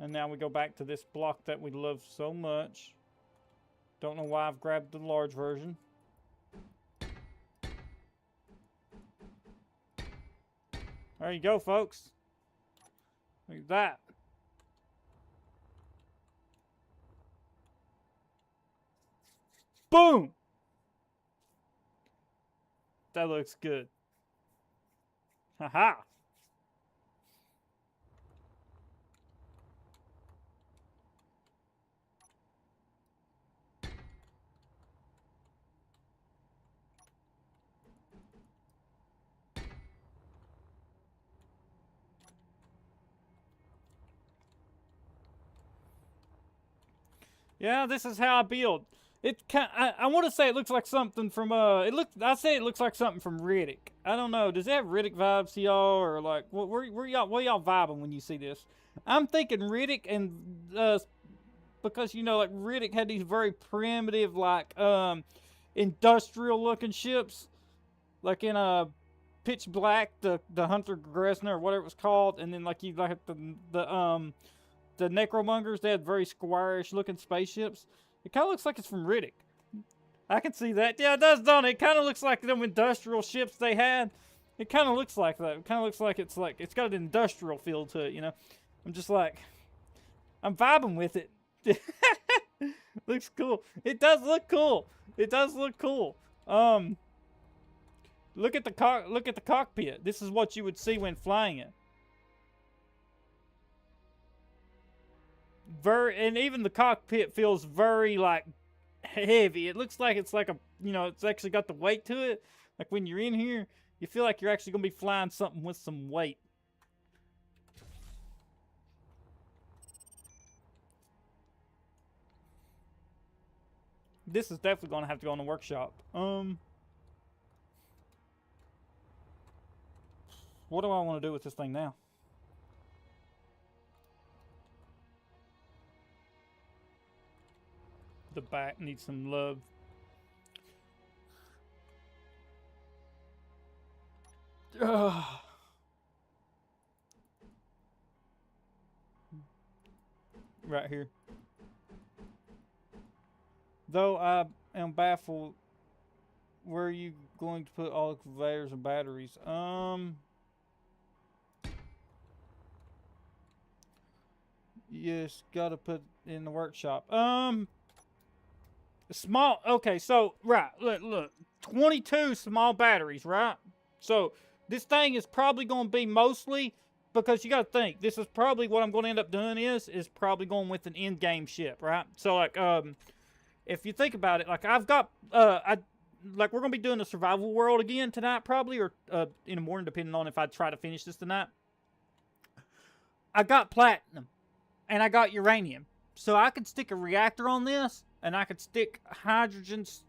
And now we go back to this block that we love so much. Don't know why I've grabbed the large version. There you go, folks. Look at that. Boom! That looks good. Haha! Yeah, this is how I build. I want to say it looks like something from I say it looks like something from Riddick. I don't know. Does it have Riddick vibes to y'all, or like where y'all vibing when you see this? I'm thinking Riddick, and because you know, like Riddick had these very primitive, like industrial looking ships, like in Pitch Black, the Hunter Gresner or whatever it was called, and then like you like the Necromongers, they had very squarish looking spaceships. It kind of looks like it's from Riddick. I can see that. Yeah, it does, don't it? It kind of looks like them industrial ships they had. It kind of looks like that. It kind of looks like it's got an industrial feel to it, you know? I'm just like, I'm vibing with it. Looks cool. It does look cool. It does look cool. Look at the cockpit. This is what you would see when flying it. And even the cockpit feels very like heavy. It looks like it's like a, it's actually got the weight to it. Like when you're in here, you feel like you're actually gonna be flying something with some weight. This is definitely gonna have to go in the workshop. What do I want to do with this thing now? The back needs some love. Ugh. Right here. Though I am baffled, where are you going to put all the conveyors and batteries? Yes, gotta put in the workshop. Small. Okay, so right, look, 22 small batteries, right? So this thing is probably going to be mostly, because you got to think, this is probably what I'm going to end up doing is probably going with an in-game ship, right? So like, if you think about it, like I've got, like we're going to be doing the survival world again tonight, probably, or in the morning, depending on if I try to finish this tonight. I got platinum, and I got uranium, so I could stick a reactor on this, and I could stick hydrogens,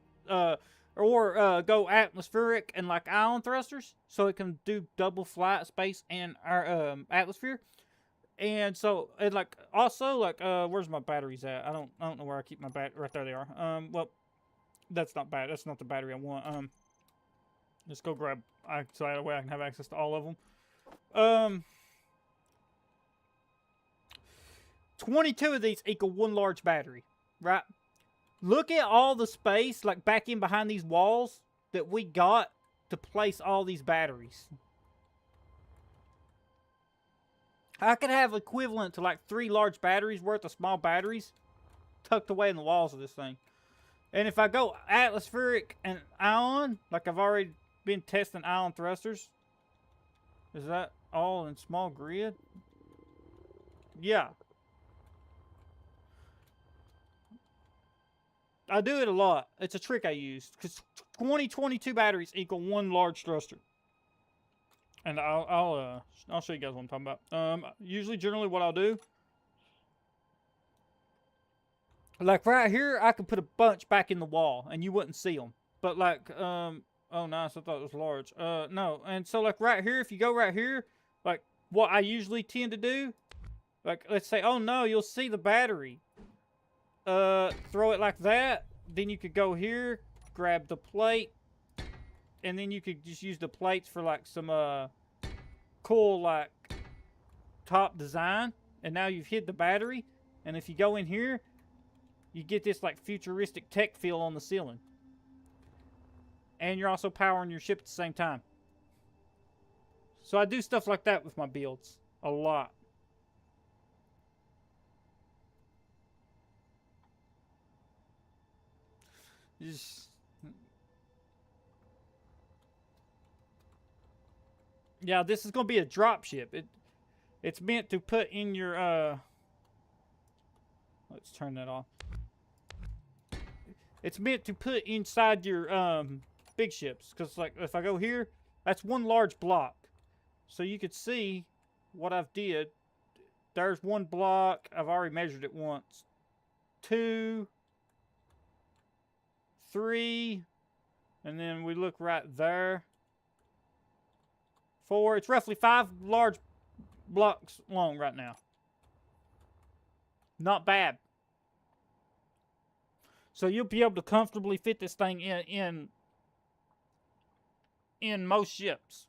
or go atmospheric and like ion thrusters, so it can do double flight, space, and our atmosphere. And so, and like also like where's my batteries at? I don't know where I keep my right there they are. Well, that's not bad. That's not the battery I want. Let's go grab so that way I can have access to all of them. 22 of these equal one large battery, right? Look at all the space, like back in behind these walls, that we got to place all these batteries. I could have equivalent to like 3 large batteries worth of small batteries tucked away in the walls of this thing. And if I go atmospheric and ion, like I've already been testing ion thrusters, is that all in small grid? Yeah. I do it a lot. It's a trick I use. Because 22 batteries equal 1 large thruster. And I'll show you guys what I'm talking about. Usually, generally what I'll do, like right here, I could put a bunch back in the wall and you wouldn't see them. But like, oh nice, I thought it was large. No. And so like right here, if you go right here, like what I usually tend to do, like let's say, oh no, you'll see the battery. Throw it like that. Then you could go here, grab the plate, and then you could just use the plates for like some cool like top design. And now you've hid the battery. And if you go in here, you get this like futuristic tech feel on the ceiling. And you're also powering your ship at the same time. So I do stuff like that with my builds a lot. Yeah, this is going to be a dropship. It's meant to put in your let's turn that off. It's meant to put inside your big ships, cuz like if I go here, that's 1 large block. So you could see what I've did. There's 1 block. I've already measured it once. 2, 3, and then we look right there. 4. It's roughly 5 large blocks long right now. Not bad. So you'll be able to comfortably fit this thing in most ships.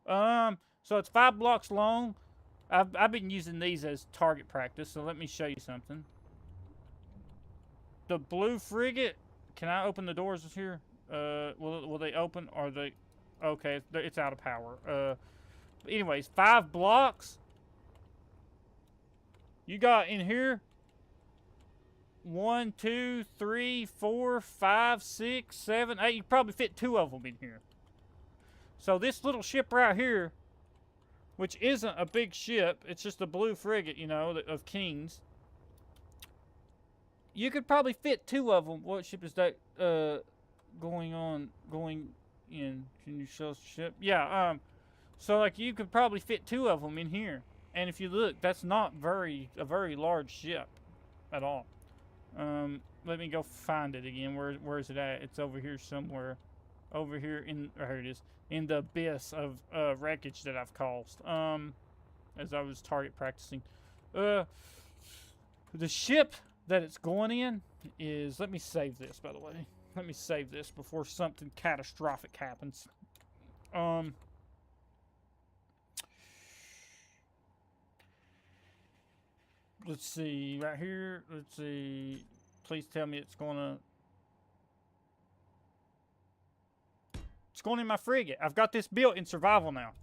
So it's 5 blocks long. I've been using these as target practice, so let me show you something. The blue frigate. Can I open the doors here? Will they open? Or they? Okay, it's out of power. Anyways, 5 blocks. You got in here 1, 2, 3, 4, 5, 6, 7, 8. You probably fit 2 of them in here. So this little ship right here, which isn't a big ship, it's just a blue frigate, you know, of kings. You could probably fit 2 of them. What ship is that going in? Can you show ship? Yeah, so like you could probably fit 2 of them in here. And if you look, that's not a very large ship at all. Let me go find it again. Where is it at? It's over here somewhere. Over here here it is. In the abyss of wreckage that I've caused. As I was target practicing. The ship that it's going in is, let me save this, by the way. Let me save this before something catastrophic happens. Let's see, right here, let's see, please tell me it's going in my frigate. I've got this built in survival now.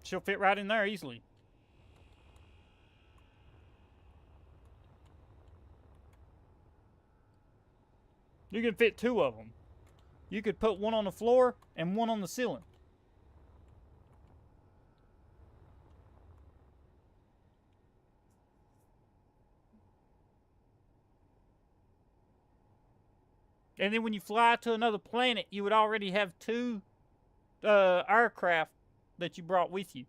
She'll fit right in there easily. You can fit 2 of them. You could put 1 on the floor and 1 on the ceiling. And then when you fly to another planet, you would already have 2 aircraft that you brought with you.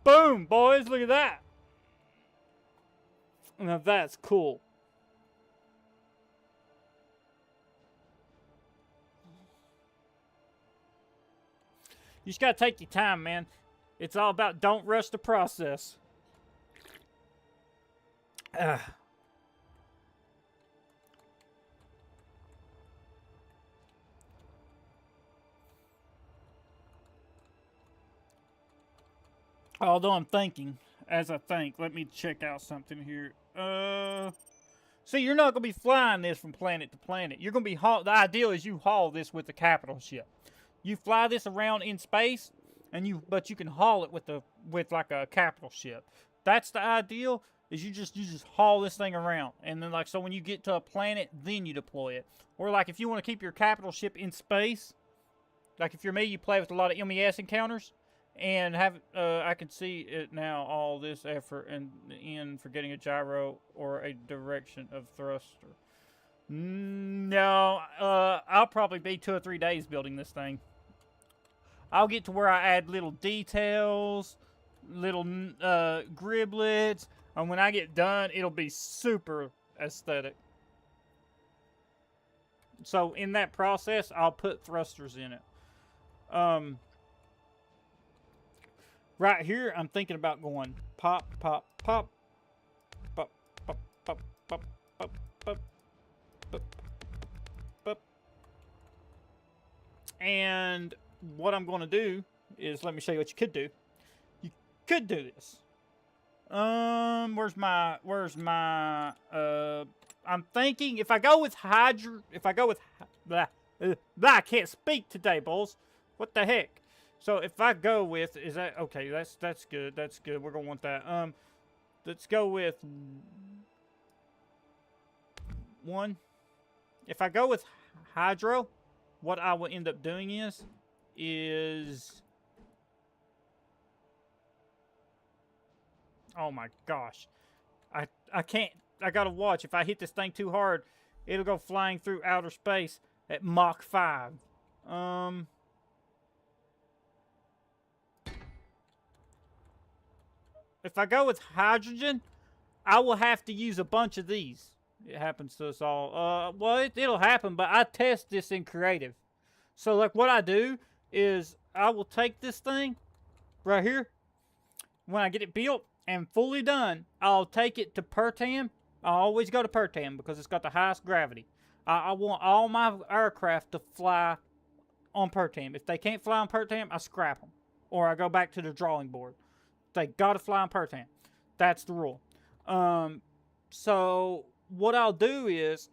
Boom, boys, look at that. Now that's cool. You just gotta take your time, man. It's all about don't rush the process. Although I'm thinking, as I think, let me check out something here. See, you're not going to be flying this from planet to planet. You're going to be the ideal is you haul this with the capital ship. You fly this around in space, but you can haul it with like a capital ship. That's the ideal. Is you just haul this thing around, and then so when you get to a planet, then you deploy it. Or like if you want to keep your capital ship in space, like if you're me, you play with a lot of MES encounters. And I can see it now, all this effort in for getting a gyro or a direction of thruster. No, I'll probably be 2 or 3 days building this thing. I'll get to where I add little details, little griblets, and when I get done, it'll be super aesthetic. So in that process, I'll put thrusters in it. Right here, I'm thinking about going pop, pop, pop, pop, pop, pop, pop, pop, pop, pop, pop. And what I'm going to do is, let me show you what you could do. You could do this. Where's my, I'm thinking if I go with I can't speak today, bulls. What the heck? So if I go with, is that, okay, that's good, that's good, we're going to want that. Let's go with 1. If I go with hydro, what I will end up doing is, oh my gosh, I can't, I gotta watch, if I hit this thing too hard, it'll go flying through outer space at Mach 5. If I go with hydrogen, I will have to use a bunch of these. It happens to us all. Well, it'll happen, but I test this in creative. So, like, what I do is I will take this thing right here when I get it built and fully done. I'll take it to Pertam. I always go to Pertam because it's got the highest gravity. I want all my aircraft to fly on Pertam. If they can't fly on Pertam, I scrap them. Or I go back to the drawing board. They gotta fly on Pertam. That's the rule. So what I'll do is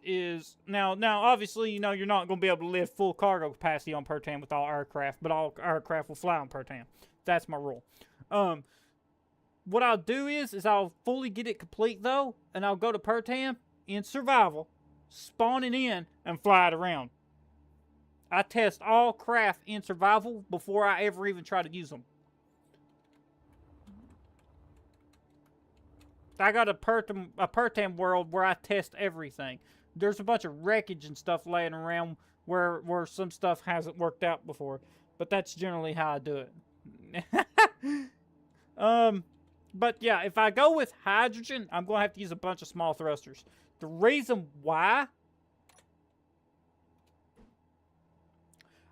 now obviously, you know, you're not gonna be able to lift full cargo capacity on Pertam with all aircraft, but all aircraft will fly on Pertam. That's my rule. What I'll do is I'll fully get it complete though, and I'll go to Pertam in survival, spawn it in, and fly it around. I test all craft in survival before I ever even try to use them. I got a Pertam world where I test everything. There's a bunch of wreckage and stuff laying around where some stuff hasn't worked out before, but that's generally how I do it. But yeah, if I go with hydrogen, I'm going to have to use a bunch of small thrusters. The reason why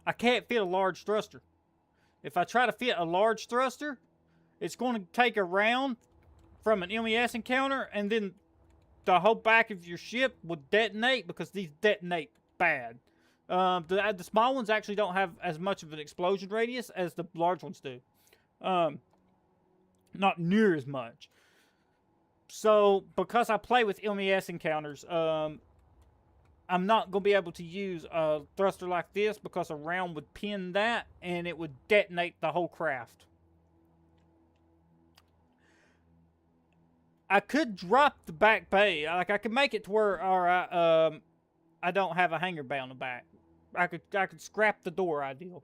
I can't fit a large thruster. If I try to fit a large thruster, it's going to take a round from an MES encounter, and then the whole back of your ship would detonate because these detonate bad. The small ones actually don't have as much of an explosion radius as the large ones do. Not near as much. So, because I play with MES encounters, I'm not going to be able to use a thruster like this because a round would pin that and it would detonate the whole craft. I could drop the back bay. Like, I could make it to where, alright, I don't have a hangar bay on the back. I could scrap the door ideal.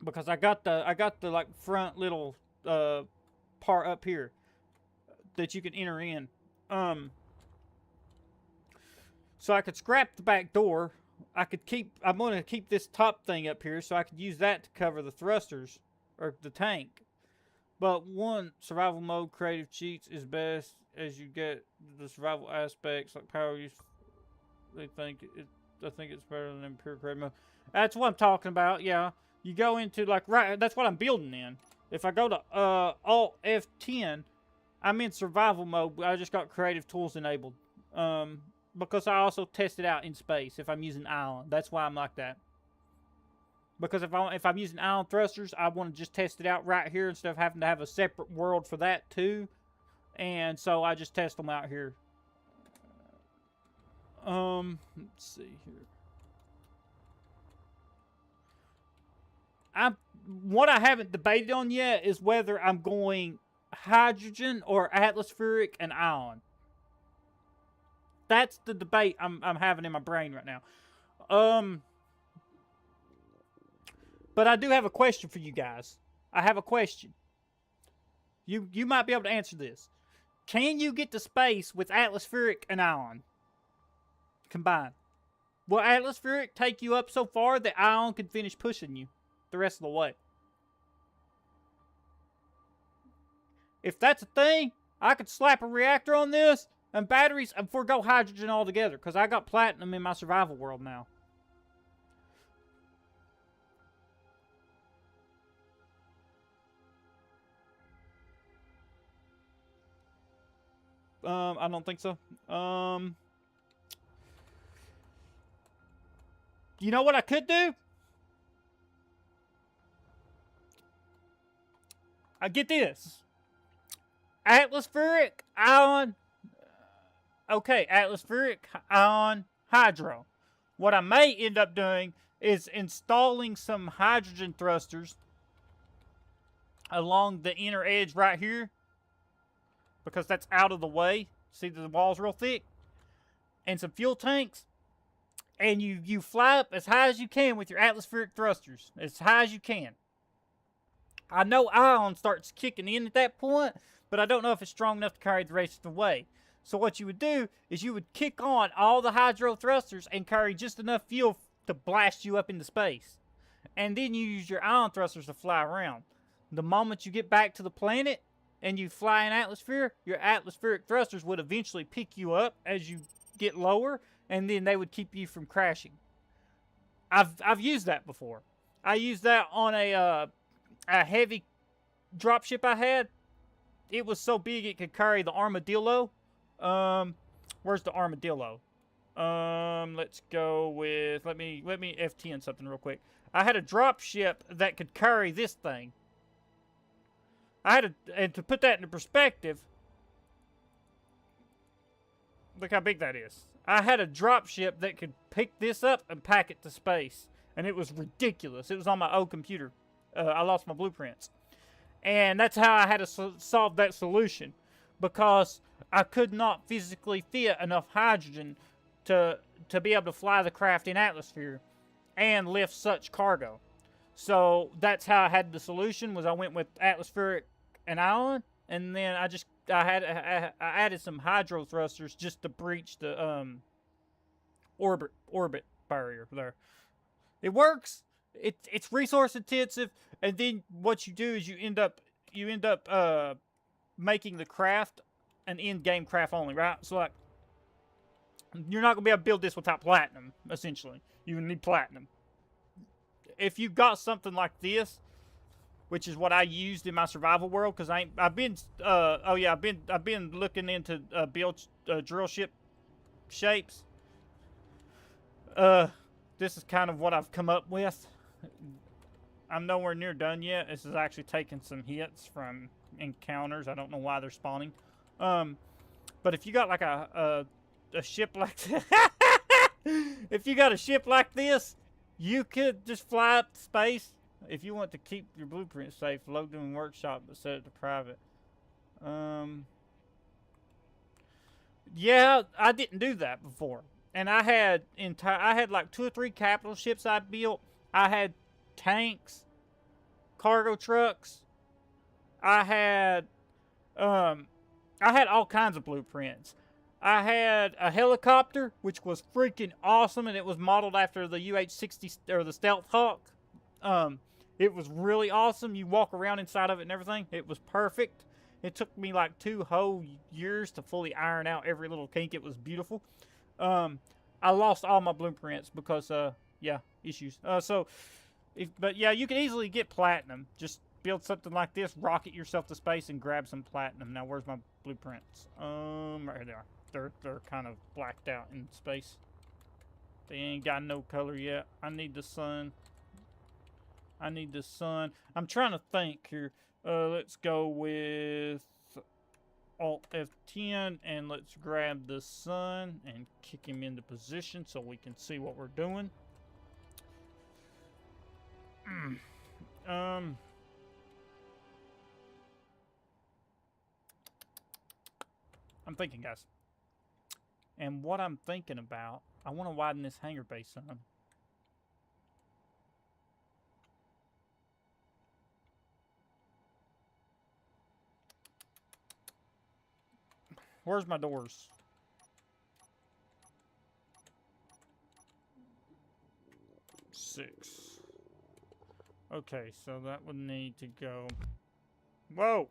Because I got the like front little part up here that you can enter in. So I could scrap the back door. I'm going to keep this top thing up here so I could use that to cover the thrusters or the tank. But one, survival mode creative cheats is best as you get the survival aspects like power use. I think it's better than pure creative mode. That's what I'm talking about. Yeah, you go into like right. That's what I'm building in. If I go to Alt F10, I'm in survival mode. I just got creative tools enabled. Because I also test it out in space if I'm using ion. That's why I'm like that. Because if I'm using ion thrusters, I want to just test it out right here instead of having to have a separate world for that too. And so I just test them out here. Let's see here. What I haven't debated on yet is whether I'm going hydrogen or atmospheric and ion. That's the debate I'm having in my brain right now. But I do have a question for you guys. I have a question. You might be able to answer this. Can you get to space with atmospheric and ion combined? Will atmospheric take you up so far that ion can finish pushing you the rest of the way? If that's a thing, I could slap a reactor on this and batteries and forego hydrogen altogether because I got platinum in my survival world now. I don't think so. You know what I could do? I get this. Atmospheric, ion. Okay, atmospheric, ion, hydro. What I may end up doing is installing some hydrogen thrusters along the inner edge right here. Because that's out of the way. See, the wall's real thick. And some fuel tanks. And you fly up as high as you can with your atmospheric thrusters. As high as you can. I know ion starts kicking in at that point, but I don't know if it's strong enough to carry the rest of the way. So what you would do is you would kick on all the hydro thrusters and carry just enough fuel to blast you up into space. And then you use your ion thrusters to fly around. The moment you get back to the planet and you fly in atmosphere, your atmospheric thrusters would eventually pick you up as you get lower, and then they would keep you from crashing. I've used that before. I used that on a heavy dropship I had. It was so big it could carry the armadillo. Where's the armadillo? Let's go with let me F10 something real quick. I had a dropship that could carry this thing. And to put that into perspective, look how big that is. I had a dropship that could pick this up and pack it to space, and it was ridiculous. It was on my old computer. I lost my blueprints, and that's how I had to solve that solution, because I could not physically fit enough hydrogen to be able to fly the craft in atmosphere and lift such cargo. So that's how I had the solution. Was I went with atmospheric and ion, and then I added some hydro thrusters just to breach the orbit barrier there. It works. It's resource intensive, and then what you do is you end up making the craft an in-game craft only, right? So like, you're not gonna be able to build this without platinum. Essentially, you need platinum. If you got something like this, which is what I used in my survival world, because I've been looking into build drill ship shapes. This is kind of what I've come up with. I'm nowhere near done yet. This is actually taking some hits from encounters. I don't know why they're spawning. But if you got like a ship like this, if you got a ship like this, you could just fly up to space. If you want to keep your blueprint safe, load them in workshop but set it to private. Yeah, I didn't do that before. And I had like 2 or 3 capital ships I built. I had tanks, cargo trucks. I had all kinds of blueprints. I had a helicopter, which was freaking awesome, and it was modeled after the UH-60 or the Stealth Hawk. It was really awesome. You walk around inside of it and everything. It was perfect. It took me like 2 whole years to fully iron out every little kink. It was beautiful. I lost all my blueprints because, yeah, issues. But yeah, you can easily get platinum. Just build something like this, rocket yourself to space, and grab some platinum. Now, where's my blueprints? Right there. They're kind of blacked out in space. They ain't got no color yet. I need the sun. I'm trying to think here. Let's go with Alt F10 and let's grab the sun and kick him into position so we can see what we're doing. I'm thinking, guys. And what I'm thinking about, I want to widen this hangar bay some. Where's my doors? Six. Okay, so that would need to go. Whoa!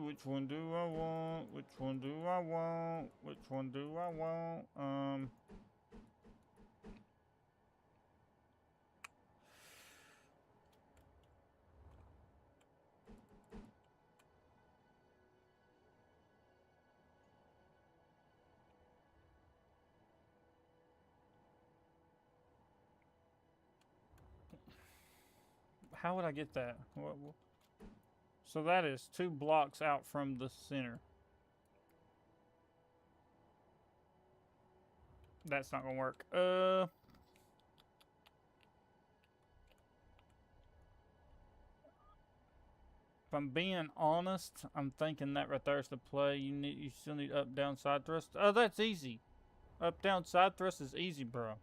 Which one do I want? Which one do I want? Which one do I want? How would I get that? So that is 2 blocks out from the center. That's not gonna work. If I'm being honest, I'm thinking that right there is the play. You still need up, down, side thrust. Oh, that's easy. Up, down, side thrust is easy, bro.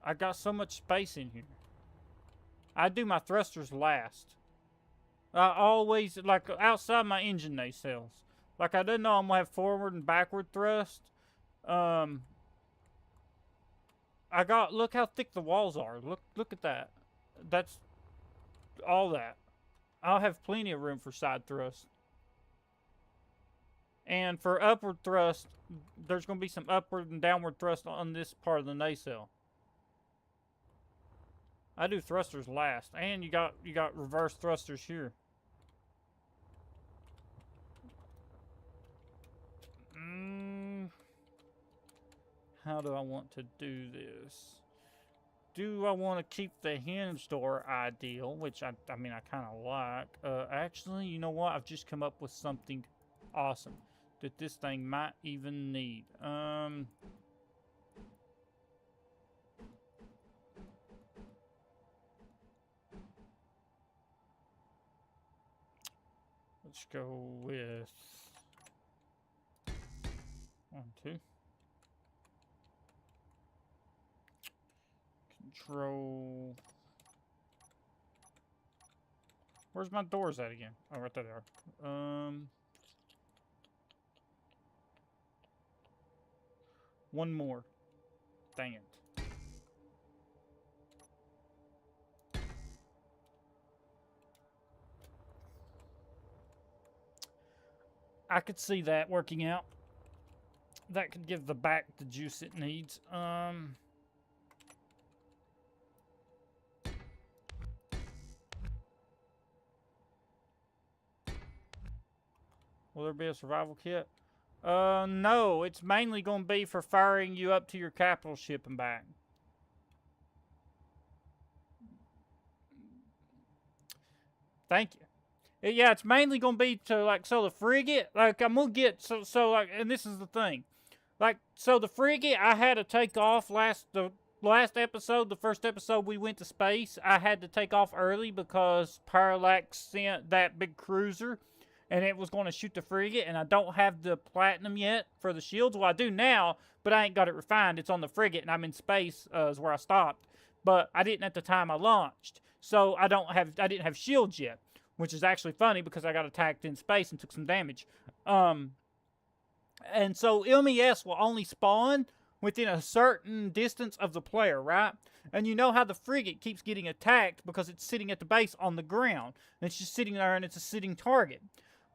I got so much space in here. I do my thrusters last. I always, like, outside my engine nacelles. Like, I didn't know I'm going to have forward and backward thrust. Look how thick the walls are. Look at that. all that. I'll have plenty of room for side thrust. And for upward thrust, there's going to be some upward and downward thrust on this part of the nacelle. I do thrusters last, and you got reverse thrusters here. How do I want to do this? Do I want to keep the hinge door ideal, which I mean I kind of like. Actually, you know what? I've just come up with something awesome that this thing might even need. Let's go with 1, 2. Control. Where's my doors at again? Oh, right there they are. One more. Dang it. I could see that working out. That could give the back the juice it needs. Will there be a survival kit? No. It's mainly going to be for firing you up to your capital ship and back. Thank you. Yeah, it's mainly going to be to, like, so the frigate, like, I'm going to get, so, like, and this is the thing. Like, so the frigate, I had to take off the last episode, the first episode we went to space, I had to take off early because Parallax sent that big cruiser, and it was going to shoot the frigate, and I don't have the platinum yet for the shields. Well, I do now, but I ain't got it refined. It's on the frigate, and I'm in space, is where I stopped. But I didn't at the time I launched. So I didn't have shields yet, which is actually funny because I got attacked in space and took some damage. And so MES will only spawn within a certain distance of the player, right? And you know how the frigate keeps getting attacked because it's sitting at the base on the ground. And it's just sitting there and it's a sitting target.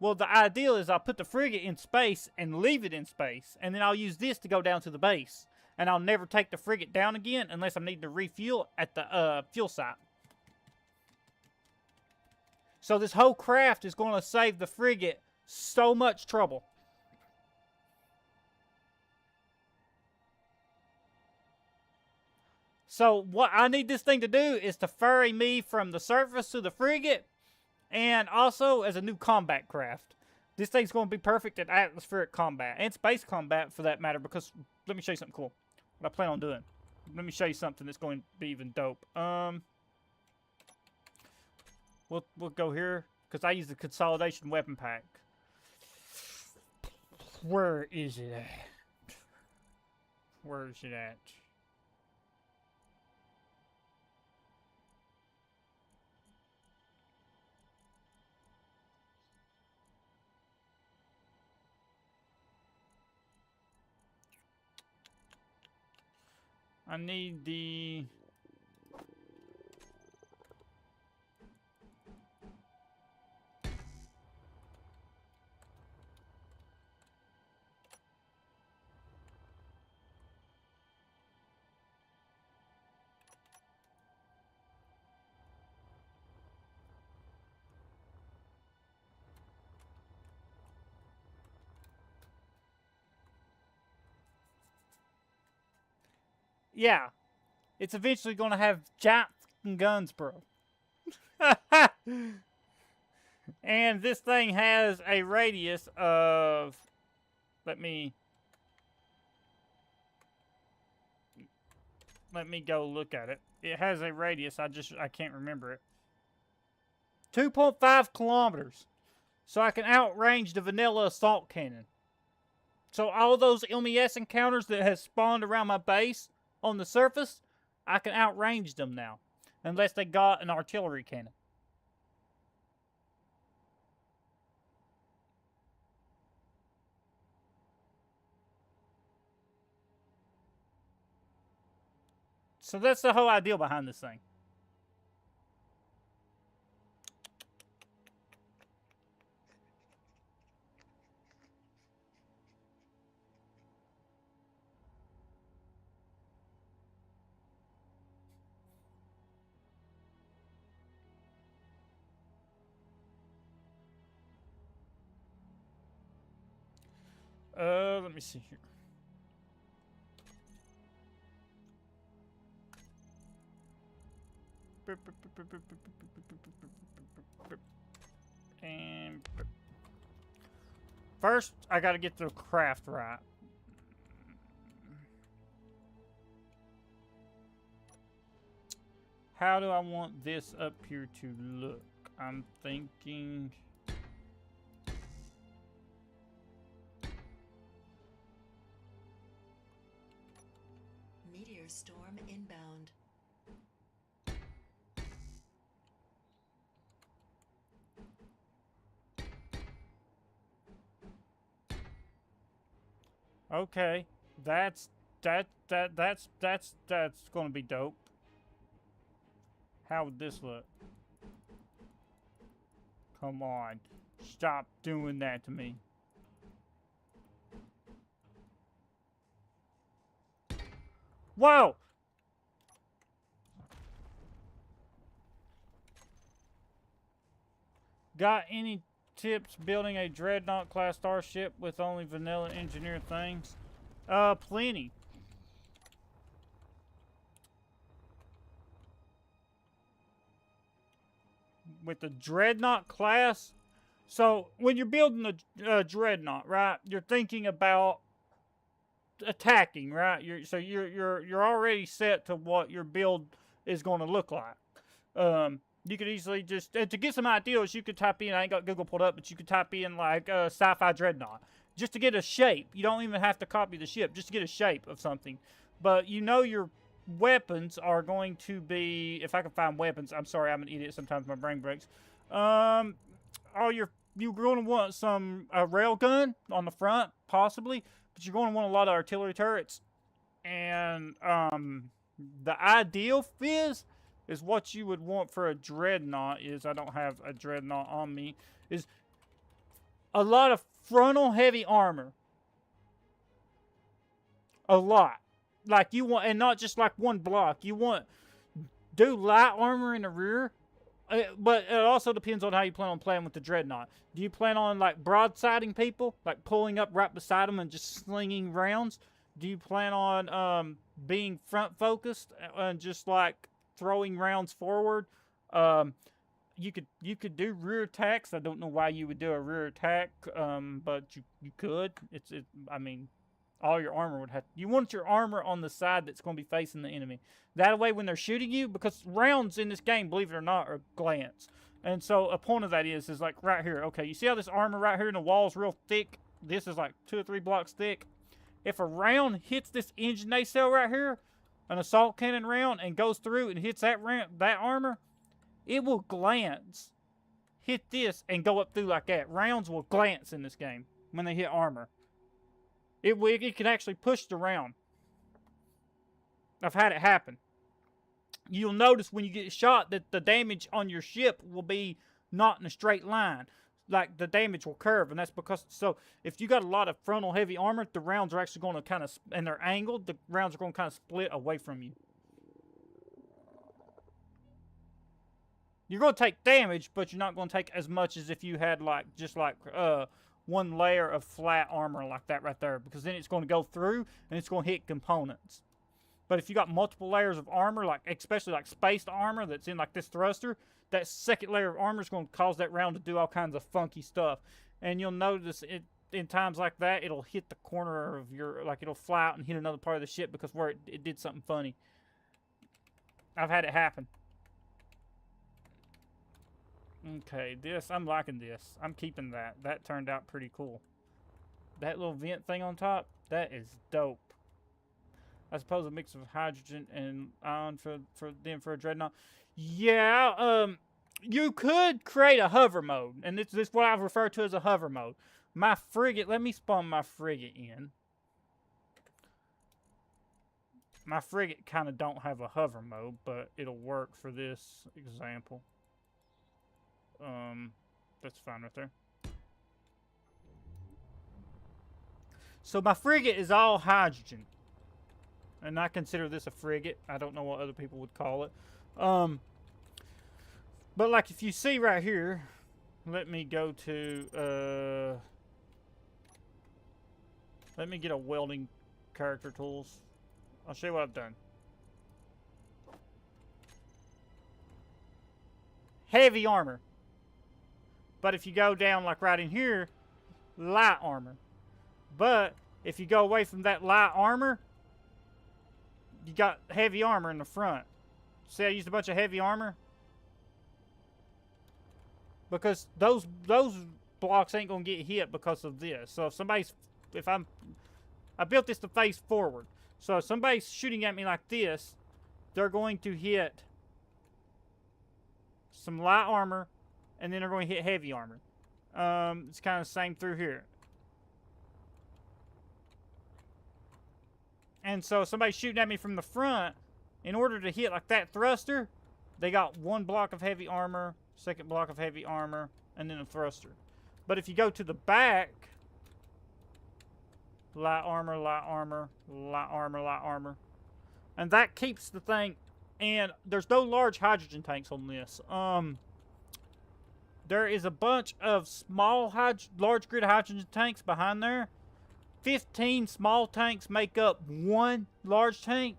Well, the ideal is I'll put the frigate in space and leave it in space. And then I'll use this to go down to the base. And I'll never take the frigate down again unless I'm needing to refuel at the fuel site. So this whole craft is going to save the frigate so much trouble. So what I need this thing to do is to ferry me from the surface to the frigate, and also as a new combat craft. This thing's going to be perfect at atmospheric combat, and space combat for that matter, because let me show you something cool. What I plan on doing. Let me show you something that's going to be even dope. We'll go here, because I use the consolidation weapon pack. Where is it at? Where is it at? I need the... Yeah. It's eventually going to have giant guns, bro. And this thing has a radius of... Let me go look at it. It has a radius. I can't remember it. 2.5 kilometers. So I can outrange the vanilla assault cannon. So all those MES encounters that has spawned around my base on the surface, I can outrange them now. Unless they got an artillery cannon. So that's the whole idea behind this thing. Let me see here. And first, I gotta get the craft right. How do I want this up here to look? I'm thinking... Meteor storm inbound. Okay, that's gonna be dope. How would this look? Come on, stop doing that to me. Whoa! Got any tips building a Dreadnought class starship with only vanilla engineer things? Plenty. With the Dreadnought class, so when you're building a Dreadnought, right, you're thinking about attacking, right? You're already set to what your build is going to look like. You could easily just to get some ideas. You could type in. I ain't got Google pulled up, but you could type in like sci-fi Dreadnought just to get a shape. You don't even have to copy the ship, just to get a shape of something. But you know your weapons are going to be. If I can find weapons, I'm sorry, I'm an idiot. Sometimes my brain breaks. You're going to want some rail gun on the front, possibly. But you're going to want a lot of artillery turrets. And the ideal is what you would want for a Dreadnought is, I don't have a Dreadnought on me, is a lot of frontal heavy armor. A lot. Like you want, and not just like one block. You want, do light armor in the rear. But it also depends on how you plan on playing with the Dreadnought. Do you plan on like broadsiding people, like pulling up right beside them and just slinging rounds? Do you plan on being front focused and just like throwing rounds forward? You could do rear attacks. I don't know why you would do a rear attack, but you could. I mean, all your armor would have. You want your armor on the side that's going to be facing the enemy. That way, when they're shooting you, because rounds in this game, believe it or not, are glance. And so a point of that is like right here. Okay, you see how this armor right here in the wall is real thick? This is like 2 or 3 blocks thick. If a round hits this engine nacelle right here, an assault cannon round, and goes through and hits that armor, it will glance, hit this, and go up through like that. Rounds will glance in this game when they hit armor. It can actually push the round. I've had it happen. You'll notice when you get shot that the damage on your ship will be not in a straight line. Like the damage will curve, and that's because, so if you got a lot of frontal heavy armor, the rounds are actually going to kind of, and they're angled, the rounds are going to kind of split away from you. You're going to take damage, but you're not going to take as much as if you had like, just like, one layer of flat armor like that right there, because then it's going to go through and it's going to hit components. But if you got multiple layers of armor, like especially like spaced armor that's in like this thruster, that second layer of armor is going to cause that round to do all kinds of funky stuff. And you'll notice it in times like that, it'll hit the corner of your, like it'll fly out and hit another part of the ship because where it did something funny. I've had it happen. Okay, I'm liking this. I'm keeping that. That turned out pretty cool. That little vent thing on top, that is dope. I suppose a mix of hydrogen and ion for a Dreadnought. Yeah, you could create a hover mode, and this is what I've referred to as a hover mode. My frigate, let me spawn my frigate in. My frigate kind of don't have a hover mode, but it'll work for this example. That's fine right there. So my frigate is all hydrogen. And I consider this a frigate. I don't know what other people would call it. But like if you see right here, let me go to Let me get a welding character tools. I'll show you what I've done. Heavy armor. But if you go down like right in here, light armor. But if you go away from that light armor, you got heavy armor in the front. See, I used a bunch of heavy armor. Because those blocks ain't gonna get hit because of this. So if I built this to face forward. So if somebody's shooting at me like this, they're going to hit some light armor, and then they're going to hit heavy armor. It's kind of the same through here. And so if somebody's shooting at me from the front, in order to hit like that thruster, they got one block of heavy armor, second block of heavy armor, and then a thruster. But if you go to the back, light armor, light armor, light armor, light armor. And that keeps the thing. And there's no large hydrogen tanks on this. There is a bunch of small, large grid hydrogen tanks behind there. 15 small tanks make up one large tank.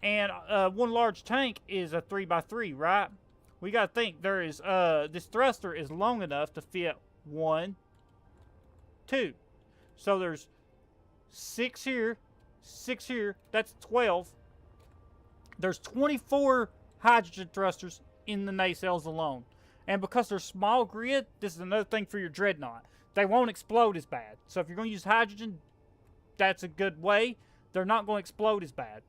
And one large tank is a 3x3, right? We got to think there is, this thruster is long enough to fit 1, 2. So there's 6 here, 6 here, that's 12. There's 24 hydrogen thrusters in the nacelles alone. And because they're small grid, this is another thing for your dreadnought. They won't explode as bad. So if you're going to use hydrogen, that's a good way. They're not going to explode as bad.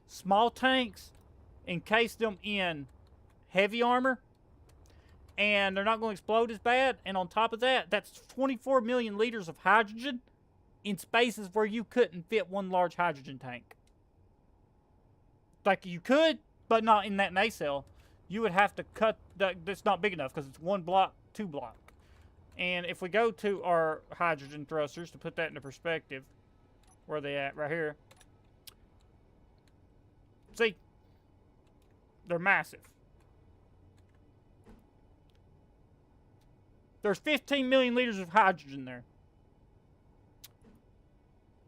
Small tanks encase them in heavy armor, and they're not going to explode as bad. And on top of that, that's 24 million liters of hydrogen in spaces where you couldn't fit one large hydrogen tank. Like you could, but not in that nacelle. You would have to cut, that's not big enough because it's 1 block, 2 block. And if we go to our hydrogen thrusters, to put that into perspective, where are they at? Right here. See? They're massive. There's 15 million liters of hydrogen there.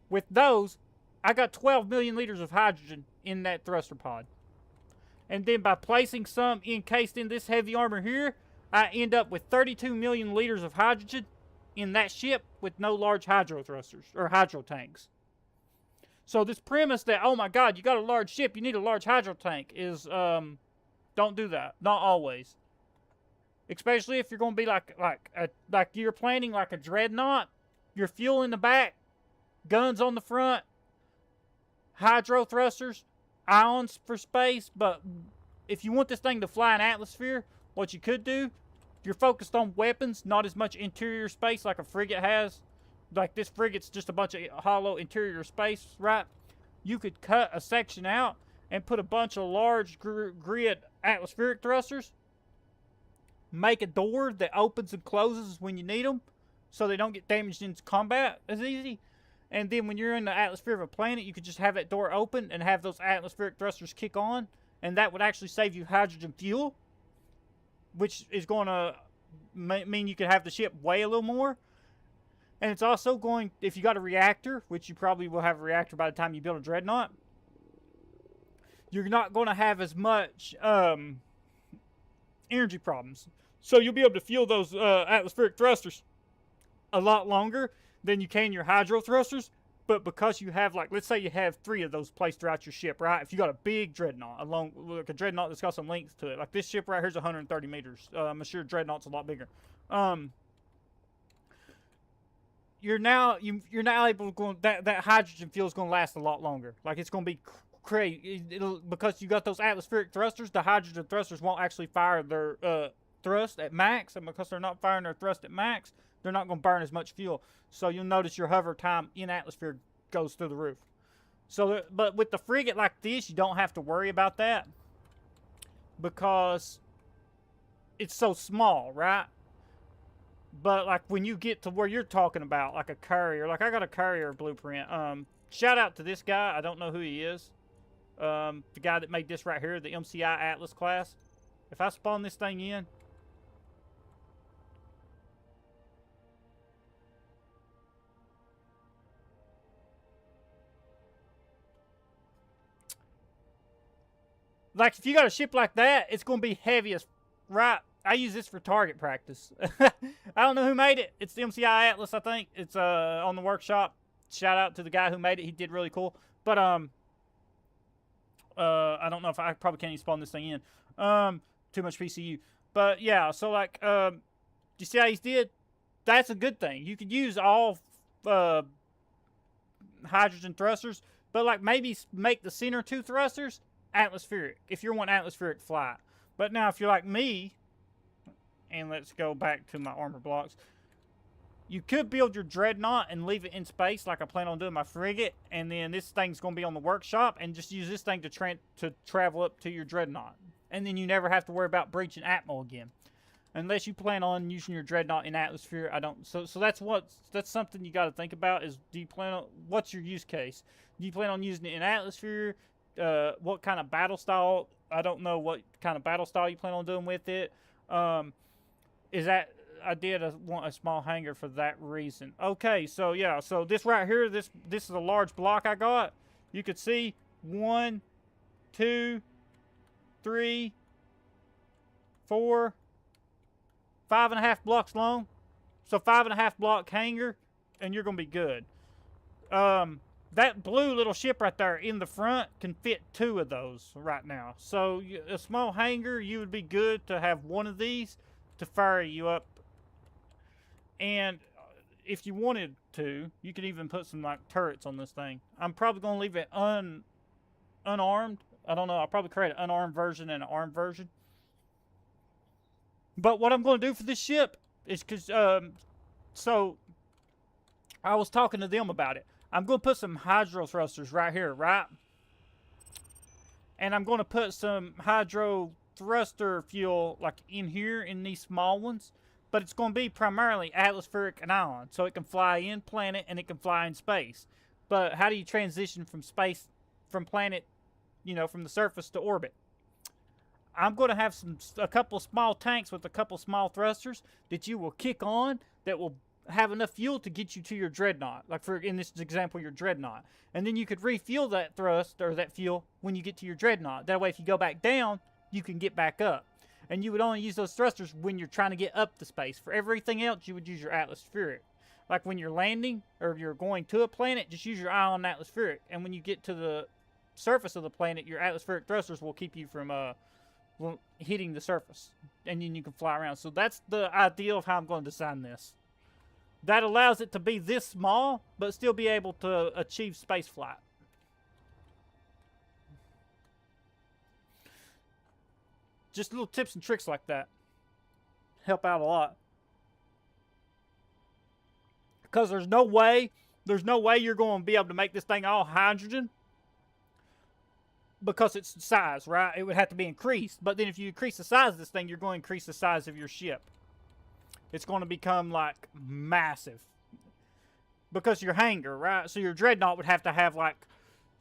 With those, I got 12 million liters of hydrogen in that thruster pod. And then by placing some encased in this heavy armor here, I end up with 32 million liters of hydrogen in that ship with no large hydro thrusters, or hydro tanks. So this premise that, oh my god, you got a large ship, you need a large hydro tank, is, don't do that. Not always. Especially if you're going to be like you're planning like a dreadnought, your fuel in the back, guns on the front, hydro thrusters, ions for space. But if you want this thing to fly in atmosphere, what you could do, you're focused on weapons, not as much interior space like a frigate has. Like this frigate's just a bunch of hollow interior space, right? You could cut a section out and put a bunch of large grid atmospheric thrusters. Make a door that opens and closes when you need them, so they don't get damaged in combat as easy. And then when you're in the atmosphere of a planet, you could just have that door open and have those atmospheric thrusters kick on. And that would actually save you hydrogen fuel, which is going to mean you could have the ship weigh a little more. And it's also going, if you got a reactor, which you probably will have a reactor by the time you build a dreadnought, you're not going to have as much energy problems. So you'll be able to fuel those atmospheric thrusters a lot longer than you can your hydro thrusters. But because you have, like, let's say you have 3 of those placed throughout your ship, right? If you got a big dreadnought, like a dreadnought that's got some length to it, like this ship right here is 130 meters. I'm sure dreadnought's a lot bigger. You're now able to go, that hydrogen fuel is going to last a lot longer. Like it's going to be crazy. Because you got those atmospheric thrusters, the hydrogen thrusters won't actually fire their thrust at max, and because they're not firing their thrust at max, they're not going to burn as much fuel. So you'll notice your hover time in atmosphere goes through the roof. So, but with the frigate like this, you don't have to worry about that because it's so small, right? But like when you get to where you're talking about, like a carrier, like I got a carrier blueprint. Shout out to this guy. I don't know who he is. The guy that made this right here, the MCI Atlas class. If I spawn this thing in, Like, if you got a ship like that, it's going to be heavy as... Right. I use this for target practice. I don't know who made it. It's the MCI Atlas, I think. It's on the workshop. Shout out to the guy who made it. He did really cool. But, I don't know if I probably can't even spawn this thing in. Too much PCU. But, yeah. So, like, you see how he did? That's a good thing. You could use all hydrogen thrusters. But, like, maybe make the center 2 thrusters atmospheric, if you're wanting atmospheric flight. But now if you're like me, and let's go back to my armor blocks, you could build your dreadnought and leave it in space like I plan on doing my frigate, and then this thing's going to be on the workshop, and just use this thing to travel up to your dreadnought. And then you never have to worry about breaching Atmo again. Unless you plan on using your dreadnought in atmosphere. I don't. So that's something you got to think about, is do you plan on, what's your use case? Do you plan on using it in atmosphere? What kind of battle style? I don't know what kind of battle style you plan on doing with it. Is that, I did want a small hangar for that reason. Okay, so yeah, so this right here, this is a large block I got. You could see 1, 2, 3, 4, 5.5 blocks long. So 5.5 block hangar, and you're gonna be good. That blue little ship right there in the front can fit 2 of those right now. So a small hangar, you would be good to have 1 of these to fire you up. And if you wanted to, you could even put some like turrets on this thing. I'm probably going to leave it unarmed. I don't know. I'll probably create an unarmed version and an armed version. But what I'm going to do for this ship is because, so I was talking to them about it. I'm going to put some hydro thrusters right here, right? And I'm going to put some hydro thruster fuel like in here in these small ones. But it's going to be primarily atmospheric and ion. So it can fly in planet and it can fly in space. But how do you transition from space, from planet, you know, from the surface to orbit? I'm going to have a couple small tanks with a couple small thrusters that you will kick on that will have enough fuel to get you to your dreadnought. Like for, in this example, your dreadnought. And then you could refuel that thrust or that fuel when you get to your dreadnought. That way if you go back down, you can get back up. And you would only use those thrusters when you're trying to get up to space. For everything else, you would use your atmospheric. Like when you're landing or you're going to a planet, just use your eye on atmospheric. And when you get to the surface of the planet, your atmospheric thrusters will keep you from hitting the surface. And then you can fly around. So that's the idea of how I'm going to design this. That allows it to be this small, but still be able to achieve space flight. Just little tips and tricks like that help out a lot. Because there's no way you're going to be able to make this thing all hydrogen. Because it's size, right? It would have to be increased. But then if you increase the size of this thing, you're going to increase the size of your ship. It's going to become like massive. Because your hangar, right? So your dreadnought would have to have like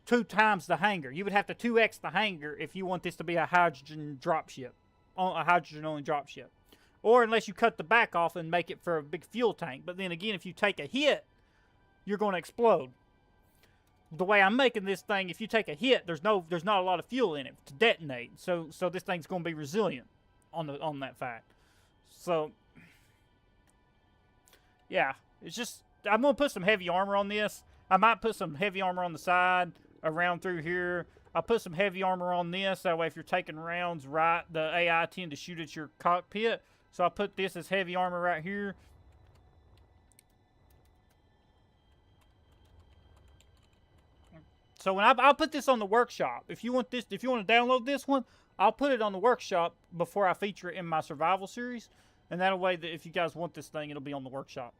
2 times the hangar. You would have to 2x the hangar if you want this to be a hydrogen dropship. A hydrogen only dropship. Or unless you cut the back off and make it for a big fuel tank. But then again, if you take a hit, you're going to explode. The way I'm making this thing, if you take a hit, there's not a lot of fuel in it to detonate. So this thing's going to be resilient on that fact. So yeah, it's just, I'm going to put some heavy armor on this. I might put some heavy armor on the side, around through here. I'll put some heavy armor on this. That way if you're taking rounds right, the AI tend to shoot at your cockpit. So I'll put this as heavy armor right here. So when I'll put this on the workshop. If you want to download this one, I'll put it on the workshop before I feature it in my survival series. And that way, that if you guys want this thing, it'll be on the workshop.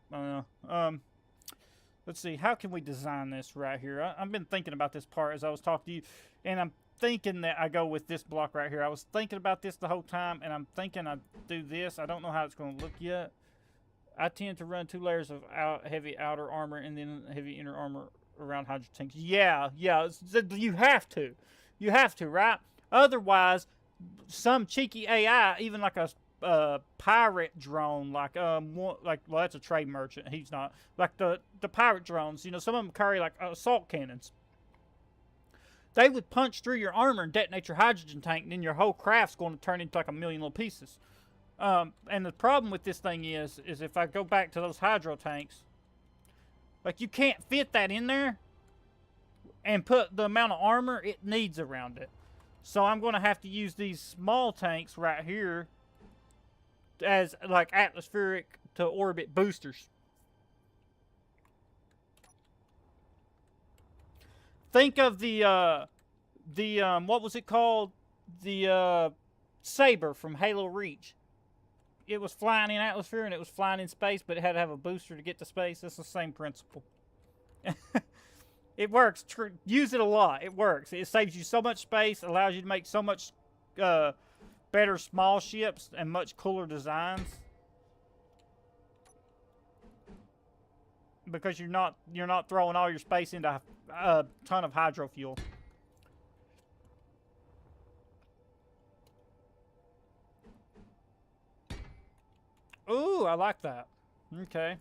Let's see, how can we design this right here? I've been thinking about this part as I was talking to you, and I'm thinking that I go with this block right here. I was thinking about this the whole time, and I'm thinking I do this. I don't know how it's going to look yet. I tend to run 2 layers of heavy outer armor and then heavy inner armor around hydrogen tanks. Yeah, you have to. You have to, right? Otherwise, some cheeky AI, even like a pirate drone, well, that's a trade merchant. He's not. Like the pirate drones, you know, some of them carry like assault cannons. they would punch through your armor and detonate your hydrogen tank, and then your whole craft's going to turn into like a million little pieces. And the problem with this thing is if I go back to those hydro tanks, like you can't fit that in there and put the amount of armor it needs around it. So I'm going to have to use these small tanks right here as like atmospheric to orbit boosters. Think of the what was it called? The Saber from Halo Reach. It was flying in atmosphere and it was flying in space, but it had to have a booster to get to space. It's the same principle. It works. Use it a lot. It works. It saves you so much space, allows you to make so much better small ships and much cooler designs. Because you're not throwing all your space into a ton of hydro fuel. Ooh, I like that. Okay.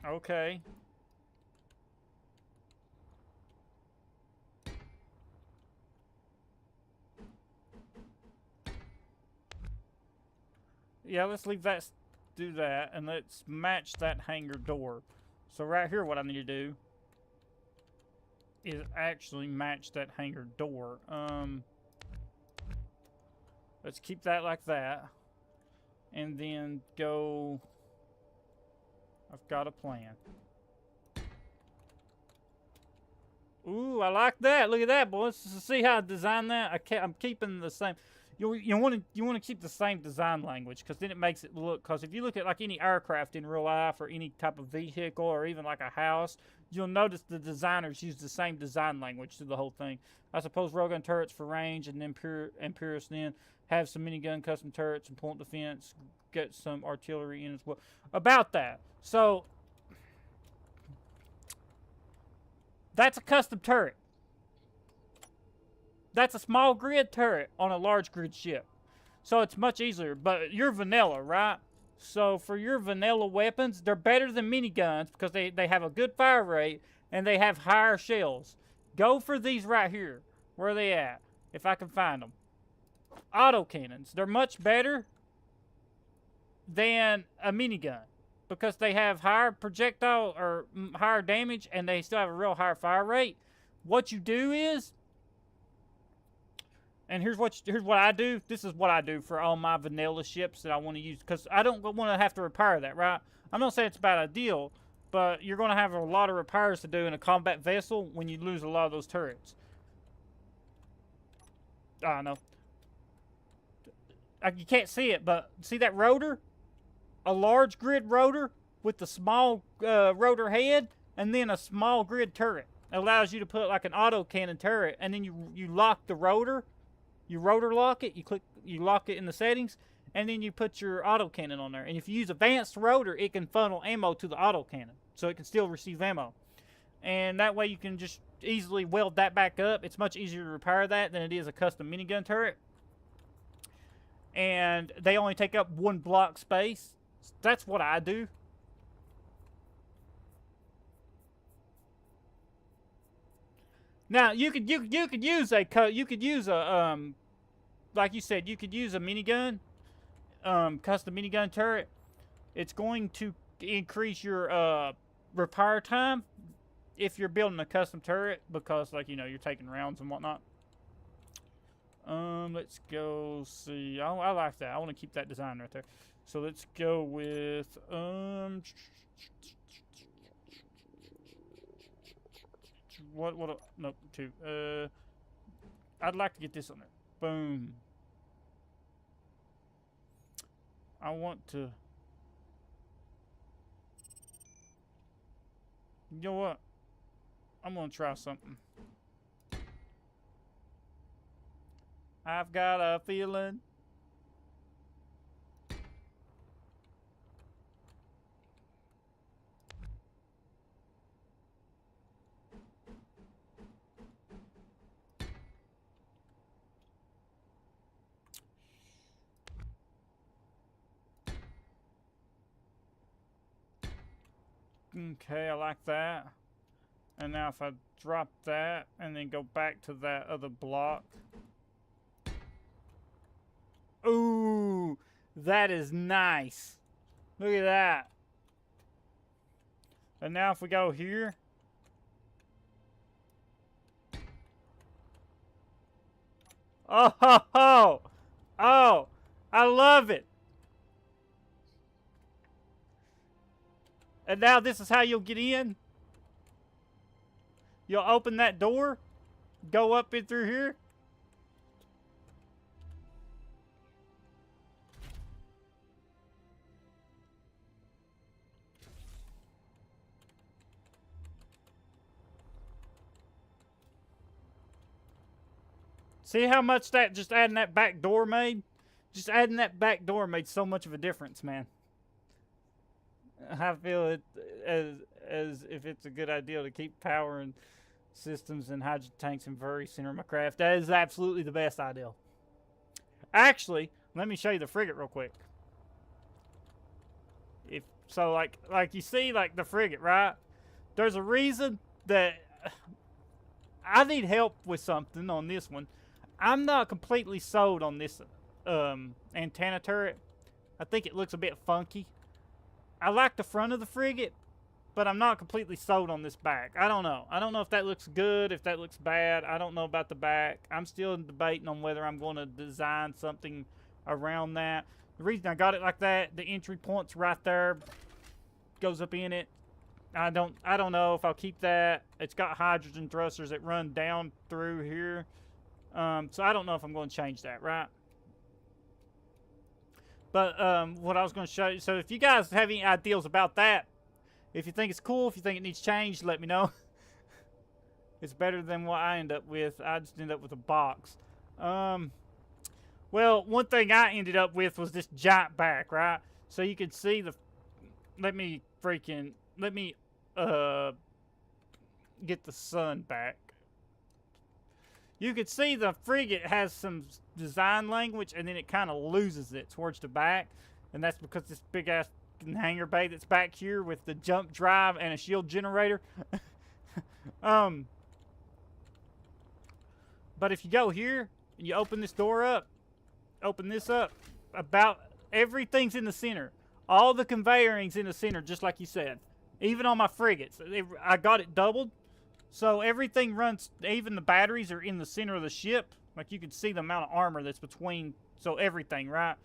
Okay. Yeah, let's leave that, do that, and let's match that hangar door. So right here, what I need to do is actually match that hangar door. Let's keep that like that. And then go... I've got a plan. Ooh, I like that. Look at that, boys. See how I designed that? I'm keeping the same... You want to keep the same design language, because then it makes it look... Because if you look at like any aircraft in real life or any type of vehicle or even like a house, you'll notice the designers use the same design language to the whole thing. I suppose railgun turrets for range, and then Imperius then have some minigun custom turrets and point defense, get some artillery in as well. About that. So, that's a custom turret. That's a small grid turret on a large grid ship. So it's much easier. But you're vanilla, right? So for your vanilla weapons, they're better than miniguns because they have a good fire rate and they have higher shells. Go for these right here. Where are they at? If I can find them. Autocannons. They're much better than a minigun because they have higher projectile or higher damage and they still have a real higher fire rate. What you do is... And here's what I do. This is what I do for all my vanilla ships that I want to use. Because I don't want to have to repair that, right? I'm not saying it's a bad deal. But you're going to have a lot of repairs to do in a combat vessel when you lose a lot of those turrets. I know. You can't see it, but see that rotor? A large grid rotor with the small rotor head. And then a small grid turret. It allows you to put like an autocannon turret. And then you lock the rotor. You rotor lock it, you lock it in the settings, and then you put your autocannon on there. And if you use advanced rotor, it can funnel ammo to the autocannon, so it can still receive ammo. And that way you can just easily weld that back up. It's much easier to repair that than it is a custom minigun turret. And they only take up 1 block space. That's what I do. Now you could use a like you said, you could use a minigun, custom minigun turret. It's going to increase your repair time if you're building a custom turret because, like, you know, you're taking rounds and whatnot. Let's go see. I like that. I want to keep that design right there. So let's go with nope, 2. I'd like to get this on there. Boom. I want to... You know what? I'm going to try something. I've got a feeling. Okay, I like that. And now if I drop that and then go back to that other block. Ooh, that is nice. Look at that. And now if we go here. Oh, ho, ho. Oh, I love it. And now this is how you'll get in. You'll open that door, go up in through here. See how much that just adding that back door made? Just adding that back door made so much of a difference, man. I feel it as if it's a good idea to keep powering systems and hydrogen tanks in very center of my craft. That is absolutely the best idea. Actually, let me show you the frigate real quick. If so, like you see, like the frigate, right? There's a reason that I need help with something on this one. I'm not completely sold on this antenna turret. I think it looks a bit funky. I like the front of the frigate, but I'm not completely sold on this back. I don't know. I don't know if that looks good, if that looks bad. I don't know about the back. I'm still debating on whether I'm going to design something around that. The reason I got it like that, the entry point's right there, goes up in it. I don't know if I'll keep that. It's got hydrogen thrusters that run down through here. So I don't know if I'm going to change that, right? But what I was going to show you, so if you guys have any ideas about that, if you think it's cool, if you think it needs changed, let me know. It's better than what I end up with. I just end up with a box. Well, one thing I ended up with was this giant back, right? So you can see the... Let me get the sun back. You can see the frigate has some design language, and then it kind of loses it towards the back. And that's because this big-ass hangar bay that's back here with the jump drive and a shield generator. But if you go here, and you open this door up, open this up, about everything's in the center. All the conveyoring's in the center, just like you said. Even on my frigates. I got it doubled. So everything runs, even the batteries are in the center of the ship. Like you can see the amount of armor that's between, so everything, right?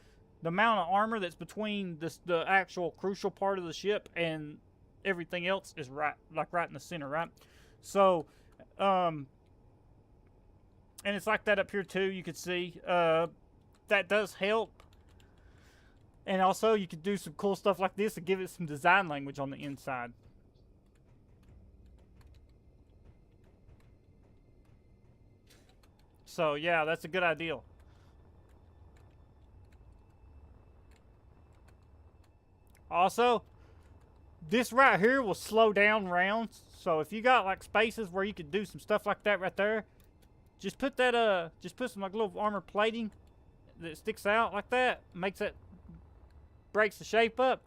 The amount of armor that's between the actual crucial part of the ship and everything else is right in the center, right? So, and it's like that up here too, you can see. That does help. And also you could do some cool stuff like this to give it some design language on the inside. So, yeah, that's a good idea. Also, this right here will slow down rounds. So, if you got, like, spaces where you could do some stuff like that right there, just put that, just put some, like, little armor plating that sticks out like that. Makes it, breaks the shape up.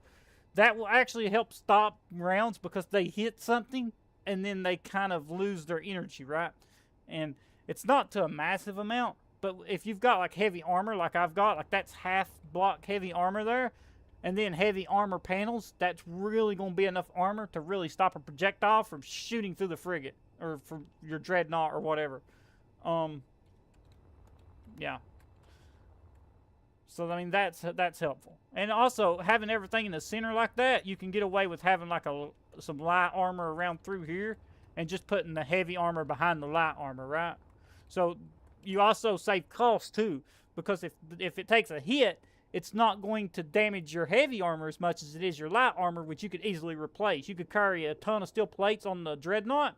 That will actually help stop rounds because they hit something and then they kind of lose their energy, right? And it's not to a massive amount, but if you've got like heavy armor like I've got, like that's half block heavy armor there, and then heavy armor panels, that's really going to be enough armor to really stop a projectile from shooting through the frigate or from your dreadnought or whatever. Yeah. So, I mean, that's helpful. And also, having everything in the center like that, you can get away with having like some light armor around through here and just putting the heavy armor behind the light armor, right? So you also save costs too, because if it takes a hit, it's not going to damage your heavy armor as much as it is your light armor, which you could easily replace. You could carry a ton of steel plates on the dreadnought,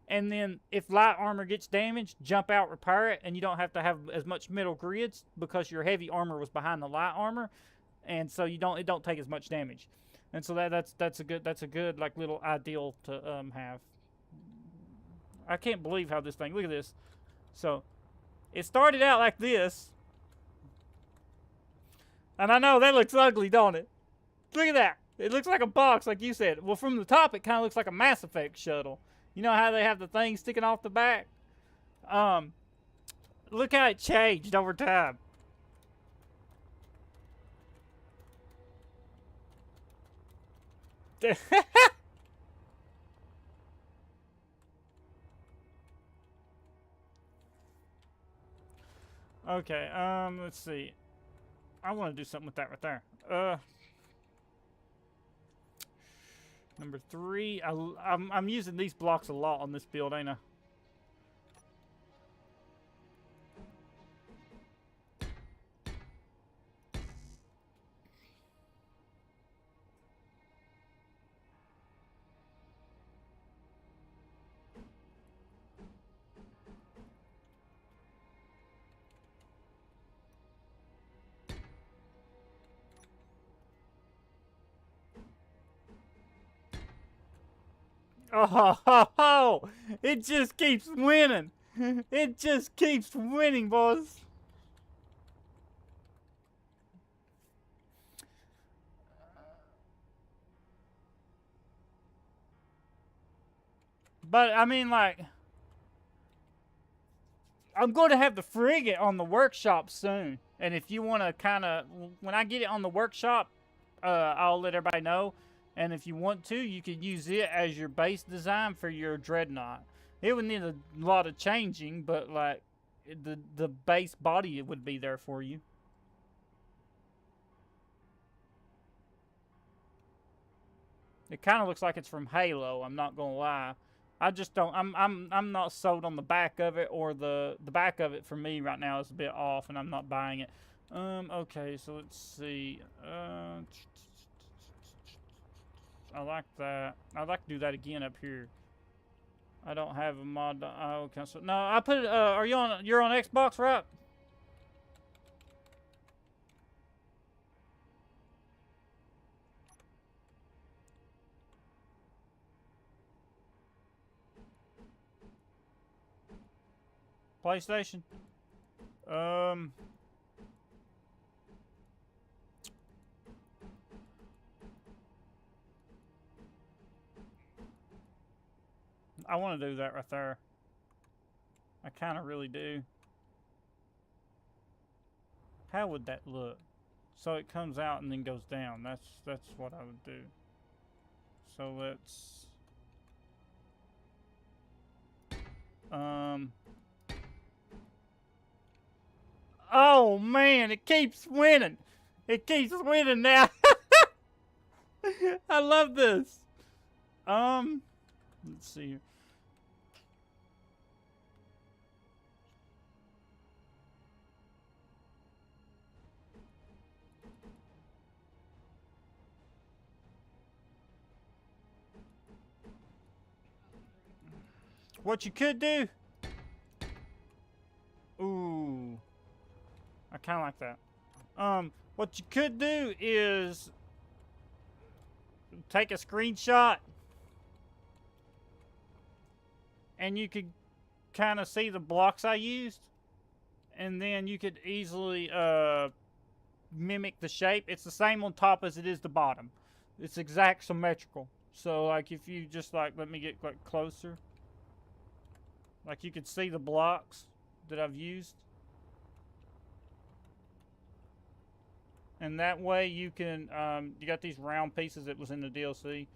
and then if light armor gets damaged, jump out, repair it, and you don't have to have as much metal grids because your heavy armor was behind the light armor, and so it don't take as much damage. And so that's a good like little ideal to have. I can't believe how this thing. Look at this. So, it started out like this. And I know that looks ugly, don't it? Look at that. It looks like a box, like you said. Well, from the top, it kind of looks like a Mass Effect shuttle. You know how they have the thing sticking off the back? Look how it changed over time. Okay, let's see. I want to do something with that right there. Number 3. I'm using these blocks a lot on this build, ain't I? Oh, it just keeps winning. It just keeps winning, boys. But, I mean, like, I'm going to have the frigate on the workshop soon. And if you want to kind of, when I get it on the workshop, I'll let everybody know. And if you want to, you could use it as your base design for your dreadnought. It would need a lot of changing, but, like, the base body would be there for you. It kind of looks like it's from Halo, I'm not going to lie. I just don't. I'm not sold on the back of it, or the back of it for me right now is a bit off, and I'm not buying it. Okay, so let's see. I like that. I'd like to do that again up here. I don't have a mod. Oh, okay, so no, I put it. Are you on? You're on Xbox, right? PlayStation. I want to do that right there. I kind of really do. How would that look? So it comes out and then goes down. That's what I would do. So let's oh man, it keeps winning. It keeps winning now. I love this. Let's see here. What you could do? Ooh. I kind of like that. What you could do is take a screenshot and you could kind of see the blocks I used, and then you could easily mimic the shape. It's the same on top as it is the bottom. It's exact symmetrical. So like if you just like, let me get like closer. Like you could see the blocks that I've used. And that way you can, you got these round pieces that was in the DLC.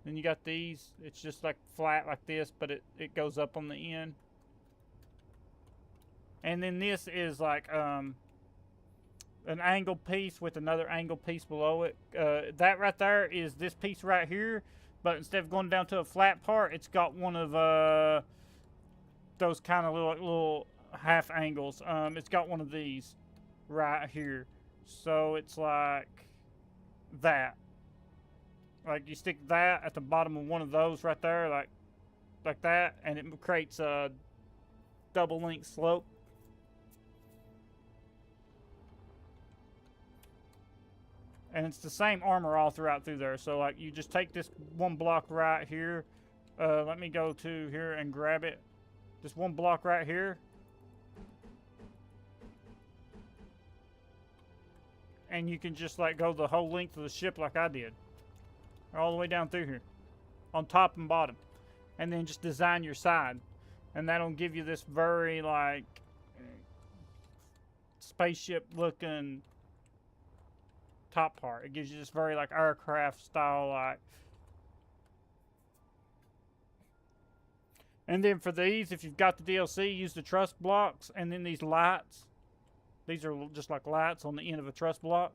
Then you got these, it's just like flat like this, but it goes up on the end. And then this is like an angle piece with another angle piece below it. That right there is this piece right here, but instead of going down to a flat part, it's got one of those kind of little half angles. It's got one of these right here. So it's like that. Like you stick that at the bottom of one of those right there, like that, and it creates a double link slope. And it's the same armor all throughout through there. So like you just take this one block right here. Let me go to here and grab it. This one block right here. And you can just like go the whole length of the ship like I did. All the way down through here. On top and bottom. and then just design your side. And that'll give you this very, like, spaceship looking top part. It gives you this very, like, aircraft style, like. And then for these, if you've got the DLC, use the truss blocks, and then these lights. These are just like lights on the end of a truss block.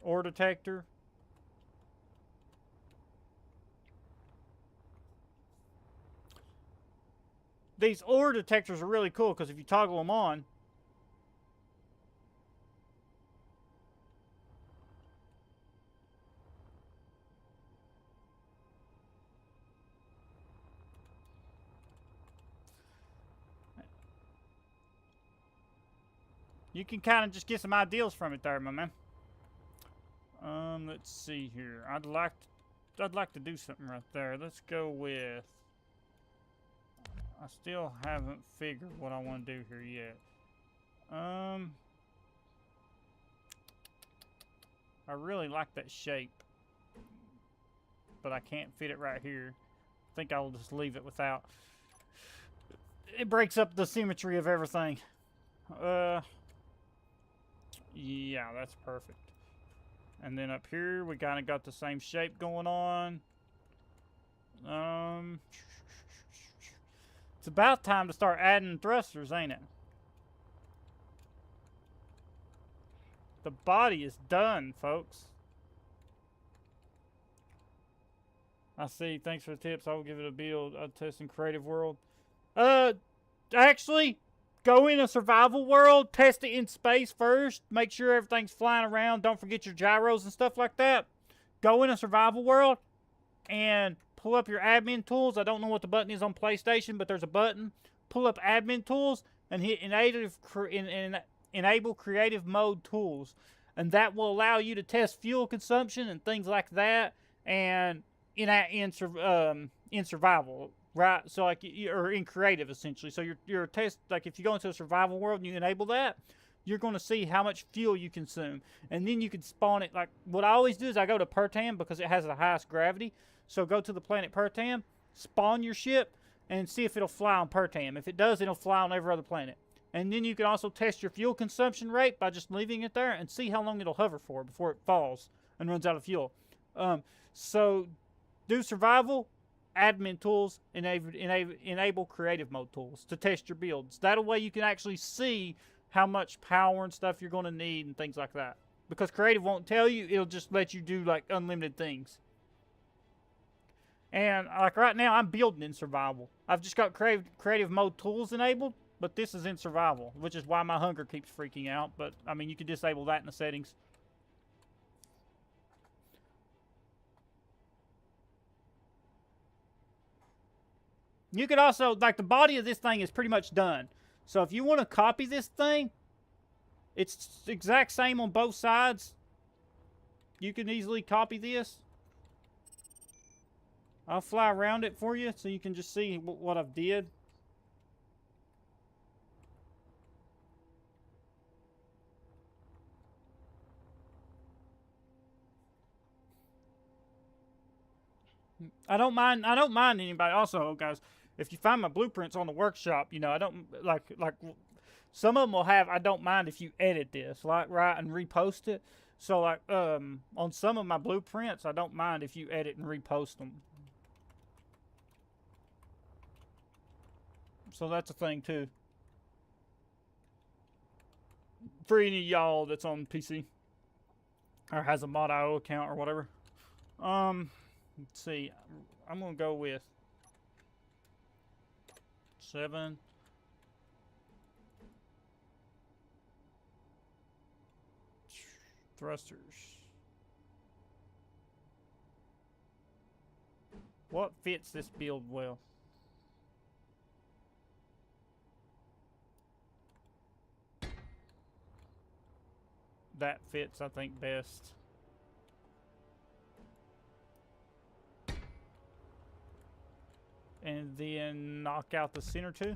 Ore detector. These ore detectors are really cool because if you toggle them on, you can kind of just get some ideas from it there, my man. Let's see here. I'd like to do something right there. Let's go with. I still haven't figured what I want to do here yet. I really like that shape, but I can't fit it right here. I think I'll just leave it without. It breaks up the symmetry of everything. Yeah, that's perfect. And then up here, we kind of got the same shape going on. It's about time to start adding thrusters, ain't it? The body is done, folks. I see. Thanks for the tips. I will give it a build. I'll test in creative world. Actually, go in a survival world. Test it in space first. Make sure everything's flying around. Don't forget your gyros and stuff like that. Go in a survival world and pull up your admin tools. I don't know what the button is on PlayStation, but there's a button. Pull up admin tools and hit enable creative mode tools. And that will allow you to test fuel consumption and things like that. And in survival, right? So like you're in creative essentially. So your test, like if you go into a survival world and you enable that, you're going to see how much fuel you consume. And then you can spawn it. Like what I always do is I go to Pertam because it has the highest gravity. So go to the planet Pertam, spawn your ship, and see if it'll fly on Pertam. If it does, it'll fly on every other planet. And then you can also test your fuel consumption rate by just leaving it there and see how long it'll hover for before it falls and runs out of fuel. So do survival, admin tools, enable creative mode tools to test your builds. That way you can actually see how much power and stuff you're going to need and things like that. Because creative won't tell you, it'll just let you do like unlimited things. And like right now, I'm building in survival. I've just got creative mode tools enabled, but this is in survival, which is why my hunger keeps freaking out. But I mean, you can disable that in the settings. You could also, like the body of this thing is pretty much done. So if you want to copy this thing, it's the exact same on both sides. You can easily copy this. I'll fly around it for you so you can just see what I've did. I don't mind anybody. Also, guys, if you find my blueprints on the workshop, you know, I don't like some of them will have. I don't mind if you edit this, like right and repost it. So like on some of my blueprints, I don't mind if you edit and repost them. So that's a thing too. For any of y'all that's on PC or has a mod.io account or whatever. Let's see. I'm gonna go with 7. Thrusters. What fits this build well? That fits, I think, best. And then knock out the center two.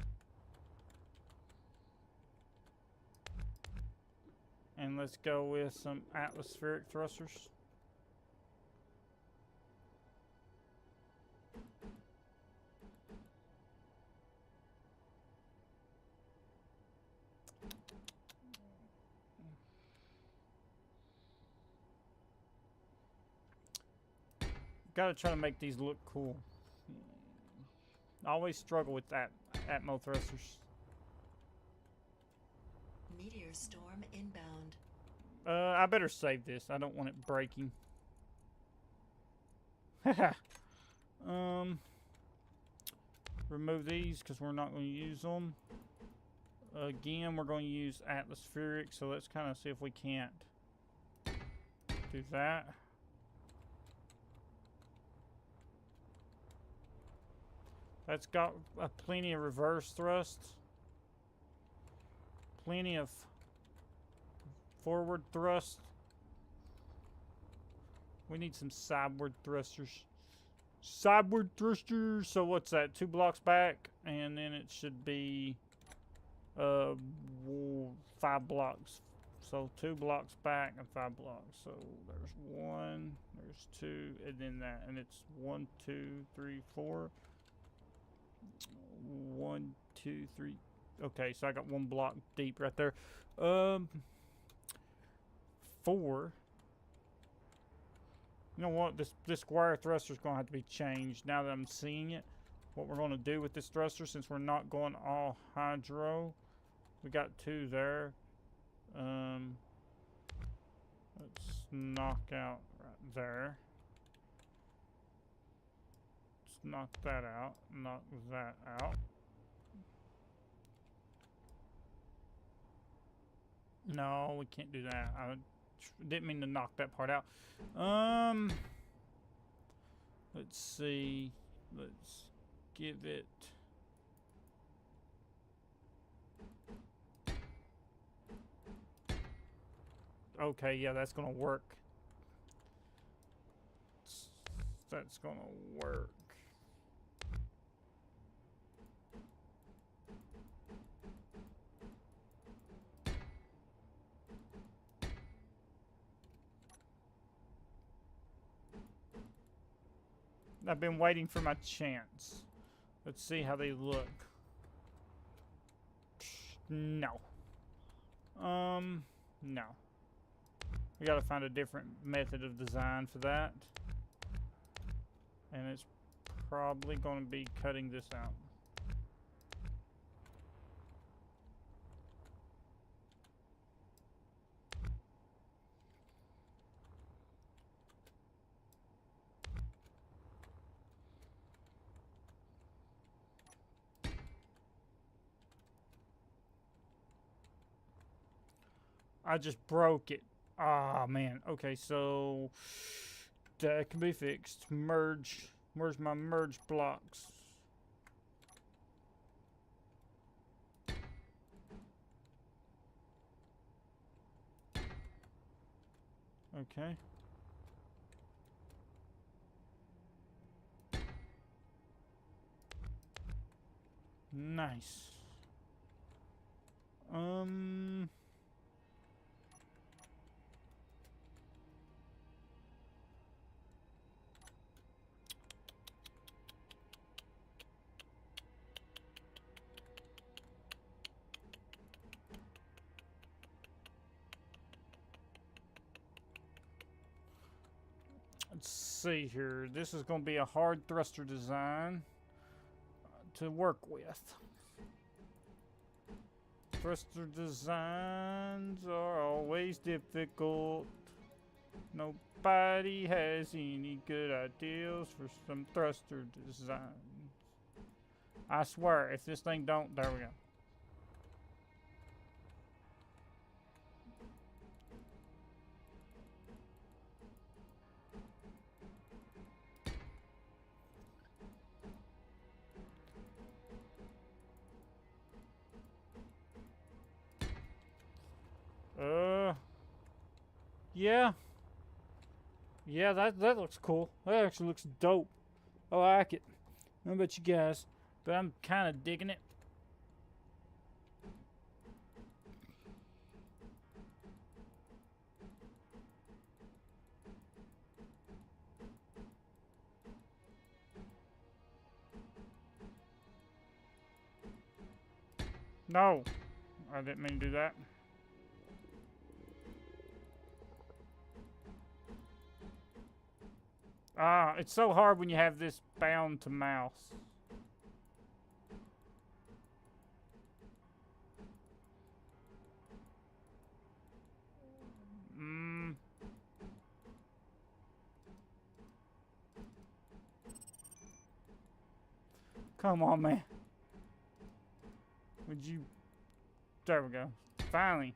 And let's go with some atmospheric thrusters. gotta try to make these look cool. I always struggle with that Atmo thrusters. Meteor storm inbound. I better save this. I don't want it breaking. Remove these because we're not going to use them. Again, we're going to use atmospheric, so let's kind of see if we can't do that. That's got plenty of reverse thrust. Plenty of forward thrust. We need some sideward thrusters. Sideward thrusters. So what's that? 2 blocks back, and then it should be 5 blocks. So 2 blocks back and 5 blocks. So there's 1, there's 2, and then that, and it's 1, 2, 3, 4. 1, 2, 3. Okay, so I got 1 block deep right there. 4. You know what? This square thruster is going to have to be changed now that I'm seeing it. What we're going to do with this thruster, since we're not going all hydro, we got 2 there. Let's knock out right there. Let's knock that out. Knock that out. No, we can't do that. I didn't mean to knock that part out. Let's see. Let's give it. Okay, yeah, that's gonna work. That's gonna work. I've been waiting for my chance. Let's see how they look. No. No. We gotta find a different method of design for that. And it's probably gonna be cutting this out. I just broke it. Ah, man. Okay, so that can be fixed. Merge. Where's my merge blocks? Okay. Nice. Let's see here. This is going to be a hard thruster design to work with. Thruster designs are always difficult. Nobody has any good ideas for some thruster designs. I swear, if this thing don't, there we go. Yeah. Yeah, that looks cool. That actually looks dope. I like it. I don't know about you guys, but I'm kind of digging it. No, I didn't mean to do that. Ah, it's so hard when you have this bound to mouse. Come on, man. Would you... There we go. Finally.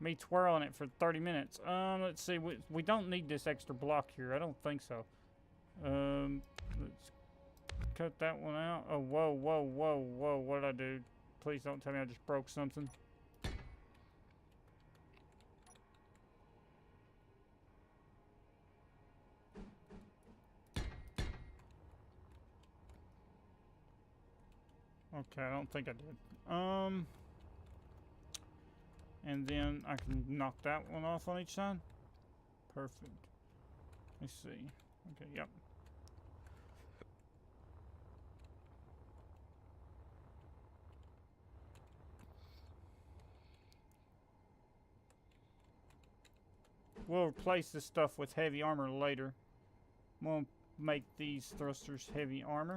Me twirling it for 30 minutes. Let's see. We don't need this extra block here. I don't think so. Let's cut that one out. Oh, whoa, whoa, whoa, whoa. What did I do? Please don't tell me I just broke something. Okay, I don't think I did. And then I can knock that one off on each side. Perfect. Let's see. Okay, yep. We'll replace this stuff with heavy armor later. We'll make these thrusters heavy armor.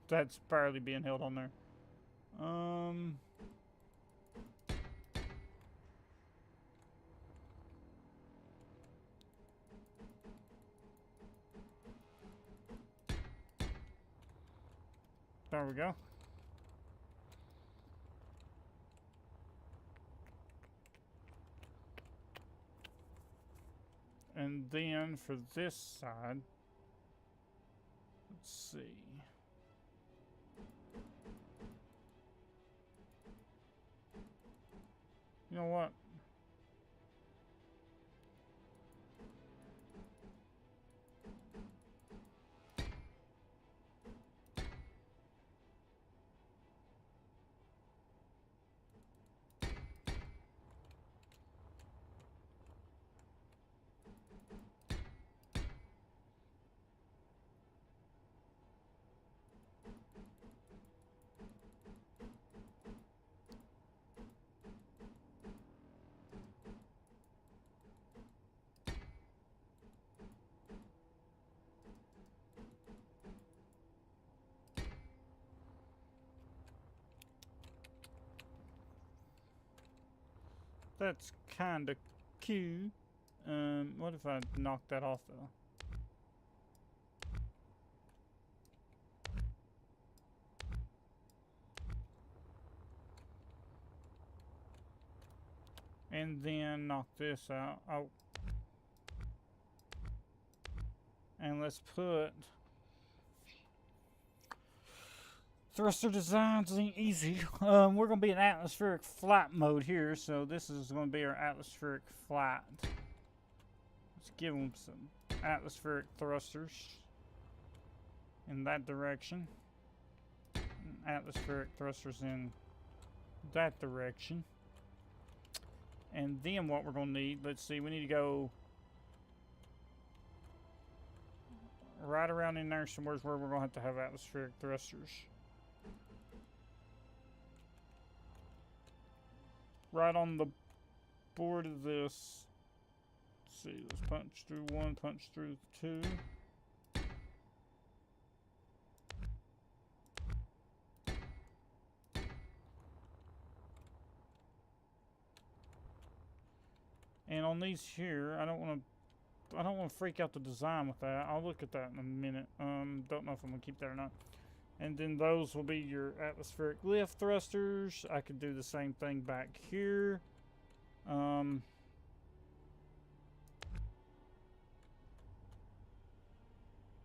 That's barely being held on there. There we go. And then for this side, let's see. You know what? That's kind of cute. What if I knock that off though? And then knock this out. Oh. And let's put thruster designs ain't easy. We're gonna be in atmospheric flight mode here, so this is gonna be our atmospheric flight. Let's give them some atmospheric thrusters in that direction. And atmospheric thrusters in that direction. And then what we're gonna need, let's see, we need to go right around in there somewhere where we're gonna have atmospheric thrusters. Right on the board of this. Let's see, let's punch through one, punch through two. And on these here, I don't want to freak out the design with that. I'll look at that in a minute. Don't know if I'm gonna keep that or not. And then those will be your atmospheric lift thrusters. I could do the same thing back here.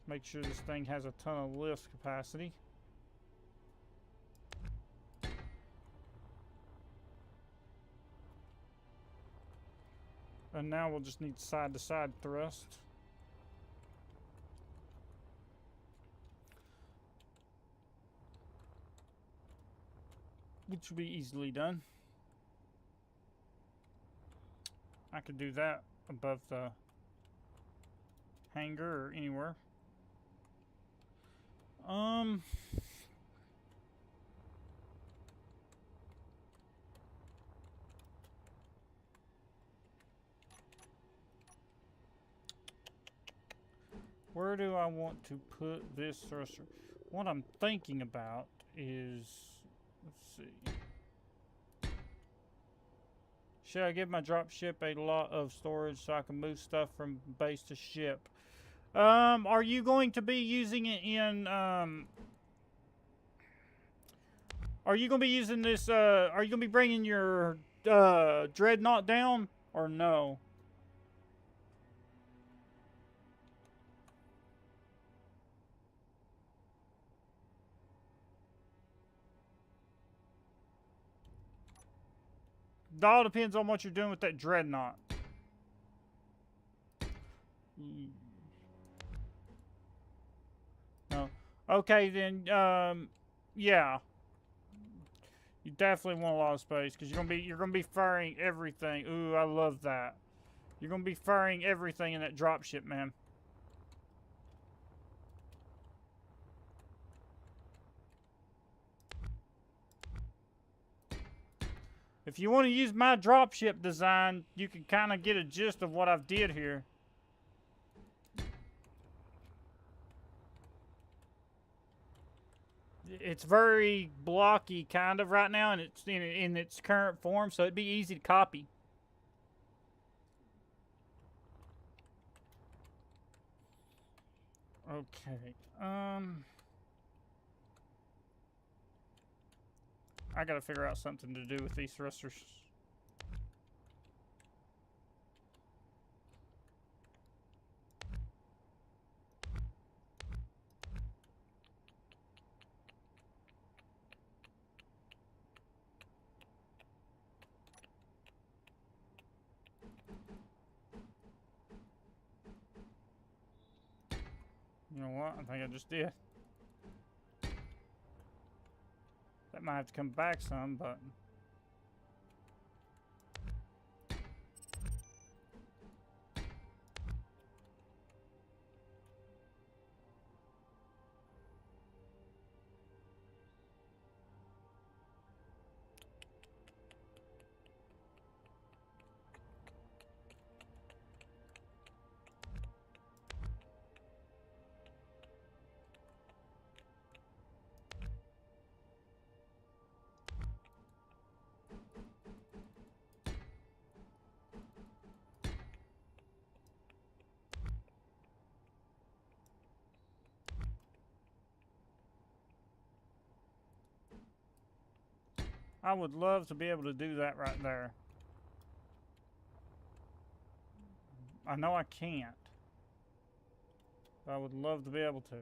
Make sure this thing has a ton of lift capacity. And now we'll just need side-to-side thrust. Which will be easily done. I could do that above the hangar or anywhere. Where do I want to put this thruster? What I'm thinking about is, let's see. Should I give my dropship a lot of storage so I can move stuff from base to ship? Are you going to be using it in, are you going to be using this, are you going to be bringing your, dreadnought down, or no? It all depends on what you're doing with that dreadnought. No. Okay, then, yeah. You definitely want a lot of space because you're gonna be ferrying everything. Ooh, I love that. You're gonna be ferrying everything in that dropship, man. If you want to use my dropship design, you can kind of get a gist of what I've did here. It's very blocky kind of right now, and it's in its current form, so it'd be easy to copy. Okay. I gotta figure out something to do with these thrusters. You know what? I think I just did. That might have to come back some, but... I would love to be able to do that right there. I know I can't. But I would love to be able to.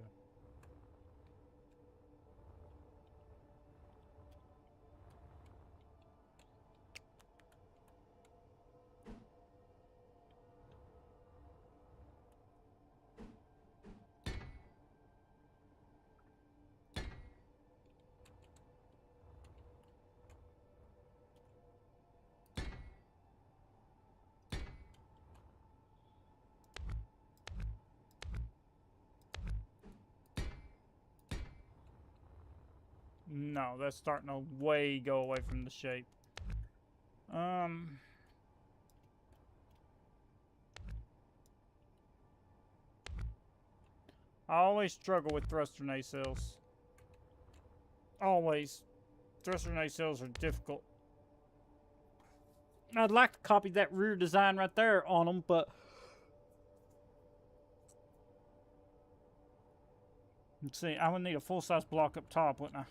No, that's starting to way go away from the shape. I always struggle with thruster nacelles. Always. Thruster nacelles are difficult. I'd like to copy that rear design right there on them, but... Let's see, I would need a full-size block up top, wouldn't I?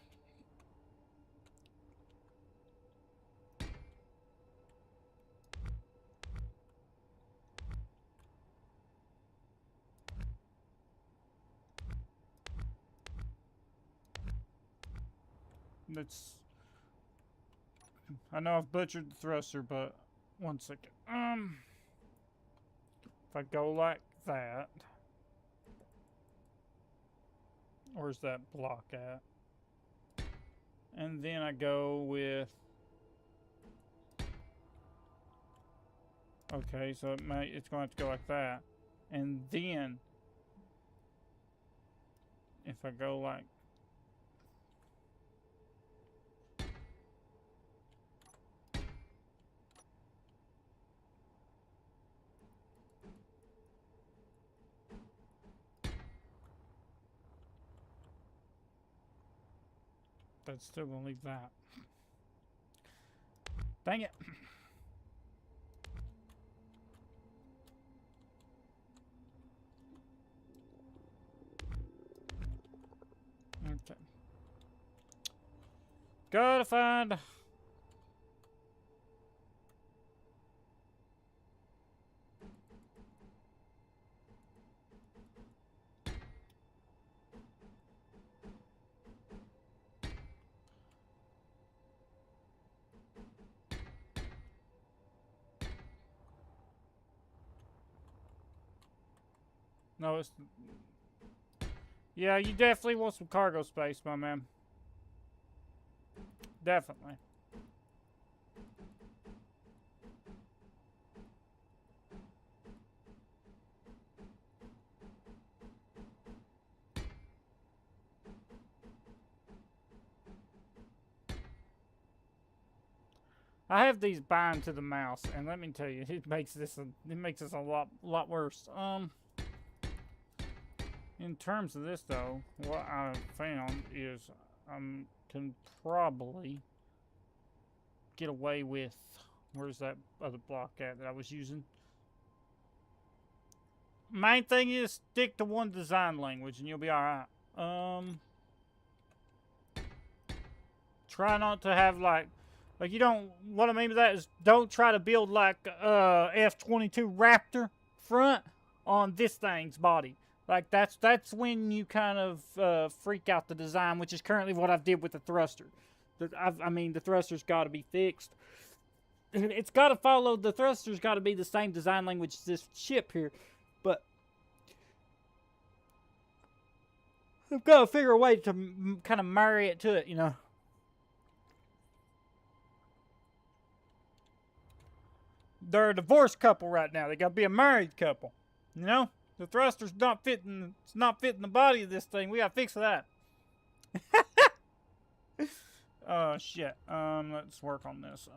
That's... I know I've butchered the thruster, but... One second. If I go like that... Where's that block at? And then I go with... Okay, so it's going to have to go like that. And then... If I go like... That's still gonna leave that. Dang it. Okay. Gotta find. No, it's. Yeah, you definitely want some cargo space, my man. Definitely. I have these bind to the mouse, and let me tell you, it makes this a lot worse. In terms of this though, what I found is I can probably get away with. Where's that other block at that I was using? Main thing is stick to one design language, and you'll be all right. Try not to have like you don't. What I mean by that is don't try to build like F-22 Raptor front on this thing's body. Like that's when you kind of freak out the design, which is currently what I've did with the thruster. I mean, the thruster's got to be fixed. It's got to follow. The thruster's got to be the same design language as this ship here, but I've got to figure a way to kind of marry it to it, you know. They're a divorced couple right now. They got to be a married couple, you know. The thruster's not fitting. It's not fitting the body of this thing. We got to fix that. Oh shit. Let's work on this.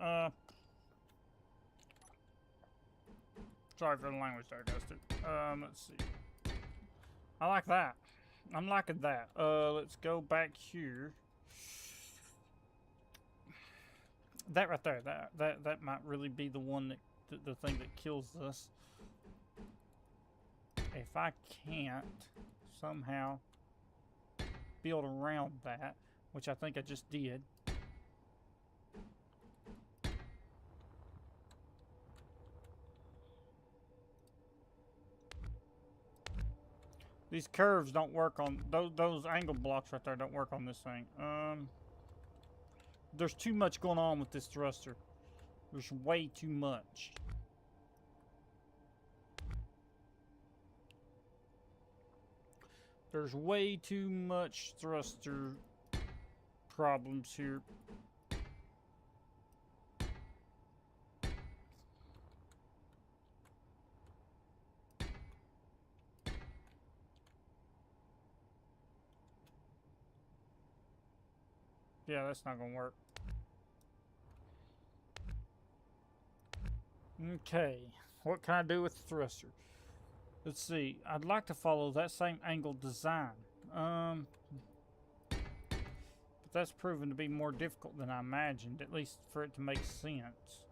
Sorry for the language there, Dustin. Let's see. I like that. I'm liking that. Let's go back here. That right there. That might really be the one that the thing that kills us. If I can't somehow build around that, which I think I just did. These curves don't work on those angle blocks right there. Don't work on this thing. There's too much going on with this thruster. There's way too much. There's way too much thruster problems here. Yeah, that's not gonna work. Okay, what can I do with the thruster? Let's see. I'd like to follow that same angle design. But that's proven to be more difficult than I imagined, at least for it to make sense.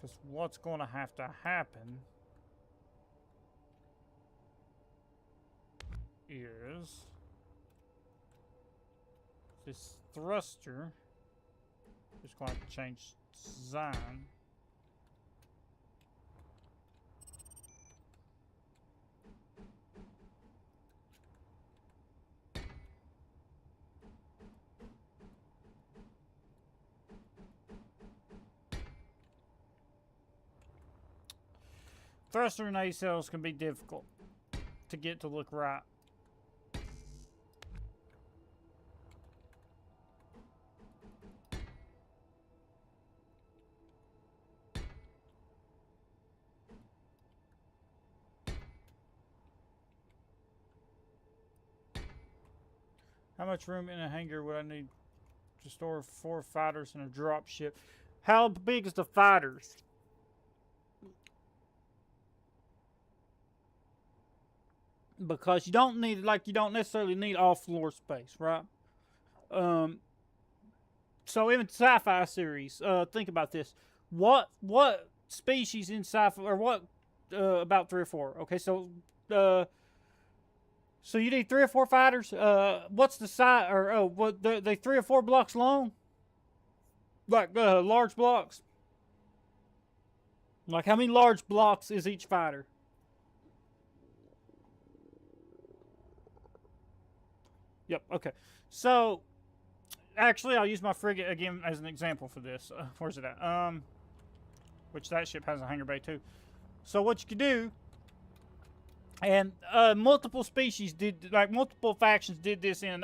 Because what's going to have to happen is this thruster is going to change design. Thruster and nacelles can be difficult to get to look right. How much room in a hangar would I need to store 4 fighters and a dropship? How big is the fighters? Because you don't need, like, you don't necessarily need all floor space, right? so in sci-fi series, think about this. What species in sci-fi, or what about 3 or 4? Okay, so you need 3 or 4 fighters. What's the size? Or what they 3 or 4 blocks long? Like large blocks. Like how many large blocks is each fighter? Yep. Okay. So actually, I'll use my frigate again as an example for this. Where's it at? Which that ship has a hangar bay too. So what you could do, and multiple species did, like multiple factions did this in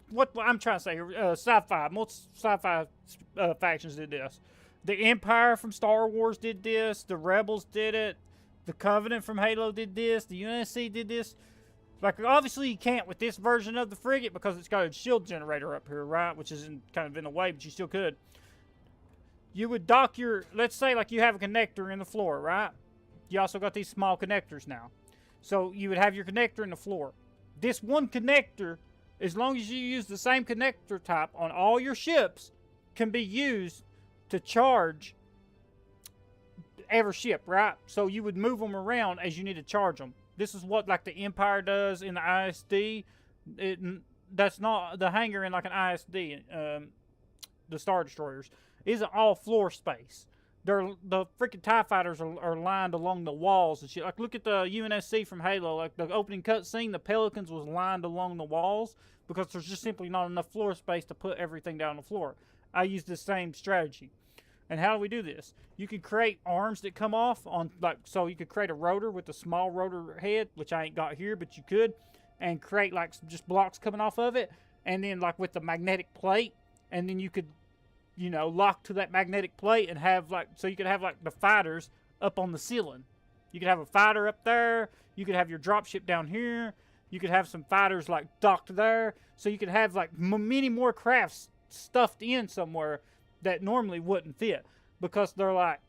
what I'm trying to say here, sci-fi. Multiple sci-fi factions did this. The Empire from Star Wars did this. The Rebels did it. The Covenant from Halo did this. The UNSC did this. Like, obviously you can't with this version of the frigate because it's got a shield generator up here, right? Which is kind of in the way, but you still could. You would dock your, let's say like you have a connector in the floor, right? You also got these small connectors now. So you would have your connector in the floor. This one connector, as long as you use the same connector type on all your ships, can be used to charge every ship, right? So you would move them around as you need to charge them. This is what like the Empire does in the ISD. That's not the hangar in like an ISD. The Star Destroyers isn't all floor space. The freaking TIE fighters are lined along the walls and shit. Like look at the UNSC from Halo. Like the opening cutscene, the Pelicans was lined along the walls because there's just simply not enough floor space to put everything down on the floor. I use the same strategy. And how do we do this? You can create arms that come off on, like, so you could create a rotor with a small rotor head, which I ain't got here, but you could, and create like just blocks coming off of it, and then like with the magnetic plate, and then you could, you know, lock to that magnetic plate and have like, so you could have like the fighters up on the ceiling. You could have a fighter up there. You could have your dropship down here. You could have some fighters like docked there. So you could have like many more crafts stuffed in somewhere that normally wouldn't fit because they're like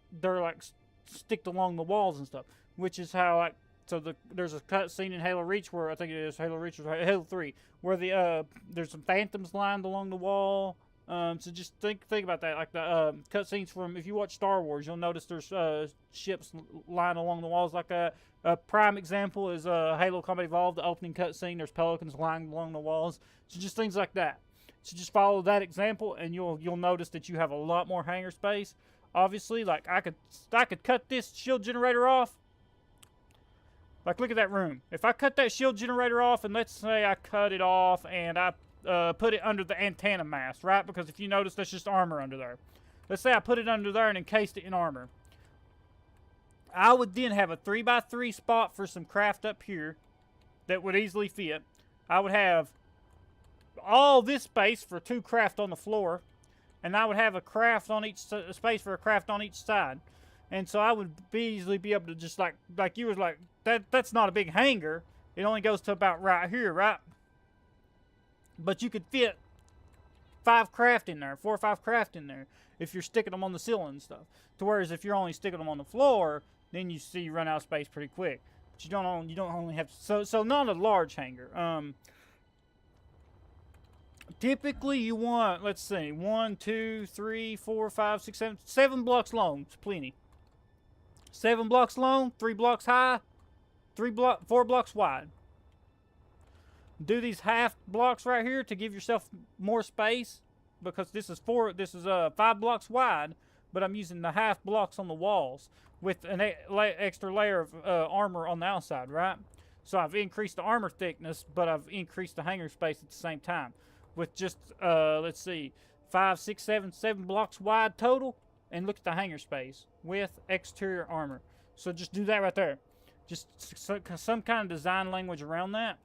sticked along the walls and stuff, which is how like, so there's a cutscene in Halo Reach where I think it is Halo Reach or Halo 3 where there's some phantoms lined along the wall. So just think about that, like the cutscenes from, if you watch Star Wars, you'll notice there's ships lined along the walls. Like a prime example is Halo Combat Evolved, the opening cutscene. There's Pelicans lined along the walls. So just things like that. So just follow that example, and you'll notice that you have a lot more hangar space. Obviously, like I could cut this shield generator off. Like look at that room. If I cut that shield generator off, and let's say I cut it off and I put it under the antenna mast, right? Because if you notice, that's just armor under there. Let's say I put it under there and encased it in armor. I would then have a 3x3 spot for some craft up here that would easily fit. I would have all this space for 2 craft on the floor, and I would have a craft on each space for a craft on each side. And so I would easily be able to just like you was like, that's not a big hangar. It only goes to about right here, right? But you could fit 5 craft in there, 4 or 5 craft in there, if you're sticking them on the ceiling and stuff. To whereas if you're only sticking them on the floor, then you see you run out of space pretty quick. But you don't only have so not a large hangar. Typically you want, let's see, 1, 2, 3, 4, 5, 6, 7 blocks long. It's plenty. 7 blocks long, 3 blocks high, 4 blocks wide. Do these half blocks right here to give yourself more space, because this is 5 blocks wide, but I'm using the half blocks on the walls with an extra layer of armor on the outside, right? So I've increased the armor thickness, but I've increased the hangar space at the same time. With just, let's see, 5, 6, 7 blocks wide total, and look at the hangar space with exterior armor. So just do that right there. Just some kind of design language around that,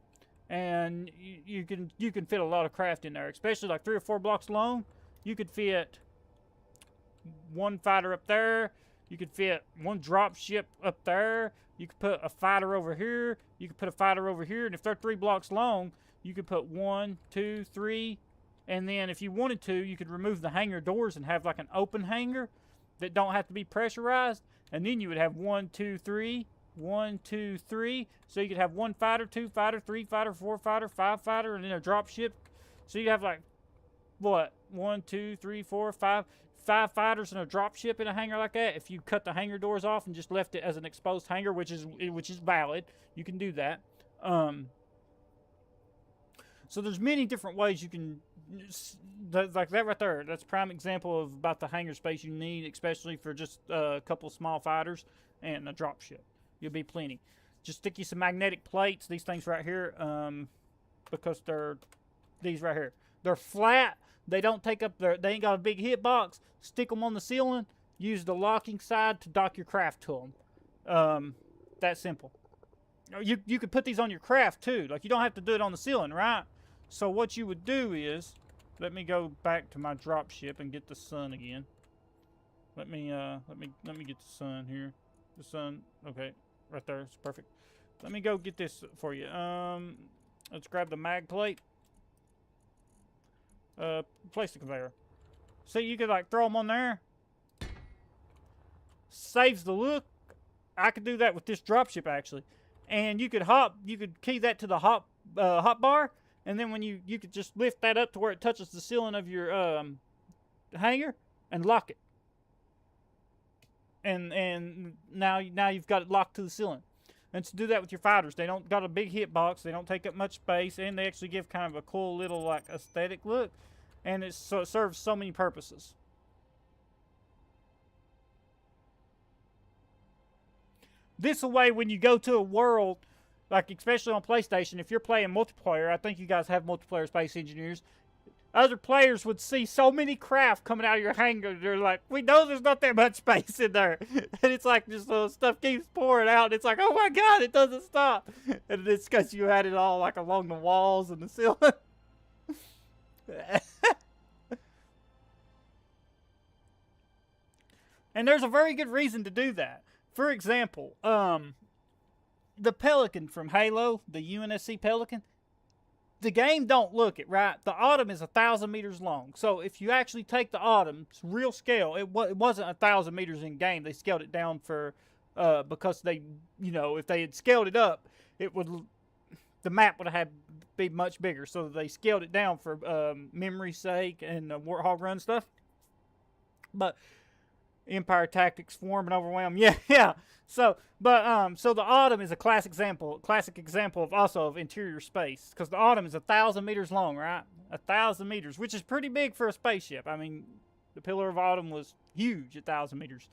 and you can fit a lot of craft in there, especially like 3 or 4 blocks long. You could fit 1 fighter up there. You could fit 1 drop ship up there. You could put a fighter over here. You could put a fighter over here, and if they're 3 blocks long, you could put 1, 2, 3, and then if you wanted to, you could remove the hangar doors and have like an open hangar that don't have to be pressurized, and then you would have 1, 2, 3, 1, 2, 3. So you could have 1 fighter, 2 fighter, 3 fighter, 4 fighter, 5 fighter, and then a drop ship. So you have like what, 1, 2, 3, 4, 5, 5 fighters in a dropship in a hangar like that. If you cut the hangar doors off and just left it as an exposed hangar, which is valid, you can do that. So there's many different ways you can, like that right there. That's a prime example of about the hangar space you need, especially for just a couple small fighters and a dropship. You'll be plenty. Just stick you some magnetic plates. These things right here, because they're these right here. They're flat. They don't take up their. They ain't got a big hitbox. Stick them on the ceiling. Use the locking side to dock your craft to them. That simple. You could put these on your craft too. Like you don't have to do it on the ceiling, right? So what you would do is, let me go back to my dropship and get the sun again. Let me get the sun here. The sun. Okay, right there. It's perfect. Let me go get this for you. Let's grab the mag plate. Place the conveyor. So you could like throw them on there. Saves the look. I could do that with this dropship actually. And you could key that to the hot bar, and then when you could just lift that up to where it touches the ceiling of your hangar and lock it. And now you've got it locked to the ceiling. And to do that with your fighters, they don't got a big hitbox, they don't take up much space, and they actually give kind of a cool little like aesthetic look, and it serves so many purposes. This way, when you go to a world, like especially on PlayStation, if you're playing multiplayer, I think you guys have multiplayer Space Engineers, other players would see so many craft coming out of your hangar. They're like, we know there's not that much space in there. And it's like just stuff keeps pouring out. And it's like, oh my God, it doesn't stop. And it's because you had it all like along the walls and the ceiling. And there's a very good reason to do that. For example, the Pelican from Halo, the UNSC Pelican, the game don't look it, right? The Autumn is 1,000 meters long. So if you actually take the Autumn's real scale, it wasn't 1,000 meters in game. They scaled it down for, because they, if they had scaled it up, the map would have be much bigger. So they scaled it down for memory's sake and Warthog Run stuff. But Empire Tactics Form and Overwhelm. Yeah. So the Autumn is a classic example of also of interior space, because the Autumn is 1,000 meters long, right? 1,000 meters, which is pretty big for a spaceship. I mean, the Pillar of Autumn was huge at 1,000 meters.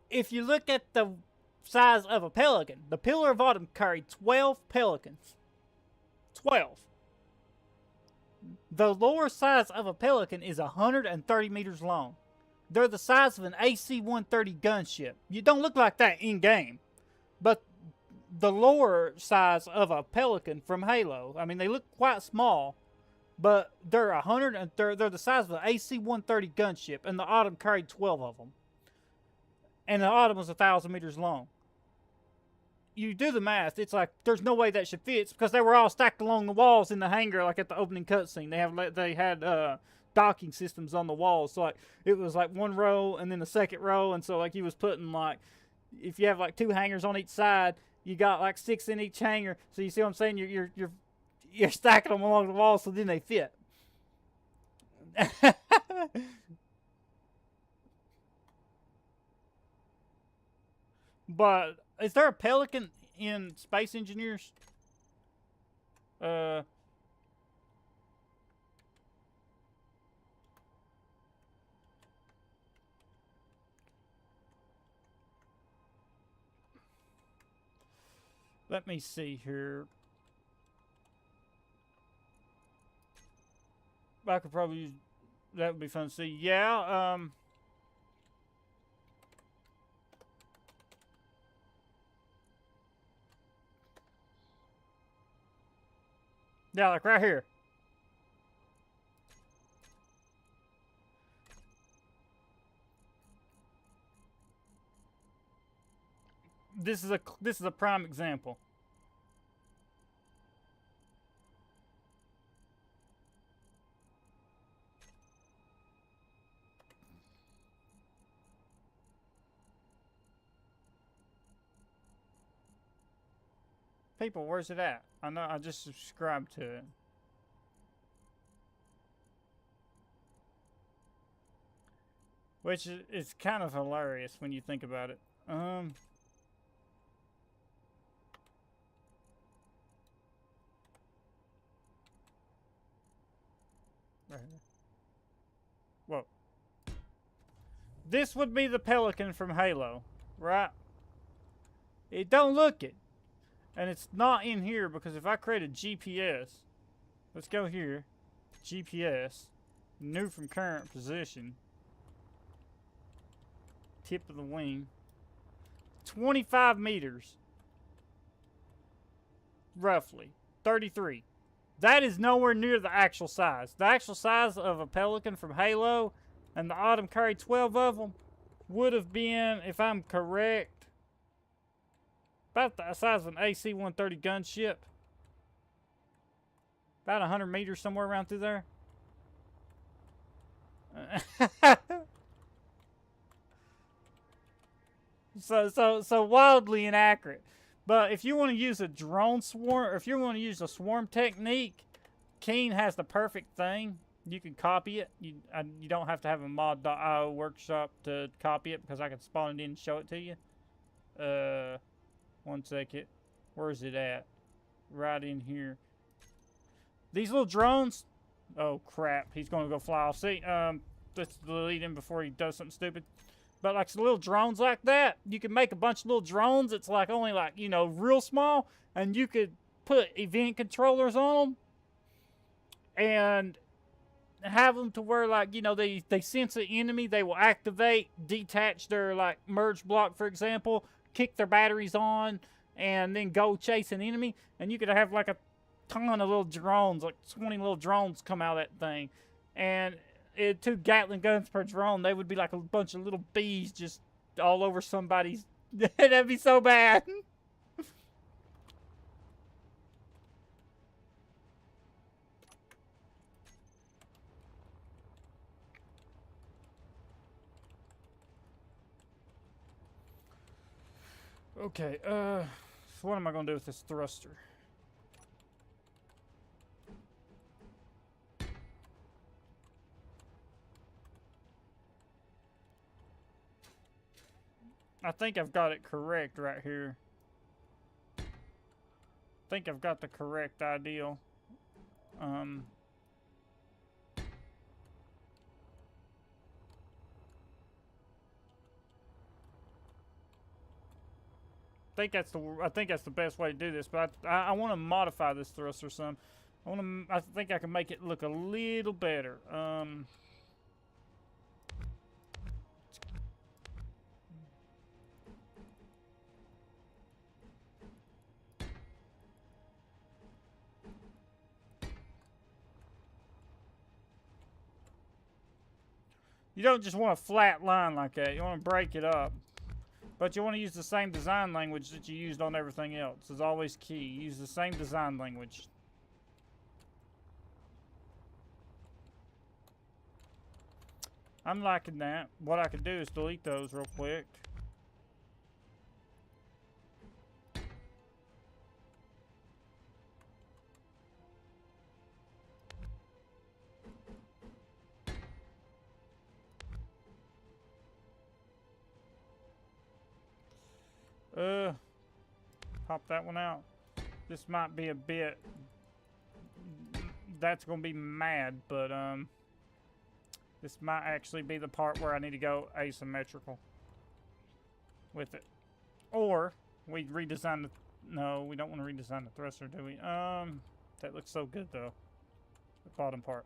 If you look at the size of a Pelican, the Pillar of Autumn carried 12 Pelicans. 12. The lower size of a Pelican is 130 meters long. They're the size of an AC-130 gunship. You don't look like that in-game. But the lower size of a Pelican from Halo, I mean, they look quite small, but they're the size of an AC-130 gunship, and the Autumn carried 12 of them. And the Autumn was 1,000 meters long. You do the math, it's like there's no way that should fit. It's because they were all stacked along the walls in the hangar, like at the opening cutscene. They had docking systems on the walls, so like it was like one row and then the second row, and so like he was putting like, if you have like 2 hangars on each side, you got like 6 in each hangar. So you see what I'm saying? You're stacking them along the walls, so then they fit. But is there a Pelican in Space Engineers? Let me see here. I could probably use, that would be fun to see. Yeah, yeah, like right here. This is a prime example. People, where's it at? I know I just subscribed to it. Which is kind of hilarious when you think about it. Right here. Whoa. This would be the Pelican from Halo, right? It don't look it. And it's not in here because if I create a GPS, let's go here, GPS, new from current position, tip of the wing, 25 meters, roughly, 33. That is nowhere near the actual size. The actual size of a Pelican from Halo, and the Autumn carried 12 of them, would have been, if I'm correct, about the size of an AC-130 gunship. About 100 meters, somewhere around through there. So wildly inaccurate. But if you want to use a drone swarm, or if you want to use a swarm technique, Keen has the perfect thing. You can copy it. You don't have to have a mod.io workshop to copy it because I can spawn it in and show it to you. 1 second. Where is it at? Right in here. These little drones. Oh crap! He's going to go fly off. See, let's delete him before he does something stupid. But like some little drones like that, you can make a bunch of little drones. It's like only like, you know, real small, and you could put event controllers on them and have them to where, like, you know, they sense an enemy, they will activate, detach their like merge block, for example, kick their batteries on, and then go chase an enemy. And you could have like a ton of little drones, like 20 little drones come out of that thing, and 2 Gatling guns per drone, they would be like a bunch of little bees just all over somebody's. That'd be so bad. Okay, so what am I gonna do with this thruster? I think I've got it correct right here. I think I've got the correct ideal. I think that's the best way to do this, but I want to modify this thruster some. I think I can make it look a little better. You don't just want a flat line like that. You want to break it up. But you want to use the same design language that you used on everything else. Is always key. Use the same design language. I'm liking that. What I could do is delete those real quick. Pop that one out. This might be a bit. That's gonna be mad, but this might actually be the part where I need to go asymmetrical with it, or we redesign the. No, we don't want to redesign the thruster, do we? That looks so good though. The bottom part.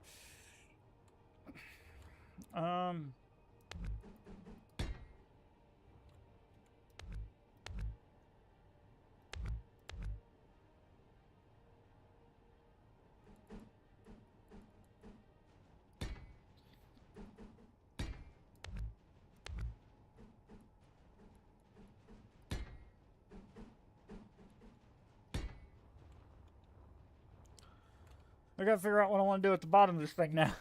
I gotta figure out what I want to do at the bottom of this thing now.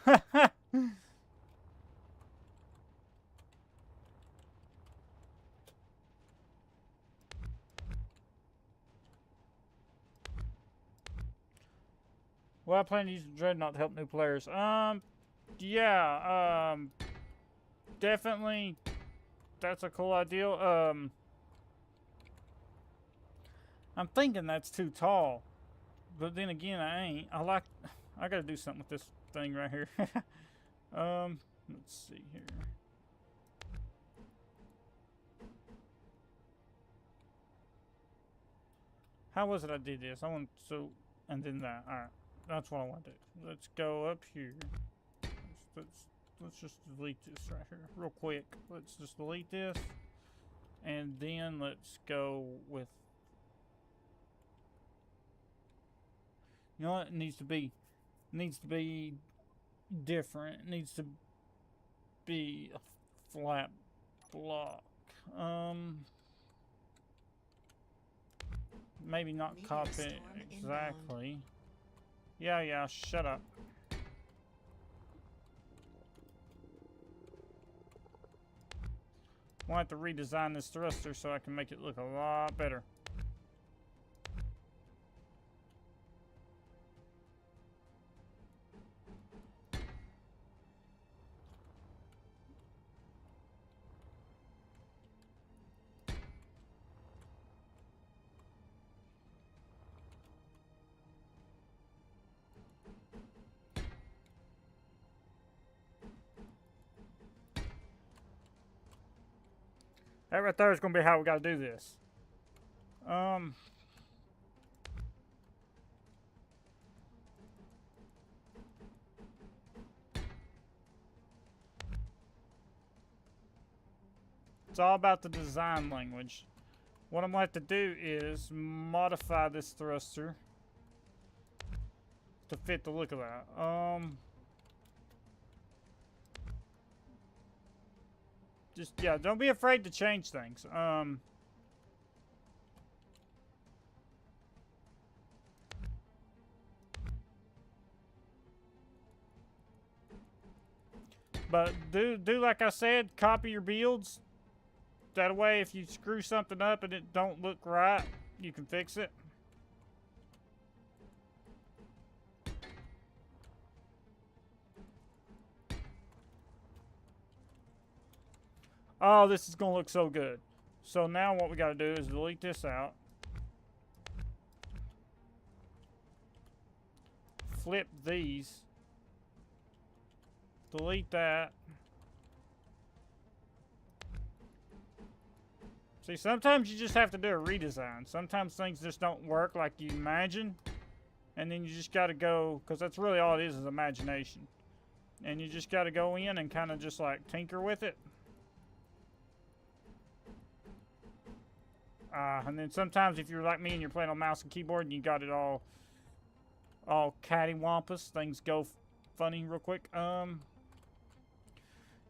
Well, I plan to use the Dreadnought to help new players. Yeah, definitely. That's a cool idea. I'm thinking that's too tall, but then again, I ain't. I gotta do something with this thing right here. Let's see here. How was it I did this? I want and then that. All right, that's what I want to do. Let's go up here. Let's just delete this right here real quick. Let's just delete this, and then let's go with. You know what? It needs to be different. It needs to be a flat block. Maybe not Meteor copy storm it inbound. exactly. Yeah, shut up. I'll have to redesign this thruster so I can make it look a lot better. That right there is going to be how we got to do this. It's all about the design language. What I'm going to have to do is modify this thruster to fit the look of that. Just, yeah, don't be afraid to change things. But do like I said, copy your builds. That way, if you screw something up and it don't look right, you can fix it. Oh, this is going to look so good. So now what we got to do is delete this out. Flip these. Delete that. See, sometimes you just have to do a redesign. Sometimes things just don't work like you imagine. And then you just got to go, because that's really all it is imagination. And you just got to go in and kind of just like tinker with it. And then sometimes if you're like me and you're playing on mouse and keyboard and you got it all cattywampus, things go funny real quick. You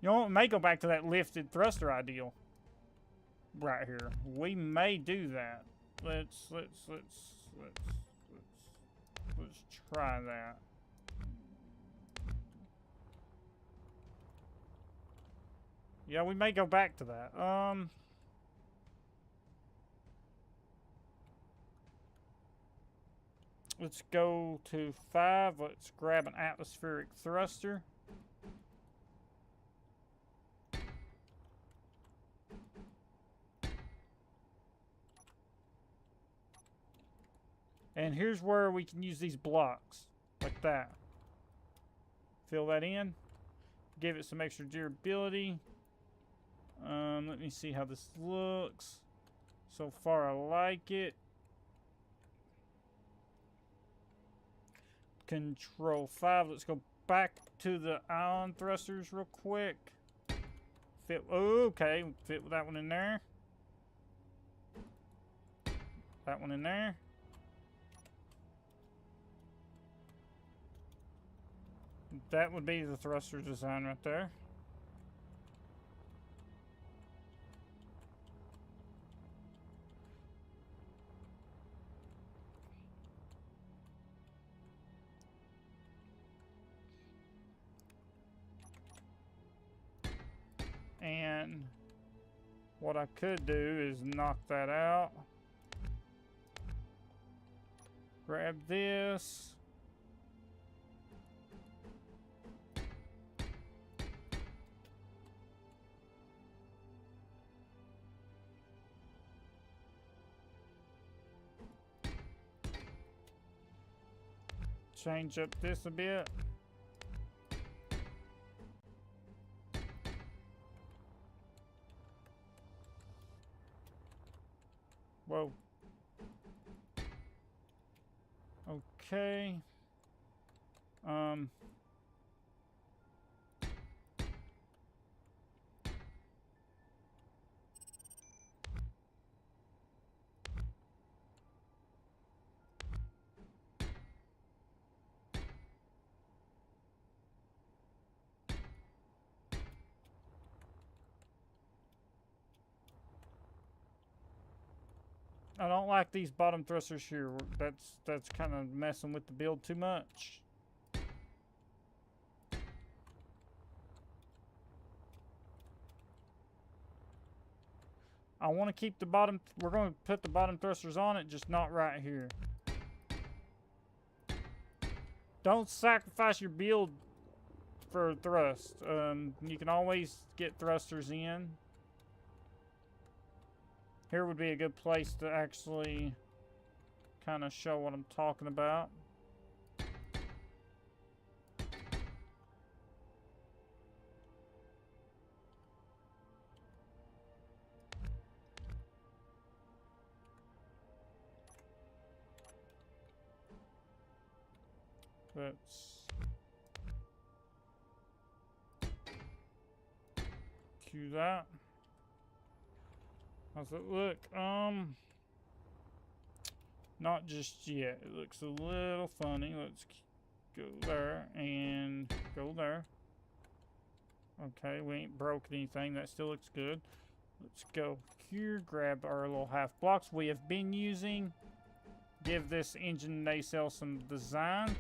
know, it may go back to that lifted thruster ideal right here. We may do that. Let's try that. Yeah, we may go back to that. Let's go to 5. Let's grab an atmospheric thruster. And here's where we can use these blocks, like that. Fill that in. Give it some extra durability. Let me see how this looks. So far, I like it. Control 5. Let's go back to the ion thrusters real quick. Fit. Okay, fit that one in there. That one in there. That would be the thruster design right there. And what I could do is knock that out. Grab this. change up this a bit. Whoa. Okay. I don't like these bottom thrusters here. That's kind of messing with the build too much. I want to keep the bottom. We're going to put the bottom thrusters on it, just not right here. Don't sacrifice your build for thrust. You can always get thrusters in. Here would be a good place to actually kind of show what I'm talking about. Let's cue that. How's it look? Not just yet. It looks a little funny. Let's go there and go there. Okay, we ain't broke anything. That still looks good. Let's go here, grab our little half blocks we have been using. Give this engine nacelle some design.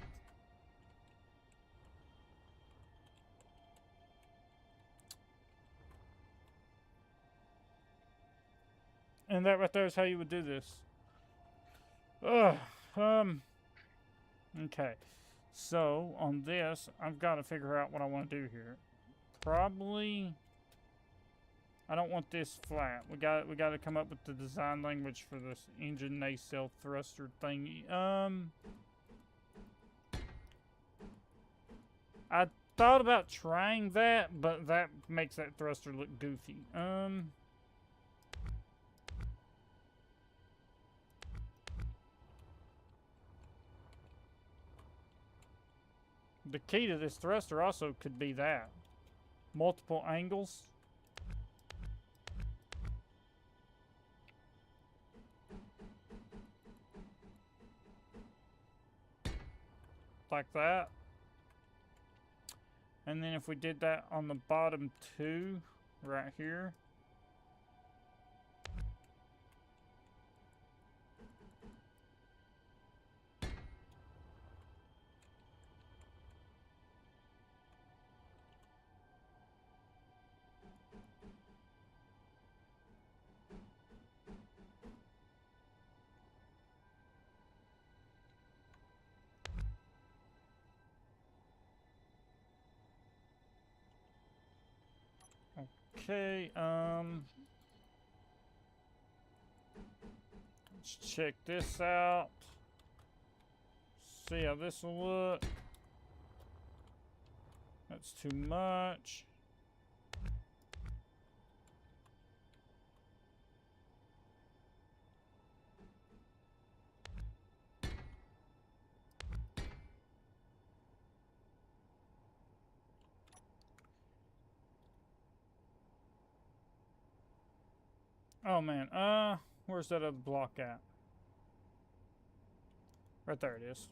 And that right there is how you would do this. Okay. So, on this, I've got to figure out what I want to do here. Probably, I don't want this flat. We got to come up with the design language for this engine nacelle thruster thingy. I thought about trying that, but that makes that thruster look goofy. The key to this thruster also could be that. Multiple angles. Like that. And then if we did that on the bottom two, right here. Okay, let's check this out. See how this will look. That's too much. Oh man, where's that other block at? Right there it is.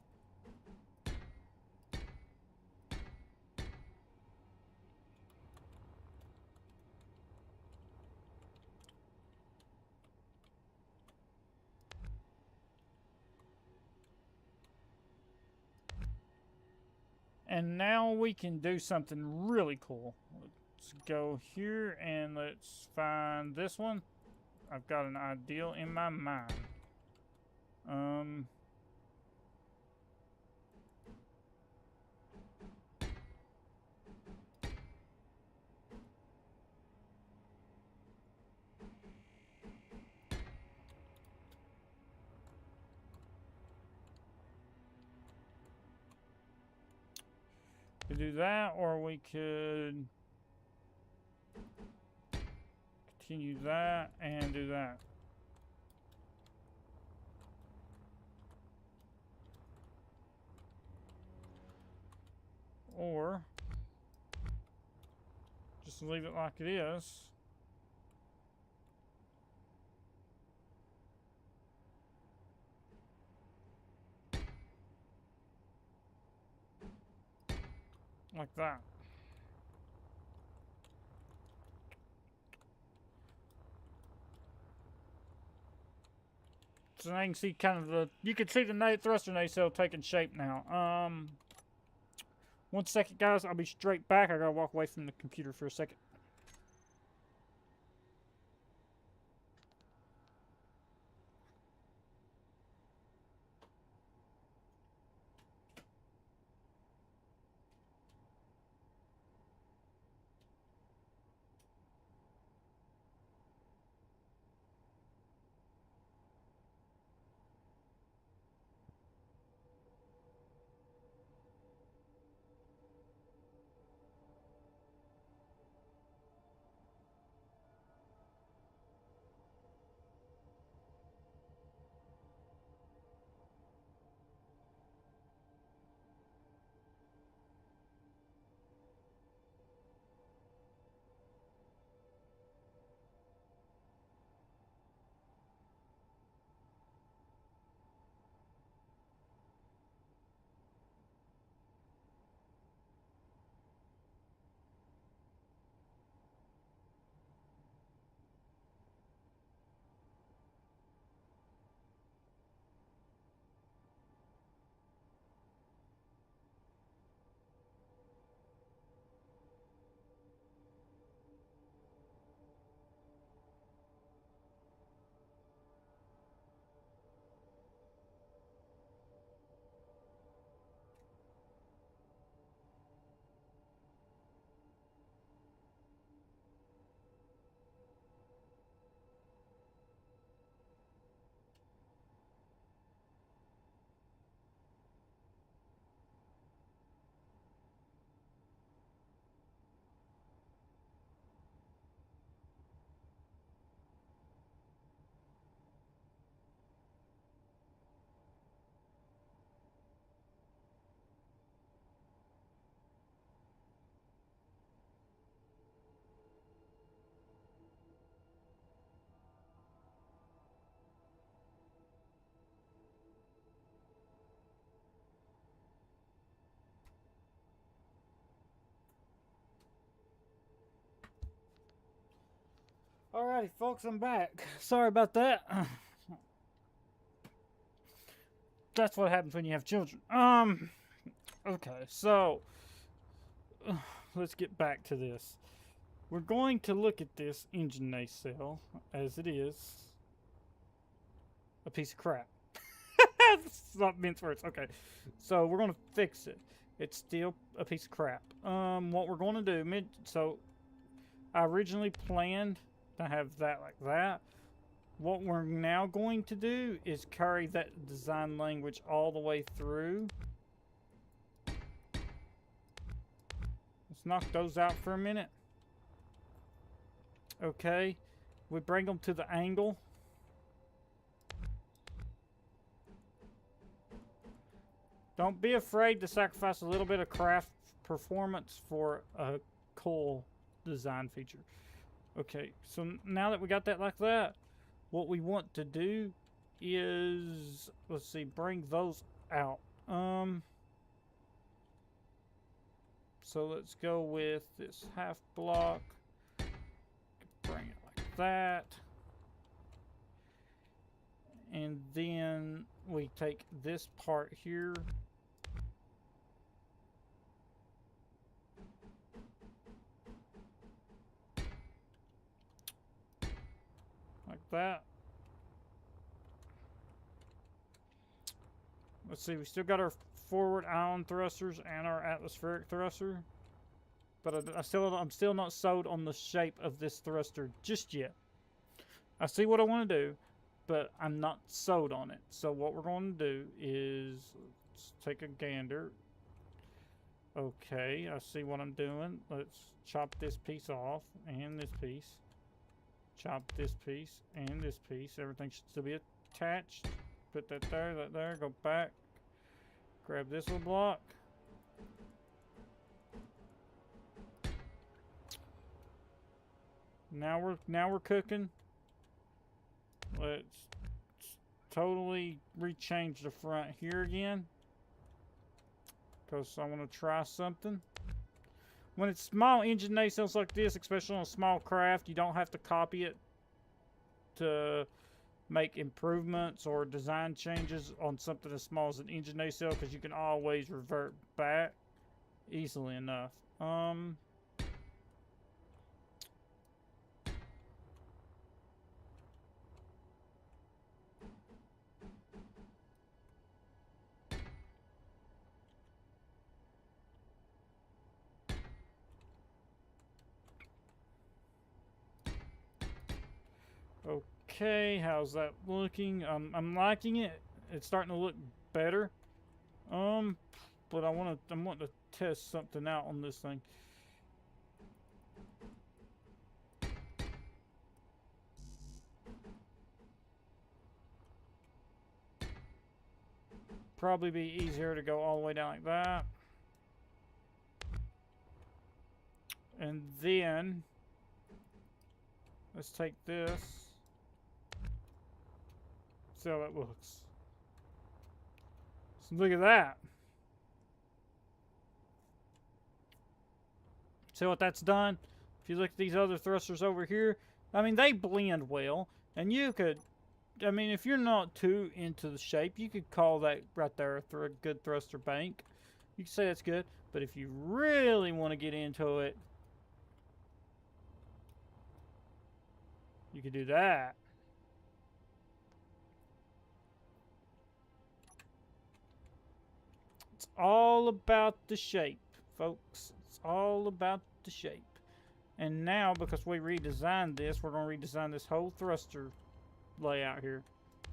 And now we can do something really cool. Let's go here and let's find this one. I've got an ideal in my mind. could do that, or we could continue that and do that. Or just leave it like it is. Like that. So now you can see kind of the, you can see the thruster nacelle taking shape now. 1 second, guys. I'll be straight back. I gotta walk away from the computer for a second. Alrighty, folks, I'm back. Sorry about that. That's what happens when you have children. Okay, so let's get back to this. We're going to look at this engine nacelle as it is a piece of crap. It's not mince words. Okay, so we're going to fix it. It's still a piece of crap. What we're going to do, so I originally planned to have that like that. What we're now going to do is carry that design language all the way through. Let's knock those out for a minute. Okay, we bring them to the angle. Don't be afraid to sacrifice a little bit of craft performance for a cool design feature. Okay, so now that we got that like that, what we want to do is, let's see, bring those out. So let's go with this half block. Bring it like that. And then we take this part here. Like that. Let's see, we still got our forward ion thrusters and our atmospheric thruster. But I'm still not sold on the shape of this thruster just yet. I see what I want to do, but I'm not sold on it. So what we're going to do is, let's take a gander. Okay, I see what I'm doing. Let's chop this piece off and this piece. Chop this piece and this piece. Everything should still be attached. Put that there, go back. Grab this little block. Now we're cooking. Let's totally rechange the front here again, because I want to try something. When it's small engine nacelles like this, especially on a small craft, you don't have to copy it to make improvements or design changes on something as small as an engine nacelle, because you can always revert back easily enough. Okay, how's that looking? I'm liking it. It's starting to look better. But I'm wanting to test something out on this thing. Probably be easier to go all the way down like that. And then let's take this. See how that looks. So look at that. See what that's done? If you look at these other thrusters over here, I mean, they blend well. And you could, I mean, if you're not too into the shape, you could call that right there a good thruster bank. You can say that's good. But if you really want to get into it, you could do that. It's all about the shape, folks. It's all about the shape. And now, because we redesigned this, we're going to redesign this whole thruster layout here.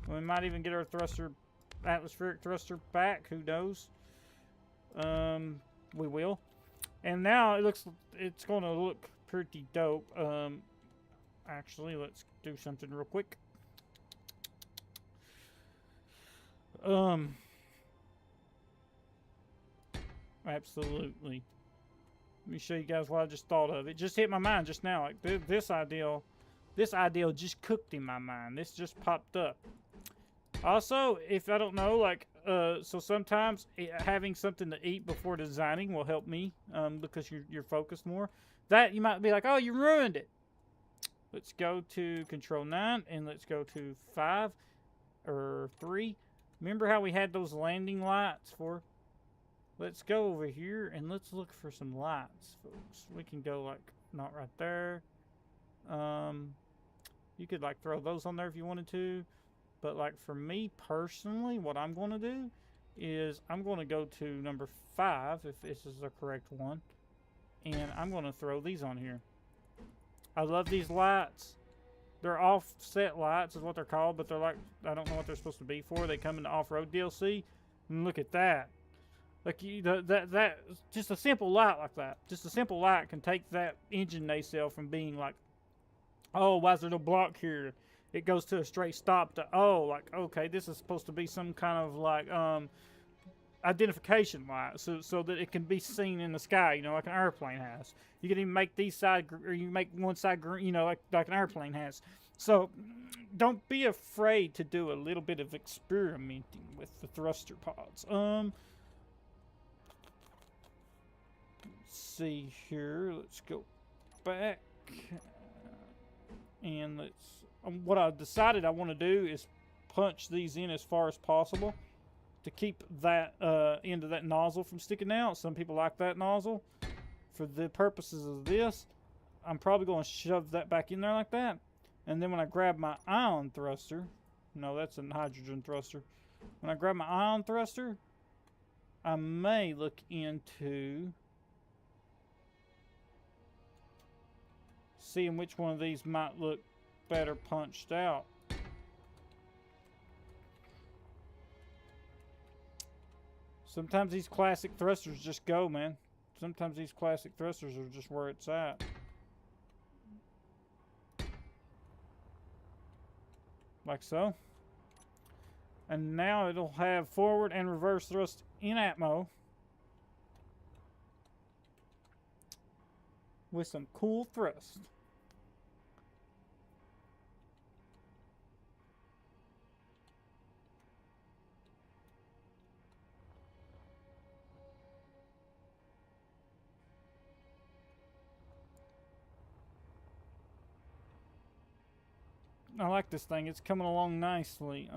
We might even get our thruster, atmospheric thruster back. Who knows? We will. And now it's going to look pretty dope. Actually, let's do something real quick. Absolutely. Let me show you guys what I just thought of. It just hit my mind just now. Like this idea just cooked in my mind. This just popped up. Also, if I don't know, like, so sometimes having something to eat before designing will help me, because you're focused more. That you might be like, oh, you ruined it. Let's go to Control 9 and let's go to 5 or 3. Remember how we had those landing lights for? Let's go over here and let's look for some lights, folks. We can go like not right there. You could like throw those on there if you wanted to, but like for me personally, what I'm going to do is I'm going to go to number 5 if this is the correct one, and I'm going to throw these on here. I love these lights. They're offset lights is what they're called, but they're like, I don't know what they're supposed to be for. They come in the off-road DLC, and look at that. Like that just a simple light like that. Just a simple light can take that engine nacelle from being like, oh, why is there no block here? It goes to a straight stop to, oh, like, okay, this is supposed to be some kind of like identification light, so that it can be seen in the sky, you know, like an airplane has. You can even make these side, or you make one side green, you know, like an airplane has. So don't be afraid to do a little bit of experimenting with the thruster pods. See here, let's go back and let's what I decided I want to do is punch these in as far as possible to keep that end of that nozzle from sticking out. Some people like that nozzle. For the purposes of this, I'm probably going to shove that back in there like that, and then when I grab my ion thruster, no, that's a hydrogen thruster. When I grab my ion thruster, I may look into seeing which one of these might look better punched out. Sometimes these classic thrusters just go, man. sometimes these classic thrusters are just where it's at. Like so. And now it'll have forward and reverse thrust in Atmo. With some cool thrust. I like this thing. It's coming along nicely.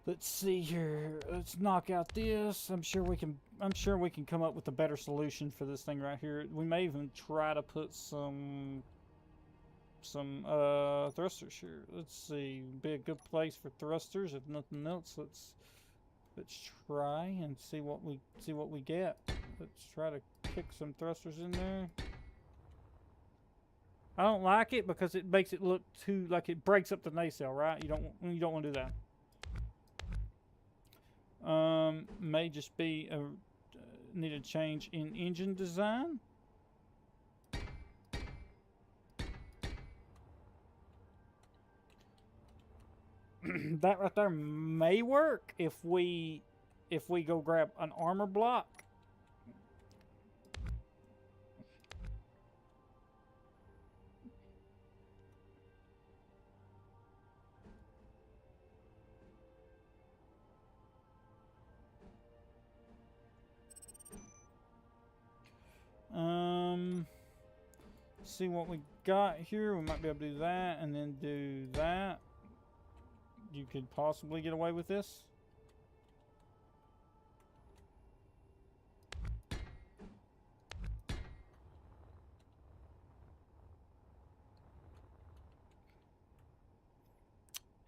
Let's see here. Let's knock out this. I'm sure we can come up with a better solution for this thing right here. We may even try to put some thrusters here. Let's see. Be a good place for thrusters. If nothing else, let's try and see what we get. Let's try to kick some thrusters in there. I don't like it because it makes it look too like it breaks up the nacelle, right? You don't want to do that. May just be a need a change in engine design. That right there may work if we go grab an armor block. See what we got here. We might be able to do that and then do that. You could possibly get away with this.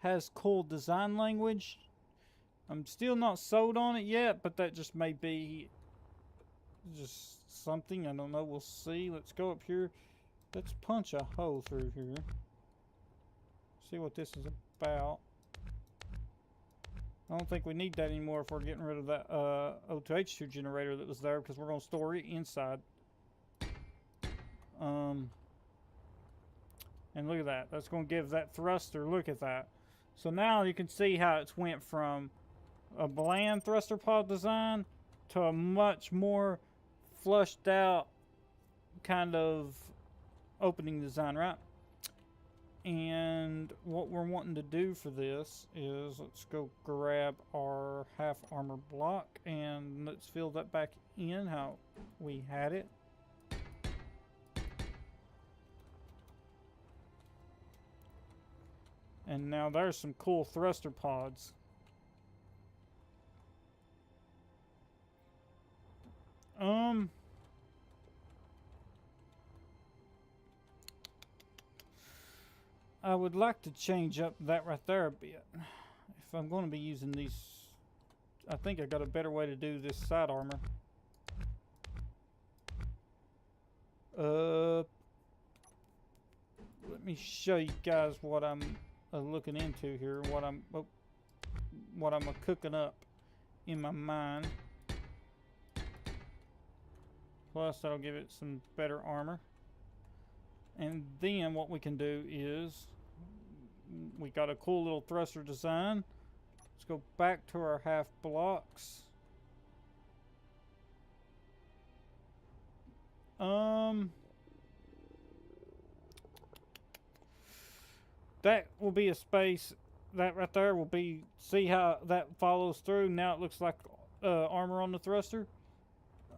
Has cool design language. I'm still not sold on it yet, but that just may be just something. I don't know. We'll see. Let's go up here. Let's punch a hole through here. See what this is about. I don't think we need that anymore if we're getting rid of that O2H2 generator that was there, because we're going to store it inside. And look at that. That's going to give that thruster. Look at that. So now you can see how it's went from a bland thruster pod design to a much more flushed out kind of opening design, right? And what we're wanting to do for this is let's go grab our half armor block and let's fill that back in how we had it. And now there's some cool thruster pods. I would like to change up that right there a bit. If I'm going to be using these, I think I got a better way to do this side armor. Let me show you guys what I'm looking into here. What I'm cooking up in my mind. Plus, that'll give it some better armor. And then what we can do is, we got a cool little thruster design. Let's go back to our half blocks. That will be a space. That right there will be, see how that follows through. Now it looks like armor on the thruster.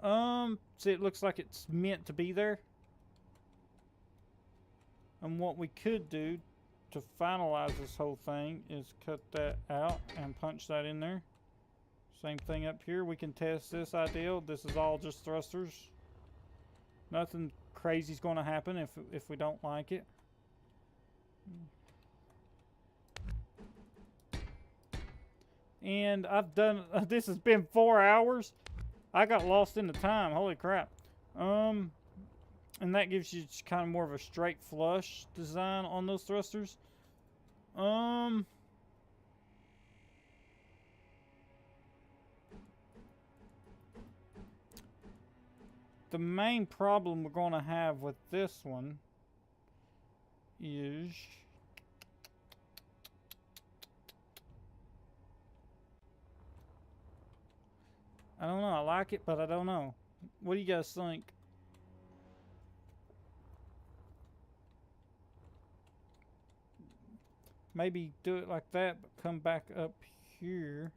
See, it looks like it's meant to be there. And what we could do to finalize this whole thing is cut that out and punch that in there. Same thing up here. We can test this ideal. This is all just thrusters. Nothing crazy is going to happen if we don't like it. And I've done, this has been 4 hours. I got lost in the time. Holy crap. And that gives you kind of more of a straight flush design on those thrusters. the main problem we're going to have with this one is I don't know. I like it, but I don't know. What do you guys think? Maybe do it like that, but come back up here.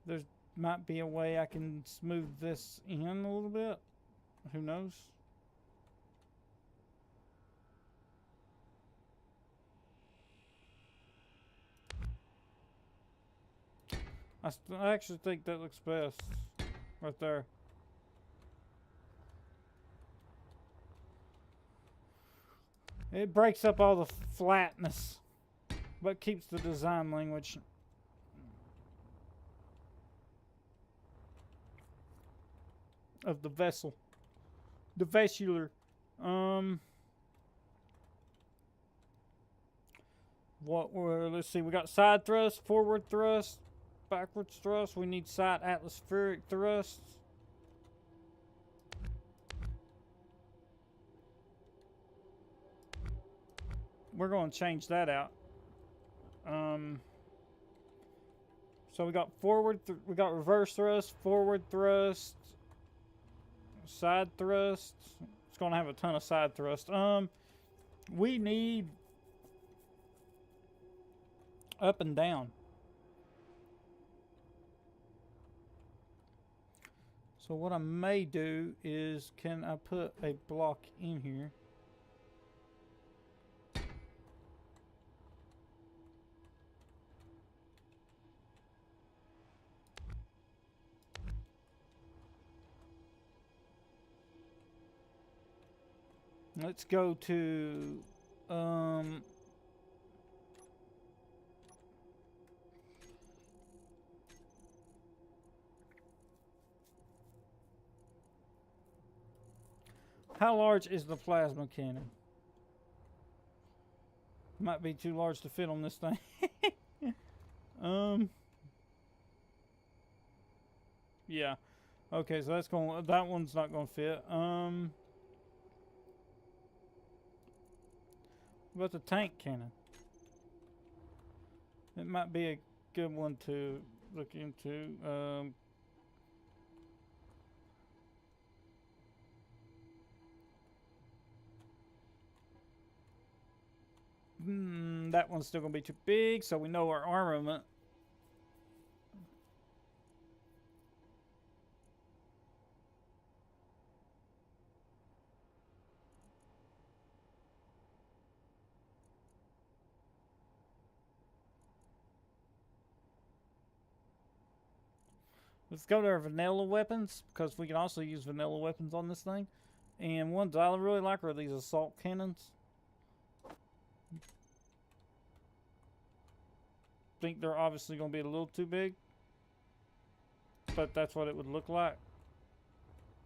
There might be a way I can smooth this in a little bit. Who knows? I actually think that looks best right there. It breaks up all the flatness, but keeps the design language. Of the vessel. The vessular. Let's see, we got side thrust, forward thrust, backwards thrust. We need side atmospheric thrusts. We're going to change that out. So we got we got reverse thrust, forward thrust, side thrust. It's going to have a ton of side thrust. We need up and down. So what I may do is, can I put a block in here? Let's go to how large is the plasma cannon? Might be too large to fit on this thing. Yeah. Okay, so that one's not gonna fit. What about the tank cannon? It might be a good one to look into. That one's still gonna be too big, so we know our armament. Let's go to our vanilla weapons, because we can also use vanilla weapons on this thing. And ones I really like are these assault cannons. Think they're obviously going to be a little too big, but that's what it would look like.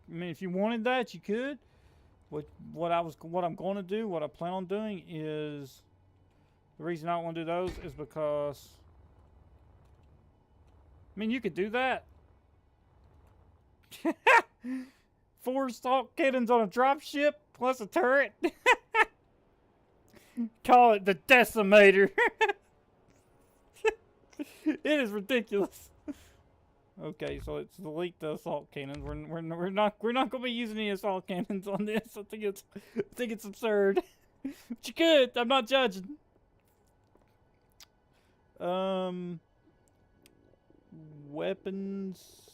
I mean, if you wanted that, you could. What I'm going to do, what I plan on doing is, the reason I don't want to do those is because, I mean, you could do that. 4 assault cannons on a dropship plus a turret. Call it the Decimator. It is ridiculous. Okay, so it's delete the assault cannons. We're not going to be using any assault cannons on this. I think it's absurd. But you could. I'm not judging. Weapons.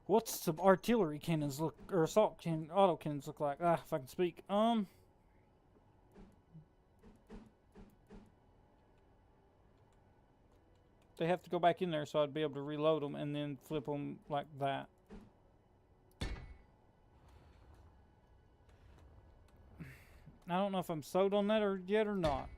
What's some artillery cannons look, or auto cannons look like? Ah, if I can speak. They have to go back in there, so I'd be able to reload them and then flip them like that. I don't know if I'm sold on that yet or not.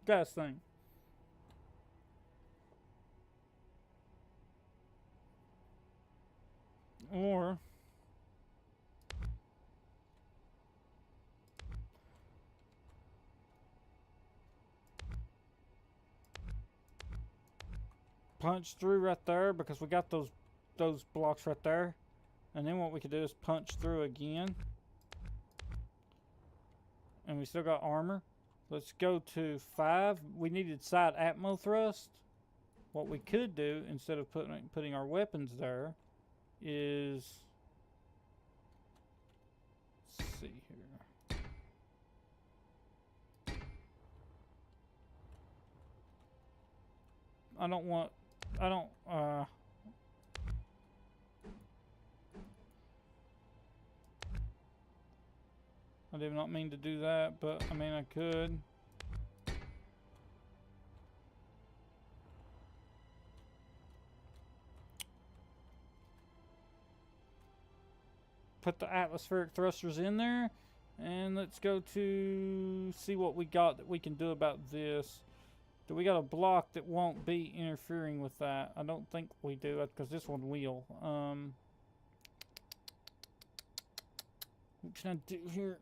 Guys think. punch through right there because we got those blocks right there. And then what we could do is punch through again. And we still got armor. Let's go to 5. We needed side atmo thrust. What we could do instead of putting our weapons there is, let's see here. I did not mean to do that, but I mean I could. Put the atmospheric thrusters in there, and let's go to see what we got that we can do about this. Do we got a block that won't be interfering with that? I don't think we do, because this one will. What can I do here?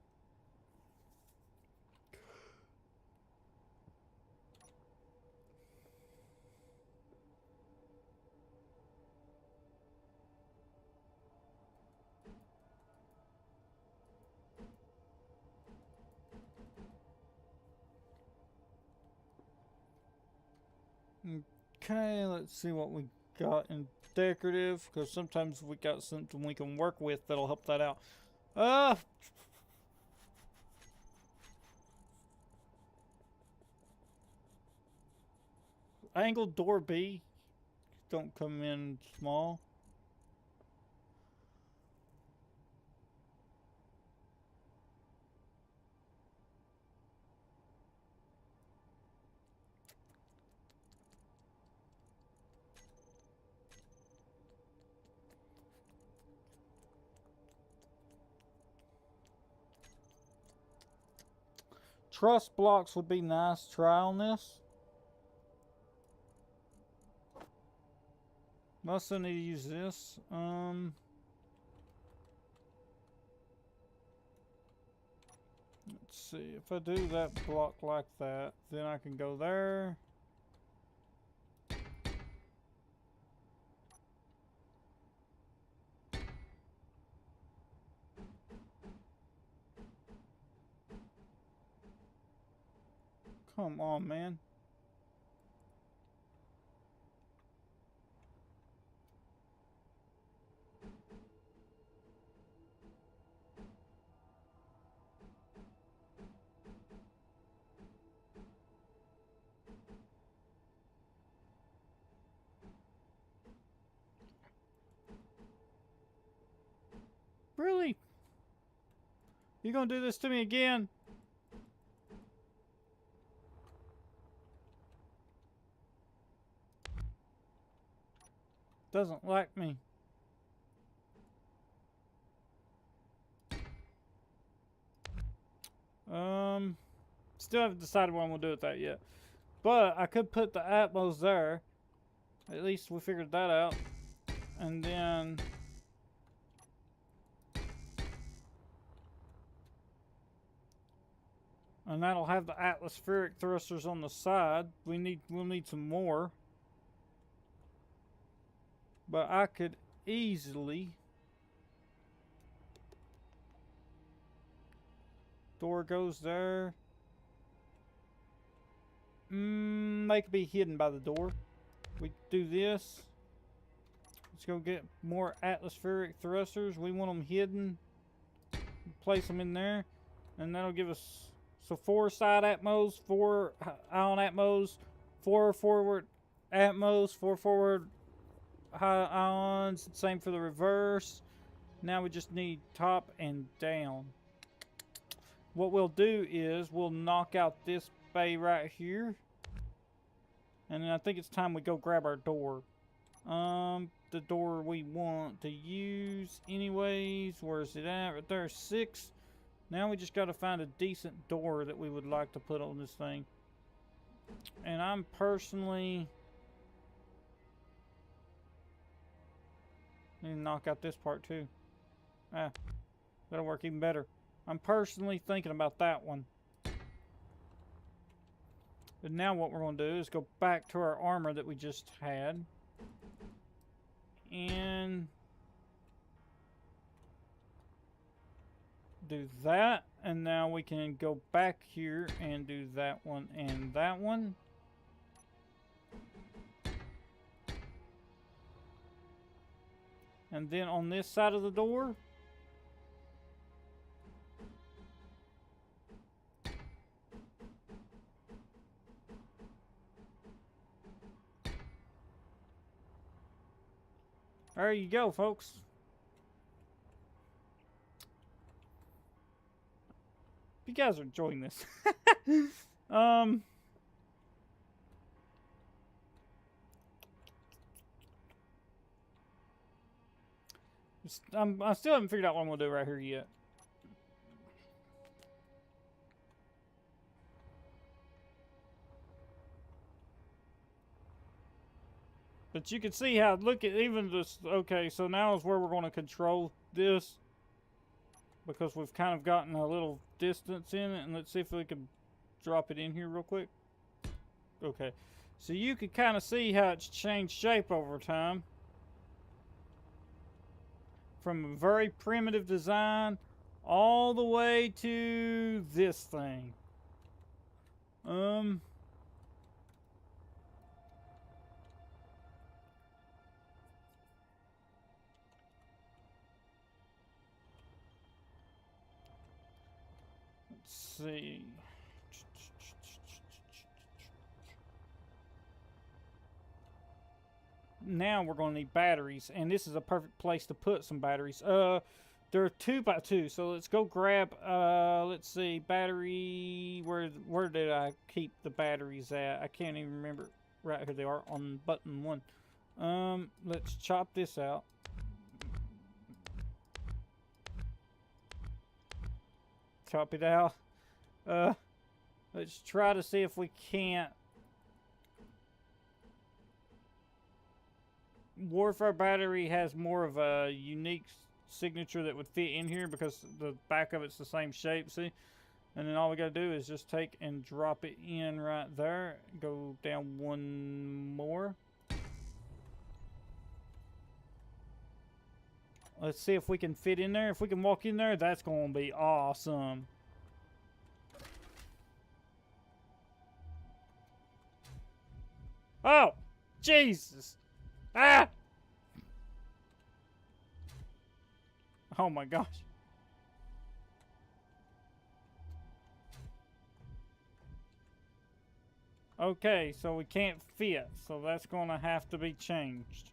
Okay, let's see what we got in decorative, because sometimes we got something we can work with that'll help that out. Angled door B. Don't come in small. Truss blocks would be nice. Try on this. Must need to use this. Let's see. If I do that block like that, then I can go there. Come on, man. Really? You gonna do this to me again? Doesn't like me. Still haven't decided what I'm gonna do with that yet. But I could put the Atmos there. At least we figured that out. And then that'll have the atmospheric thrusters on the side. We'll need some more. But I could easily door goes there. They could be hidden by the door. We do this. Let's go get more atmospheric thrusters. We want them hidden. Place them in there, and that'll give us 4 side atmos, 4 ion atmos, 4 forward atmos, 4 forward high ions. Same for the reverse. Now we just need top and down. What we'll do is we'll knock out this bay right here, and then I think it's time we go grab our door. The door we want to use anyways. Where's it at? Right there, 6. Now we just got to find a decent door that we would like to put on this thing. And I'm personally need to knock out this part too. That'll work even better. I'm personally thinking about that one. And now what we're going to do is go back to our armor that we just had. And do that. And now we can go back here and do that one and that one. And then on this side of the door, there you go, folks. You guys are enjoying this. I still haven't figured out what I'm gonna do right here yet. But you can see how, look at even this, okay, so now is where we're going to control this. Because we've kind of gotten a little distance in it. And let's see if we can drop it in here real quick. Okay. So you can kind of see how it's changed shape over time. From a very primitive design all the way to this thing. See. Now we're going to need batteries, and this is a perfect place to put some batteries. They're 2x2, so let's go grab. Let's see, battery. Where did I keep the batteries at? I can't even remember. Right here they are on button 1. Let's chop this out. Chop it out. Let's try to see if we can't. Warfare battery has more of a unique signature that would fit in here because the back of it's the same shape, see? And then all we gotta do is just take and drop it in right there. Go down one more. Let's see if we can fit in there. If we can walk in there, that's gonna be awesome. Oh, Jesus. Ah! Oh my gosh. Okay, so we can't fit, so that's gonna have to be changed.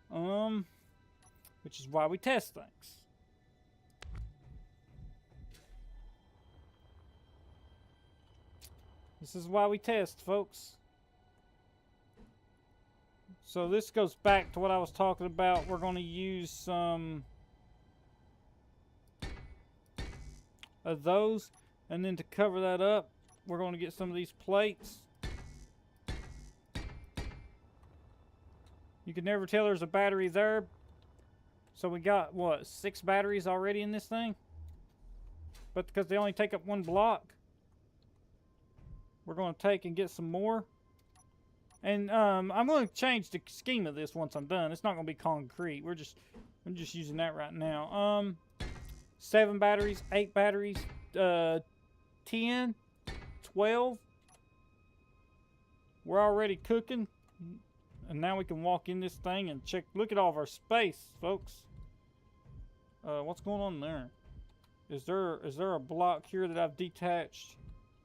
Which is why we test things. This is why we test, folks. So this goes back to what I was talking about. We're going to use some of those. And then to cover that up, we're going to get some of these plates. You can never tell there's a battery there. So we got, what, 6 batteries already in this thing? But because they only take up 1 block, we're going to take and get some more. And I'm going to change the scheme of this once I'm done. It's not going to be concrete. I'm just using that right now. 7 batteries, 8 batteries, 10, 12. We're already cooking. And now we can walk in this thing and check. Look at all of our space, folks. What's going on there? Is there a block here that I've detached?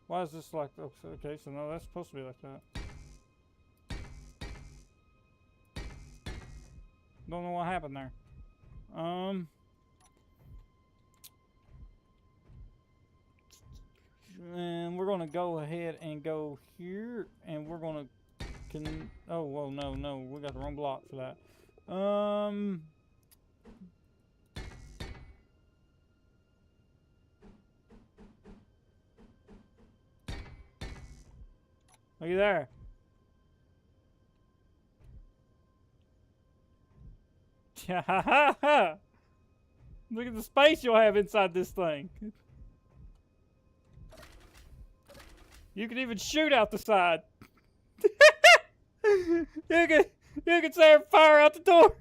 Why is this like, okay, so no, that's supposed to be like that. Don't know what happened there. And we're gonna go ahead and go here, and we're gonna oh well, no, we got the wrong block for that. Are you there? Look at the space you'll have inside this thing. You can even shoot out the side. you can say fire out the door.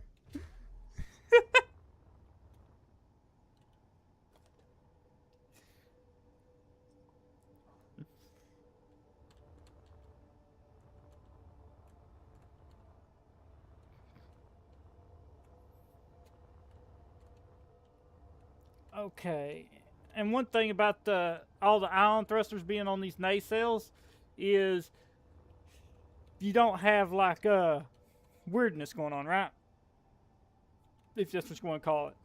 Okay, and one thing about all the ion thrusters being on these nacelles is you don't have like weirdness going on, right? If that's what you want to call it,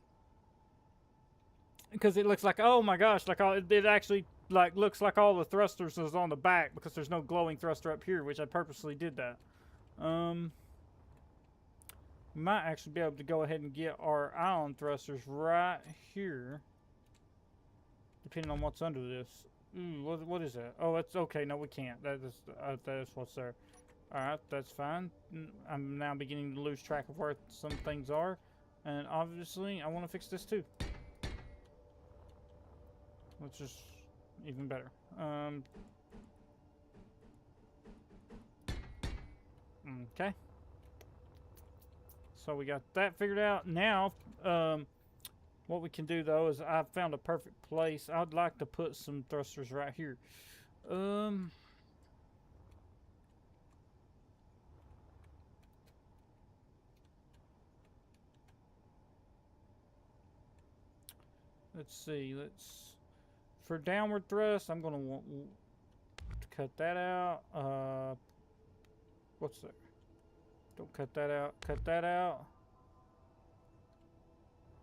because it looks like, oh my gosh, like it actually like looks like all the thrusters is on the back because there's no glowing thruster up here, which I purposely did that. Might actually be able to go ahead and get our ion thrusters right here, depending on what's under this. What is that? Oh, that's okay. No, we can't. That is what's there. All right, that's fine. I'm now beginning to lose track of where some things are, and obviously I want to fix this too, which is even better. Okay. So we got that figured out. Now, what we can do though is I found a perfect place. I'd like to put some thrusters right here. Let's see. For downward thrust, I'm gonna want to cut that out. What's there? Don't cut that out. Cut that out.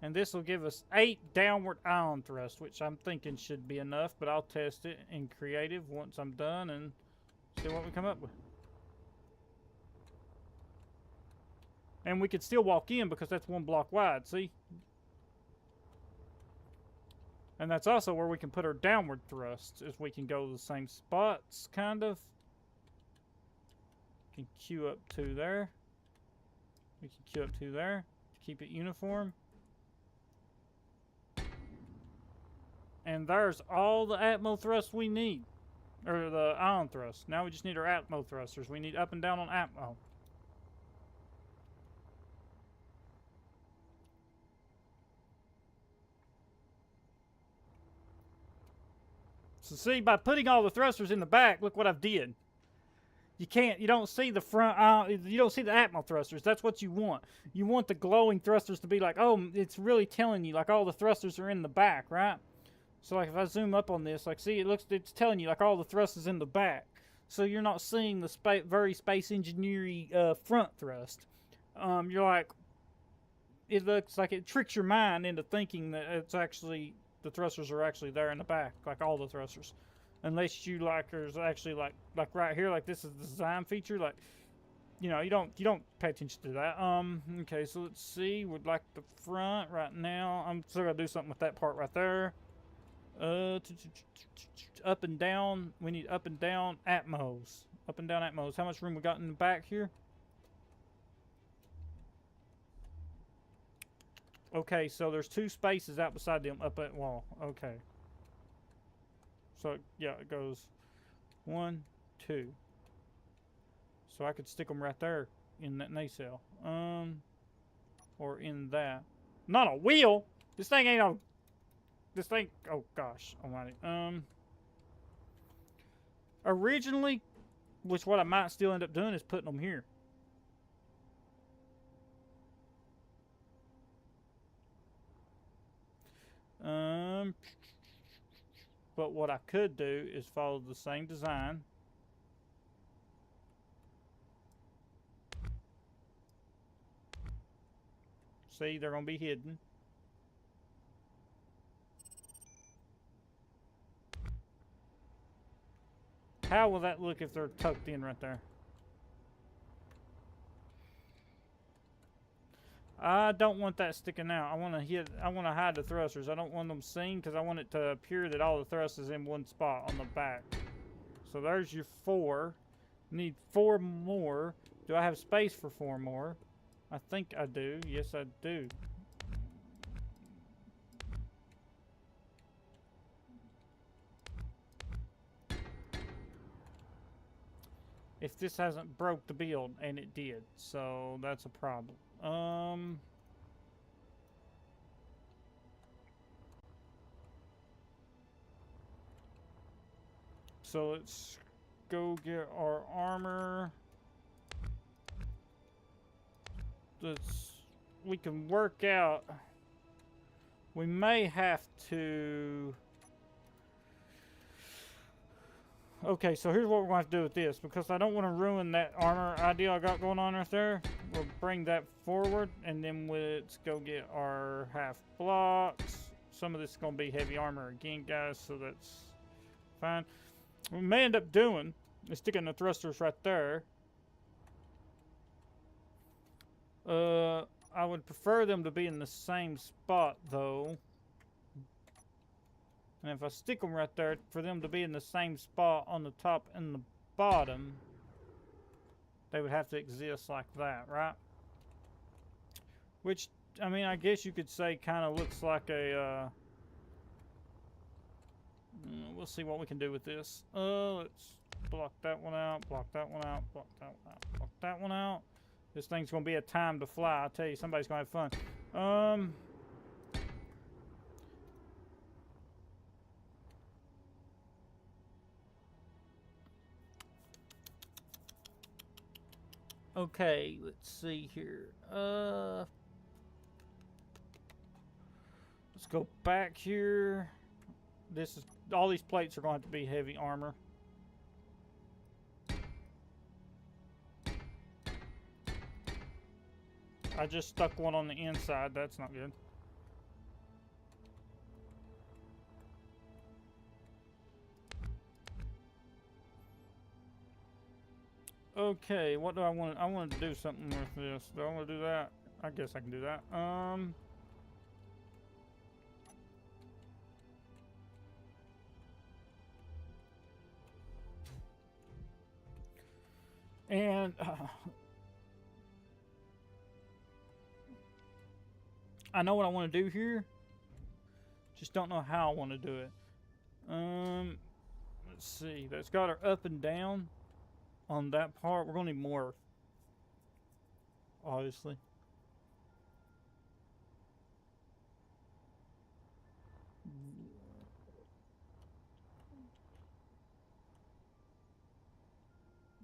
And this will give us 8 downward ion thrust, which I'm thinking should be enough, but I'll test it in creative once I'm done and see what we come up with. And we could still walk in because that's 1 block wide, see? And that's also where we can put our downward thrusts, is we can go to the same spots, kind of. We can queue up 2 there. We can queue up 2 there to keep it uniform. And there's all the Atmo thrust we need. Or the ion thrust. Now we just need our Atmo thrusters. We need up and down on Atmo. So see, by putting all the thrusters in the back, look what I've did. You don't see the front, you don't see the Atmo thrusters. That's what you want. You want the glowing thrusters to be like, oh, it's really telling you, like all the thrusters are in the back, right? So like if I zoom up on this, like see, it's telling you like all the thrust is in the back. So you're not seeing the very space engineering front thrust. You're like, it looks like it tricks your mind into thinking that it's actually, the thrusters are actually there in the back, like all the thrusters. Unless you like, there's actually like right here, like this is the design feature, like, you know, you don't pay attention to that. Okay, so let's see, we'd like the front right now. I'm still gonna do something with that part right there. Up and down, we need up and down Atmos. Up and down Atmos. How much room we got in the back here? Okay, so there's 2 spaces out beside them up that wall. Okay. So, yeah, it goes 1, 2. So I could stick them right there in that nacelle. Or in that. Not a wheel! This thing ain't a... This thing... Oh, gosh almighty. Originally, which what I might still end up doing is putting them here. But what I could do is follow the same design. See, they're going to be hidden. How will that look if they're tucked in right there? I don't want that sticking out. I want to hide the thrusters. I don't want them seen because I want it to appear that all the thrust is in one spot on the back. So there's your 4. Need 4 more. Do I have space for 4 more? I think I do. Yes, I do. if this hasn't broke the build, and it did, so that's a problem. So let's go get our armor. We can work out. We may have to. Okay, so here's what we're going to have to do with this, because I don't want to ruin that armor idea I got going on right there. We'll bring that forward, and then let's go get our half blocks. Some of this is going to be heavy armor again, guys, so that's fine. What we may end up doing is sticking the thrusters right there. I would prefer them to be in the same spot, though. And if I stick them right there, for them to be in the same spot on the top and the bottom, they would have to exist like that, right? Which, I mean, I guess you could say kind of looks like a, we'll see what we can do with this. Let's block that one out, block that one out, block that one out, block that one out. This thing's going to be a time to fly. I tell you, somebody's going to have fun. Okay, let's see here. Let's go back here. This is all these plates are going to have to be heavy armor. I just stuck one on the inside. That's not good. Okay, what do I want? I want to do something with this. Do I want to do that? I guess I can do that. And I know what I want to do here. Just don't know how I want to do it. Let's see. That's got her up and down on that part. We're gonna need more, obviously.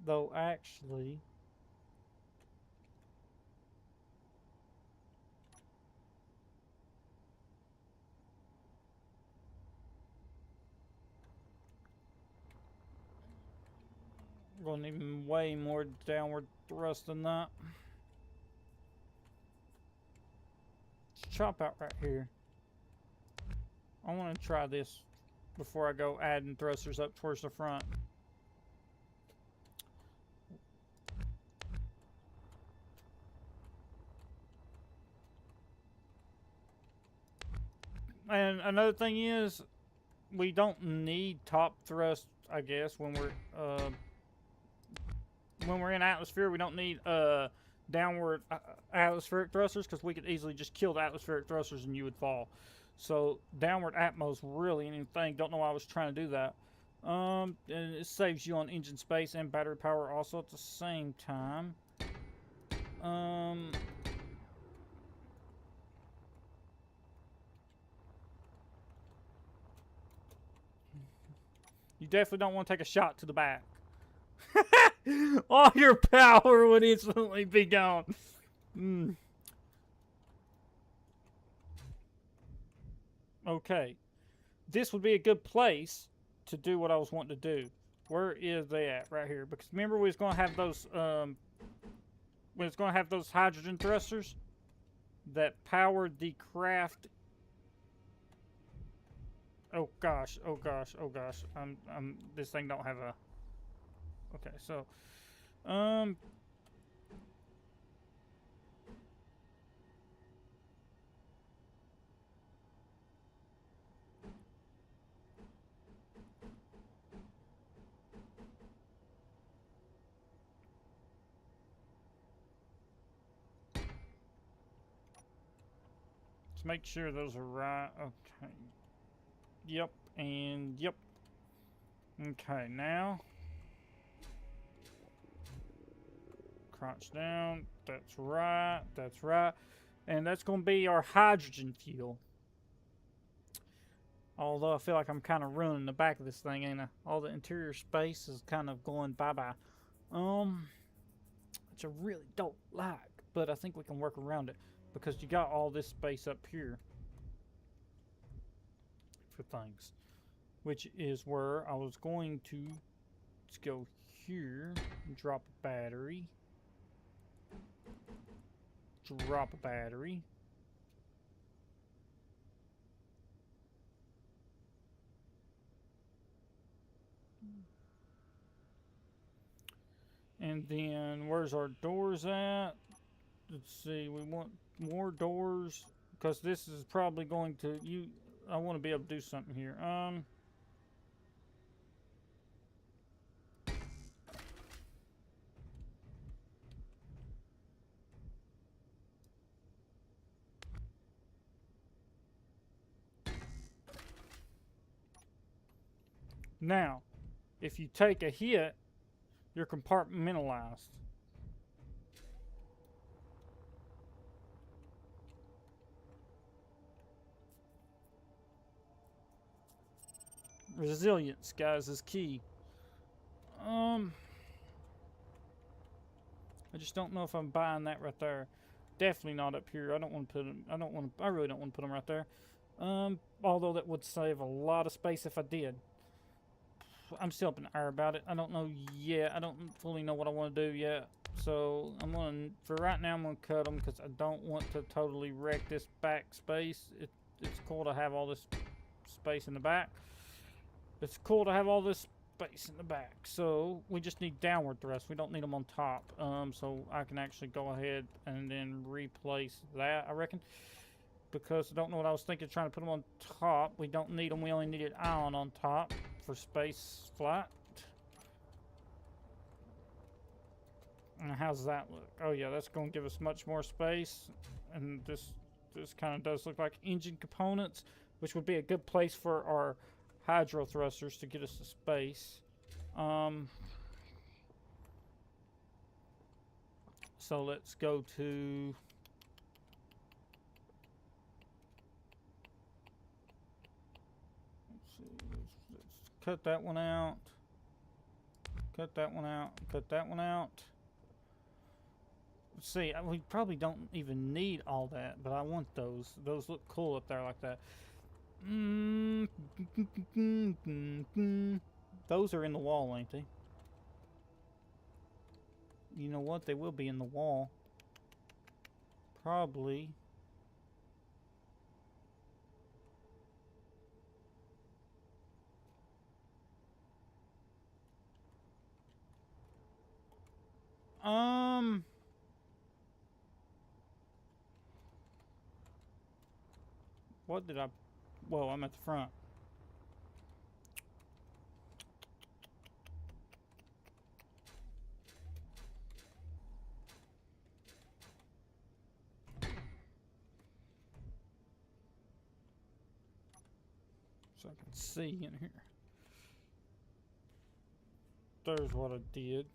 Though actually, we're gonna need way more downward thrust than that. Let's chop out right here. I want to try this before I go adding thrusters up towards the front. And another thing is, we don't need top thrust, I guess, when we're in atmosphere. We don't need downward atmospheric thrusters, because we could easily just kill the atmospheric thrusters and you would fall. So downward atmos really anything. Don't know why I was trying to do that. And it saves you on engine space and battery power also at the same time. You definitely don't want to take a shot to the back. All your power would instantly be gone. Okay. This would be a good place to do what I was wanting to do. Where is they at? Right here. Because remember we was going to have those we was going to have those hydrogen thrusters that powered the craft. Oh gosh, oh gosh, oh gosh. This thing don't have a. Okay, so let's make sure those are right. Okay. Yep, and yep. Okay, now crouch down. That's right. That's right. And that's going to be our hydrogen fuel. Although I feel like I'm kind of ruining the back of this thing, ain't I? All the interior space is kind of going bye-bye. Which I really don't like, but I think we can work around it because you got all this space up here for things, which is where I was going to. Let's go here and drop a battery. Drop a battery. And then where's our doors at? Let's see, we want more doors because this is probably going to I want to be able to do something here. Now, if you take a hit, you're compartmentalized. Resilience, guys, is key. I just don't know if I'm buying that right there. Definitely not up here. I don't want to put them. I really don't want to put them right there. Although that would save a lot of space if I did. I'm still up in the air about it. I don't know yet. I don't fully know what I want to do yet. So for right now, I'm gonna cut them because I don't want to totally wreck this back space. It's cool to have all this space in the back. It's cool to have all this space in the back. So we just need downward thrust. We don't need them on top. So I can actually go ahead and then replace that, I reckon. Because I don't know what I was thinking, trying to put them on top. We don't need them. We only needed ion on top for space flight. And how's that look? Oh yeah, that's going to give us much more space. And this kind of does look like engine components, which would be a good place for our hydro thrusters to get us to space. So let's go to cut that one out. Cut that one out. Cut that one out. Let's see, we probably don't even need all that, but I want those. Those look cool up there like that. Those are in the wall, ain't they? You know what? They will be in the wall. Probably. What did I... Whoa, I'm at the front. So I can see in here. There's what I did.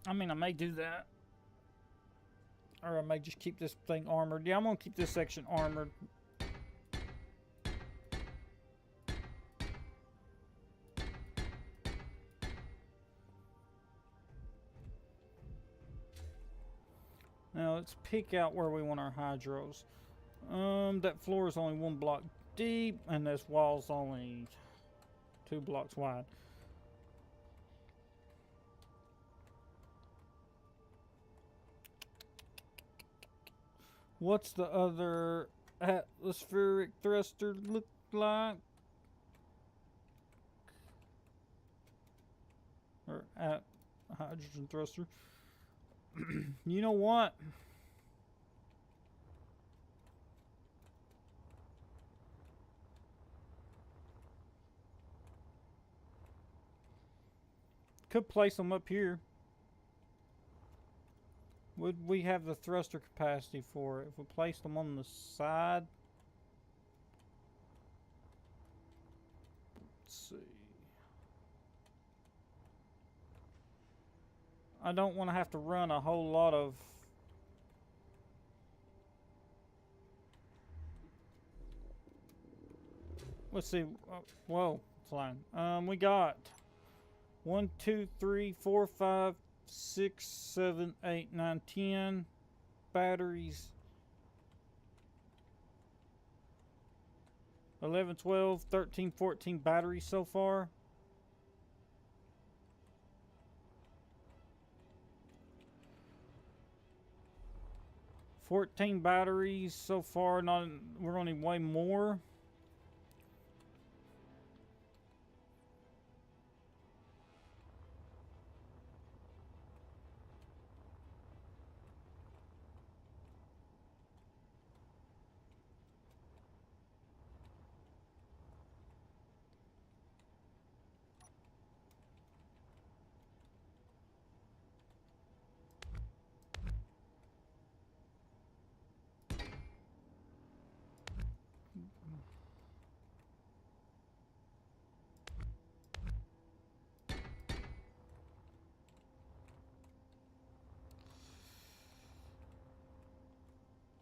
I mean, I may do that. Or I may just keep this thing armored. Yeah, I'm going to keep this section armored. Now, let's pick out where we want our hydros. That floor is only 1 block deep, and this wall's only 2 blocks wide. What's the other atmospheric thruster look like? Or at hydrogen thruster. You know what? Could place them up here. Would we have the thruster capacity for it if we placed them on the side? Let's see. I don't want to have to run a whole lot of... Let's see. Whoa, flying. We got 1, 2, 3, 4, 5, 6, 7, 8, 9, 10 batteries. 11, 12, 13, 14 batteries so far. $14 batteries so far. Not, we're gonna need way more.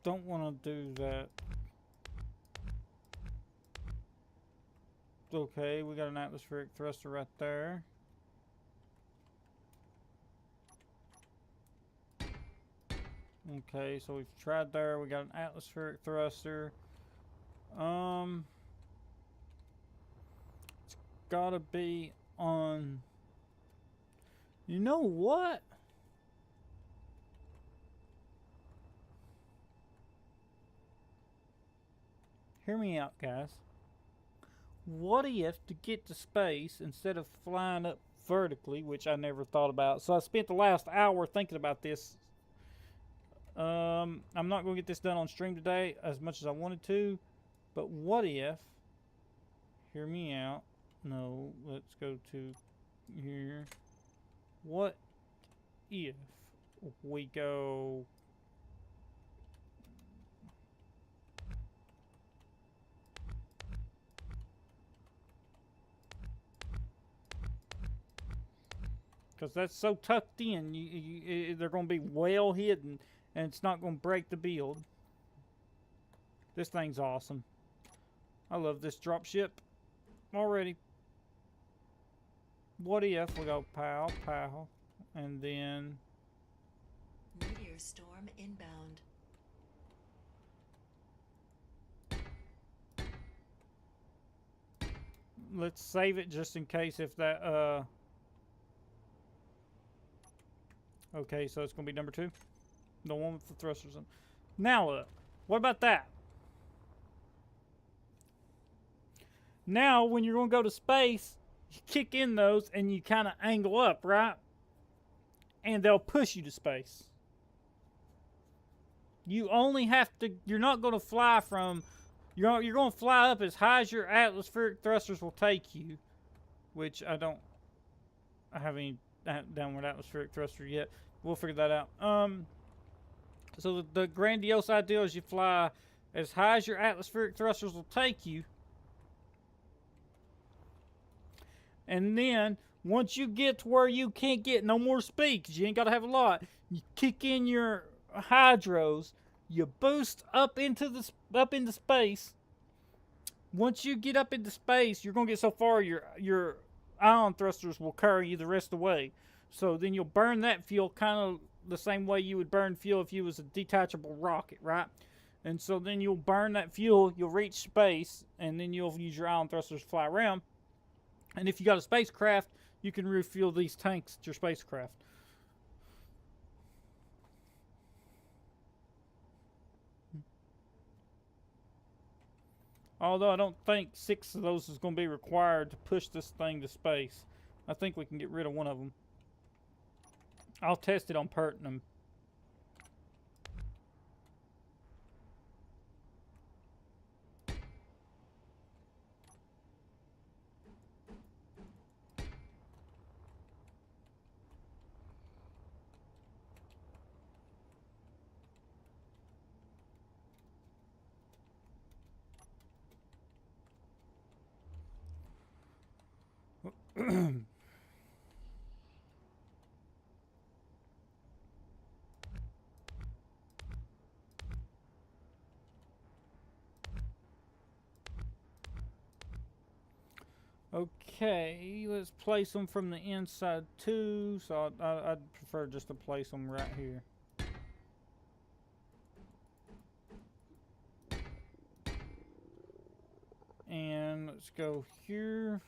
Don't want to do that. Okay, we got an atmospheric thruster right there. Okay, so we've tried there. We got an atmospheric thruster. It's gotta be on... You know what? Hear me out, guys. What if, to get to space, instead of flying up vertically, which I never thought about, so I spent the last hour thinking about this. I'm not going to get this done on stream today as much as I wanted to, but what if, hear me out, no, let's go to here. What if we go... Because that's so tucked in, they're going to be well hidden, and it's not going to break the build. This thing's awesome. I love this dropship already. What if we go pow, pow, and then... Meteor storm inbound. Let's save it just in case if that, Okay, so it's going to be number 2. The one with the thrusters in. Now look. What about that? Now, when you're going to go to space, you kick in those and you kind of angle up, right? And they'll push you to space. You only have to... You're not going to fly from... You're going to fly up as high as your atmospheric thrusters will take you. Which I have any downward atmospheric thruster yet. We'll figure that out. So the grandiose idea is you fly as high as your atmospheric thrusters will take you. And then, once you get to where you can't get no more speed, because you ain't got to have a lot, you kick in your hydros, you boost up into space. Once you get up into space, you're going to get so far your ion thrusters will carry you the rest of the way. So then you'll burn that fuel kind of the same way you would burn fuel if you was a detachable rocket, right? And so then you'll burn that fuel, you'll reach space, and then you'll use your ion thrusters to fly around. And if you got a spacecraft, you can refuel these tanks at your spacecraft. Although I don't think 6 of those is going to be required to push this thing to space. I think we can get rid of one of them. I'll test it on Pertinum. Okay, let's place them from the inside too. So I'd prefer just to place them right here. And let's go here.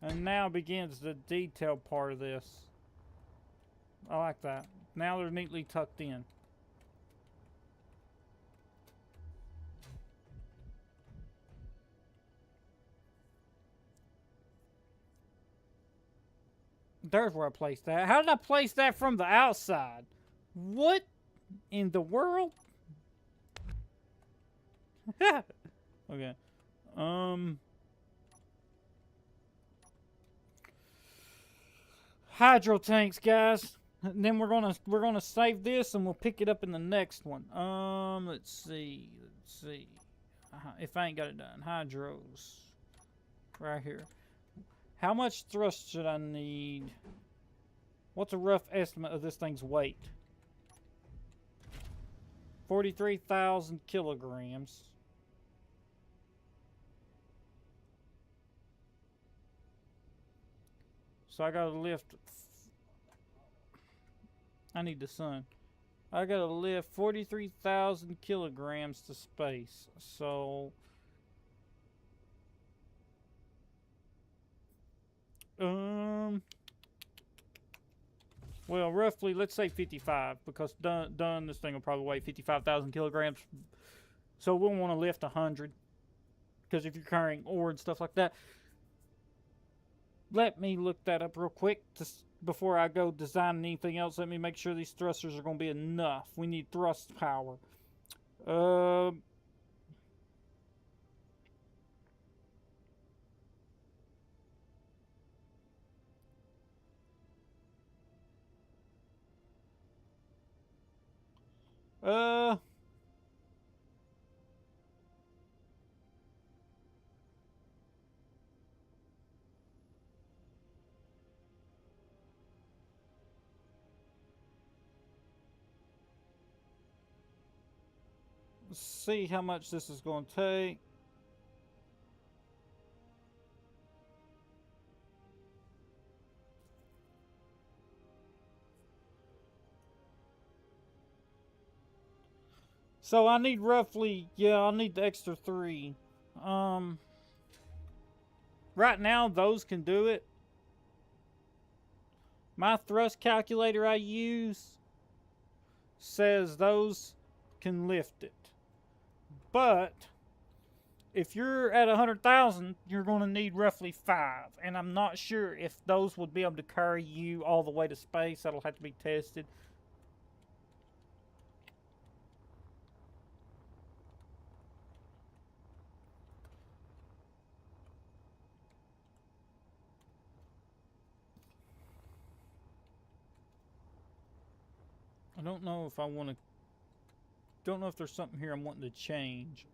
And now begins the detail part of this. I like that. Now they're neatly tucked in. There's where I placed that. How did I place that from the outside? What in the world? Okay. Hydro tanks, guys. And then we're gonna save this and we'll pick it up in the next one. Let's see. If I ain't got it done, hydros, right here. How much thrust should I need? What's a rough estimate of this thing's weight? 43,000 kilograms. So I gotta lift. I need the sun. I gotta lift 43,000 kilograms to space. So. Well, roughly, let's say 55, because done this thing will probably weigh 55,000 kilograms. So we'll want to lift 100, because if you're carrying ore and stuff like that. Let me look that up real quick before I go designing anything else. Let me make sure these thrusters are going to be enough. We need thrust power. Let's see how much this is going to take. So I need roughly, yeah, I need the extra 3. Right now, those can do it. My thrust calculator I use says those can lift it. But if you're at 100,000, you're going to need roughly 5. And I'm not sure if those would be able to carry you all the way to space. That'll have to be tested. I don't know if I want to. Don't know if there's something here I'm wanting to change.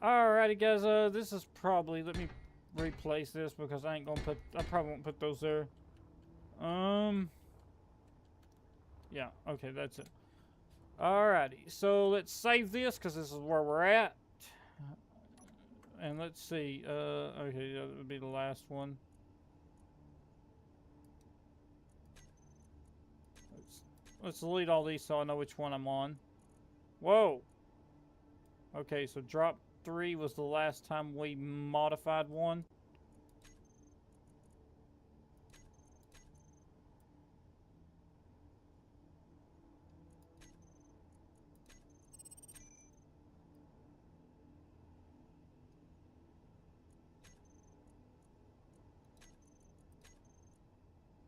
Alrighty, guys. This is probably. Let me replace this because I ain't gonna put. I probably won't put those there. Yeah. Okay, that's it. Alrighty. So let's save this because this is where we're at. And let's see. Okay, that would be the last one. Let's delete all these so I know which one I'm on. Whoa! Okay, so drop 3 was the last time we modified one.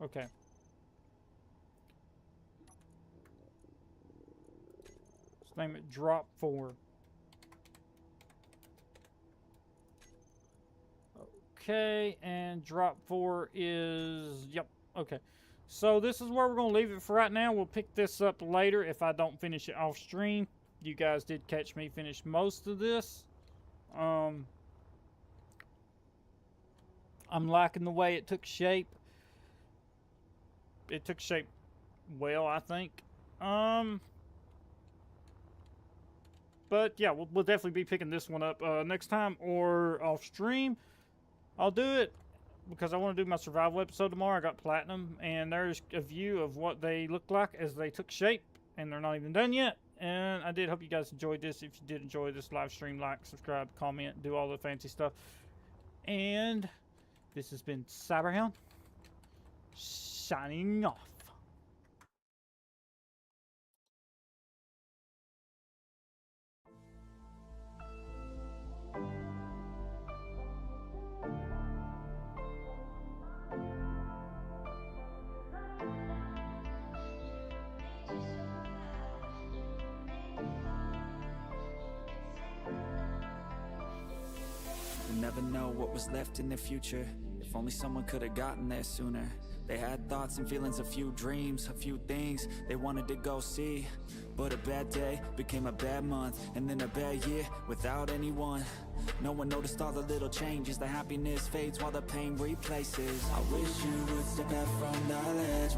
Okay. Let's name it Drop 4. Okay, and Drop 4 is... Yep, okay. So this is where we're going to leave it for right now. We'll pick this up later if I don't finish it off stream. You guys did catch me finish most of this. I'm liking the way it took shape. It took shape well, I think. But yeah, we'll definitely be picking this one up next time or off stream. I'll do it because I want to do my survival episode tomorrow. I got platinum, and there's a view of what they look like as they took shape, and they're not even done yet. And I did hope you guys enjoyed this. If you did enjoy this live stream, like, subscribe, comment, do all the fancy stuff. And this has been Cyberhound signing off. You never know what was left in the future. If only someone could have gotten there sooner. They had thoughts and feelings, a few dreams, a few things they wanted to go see. But a bad day became a bad month, and then a bad year without anyone. No one noticed all the little changes. The happiness fades while the pain replaces. I wish you would step back from the ledge.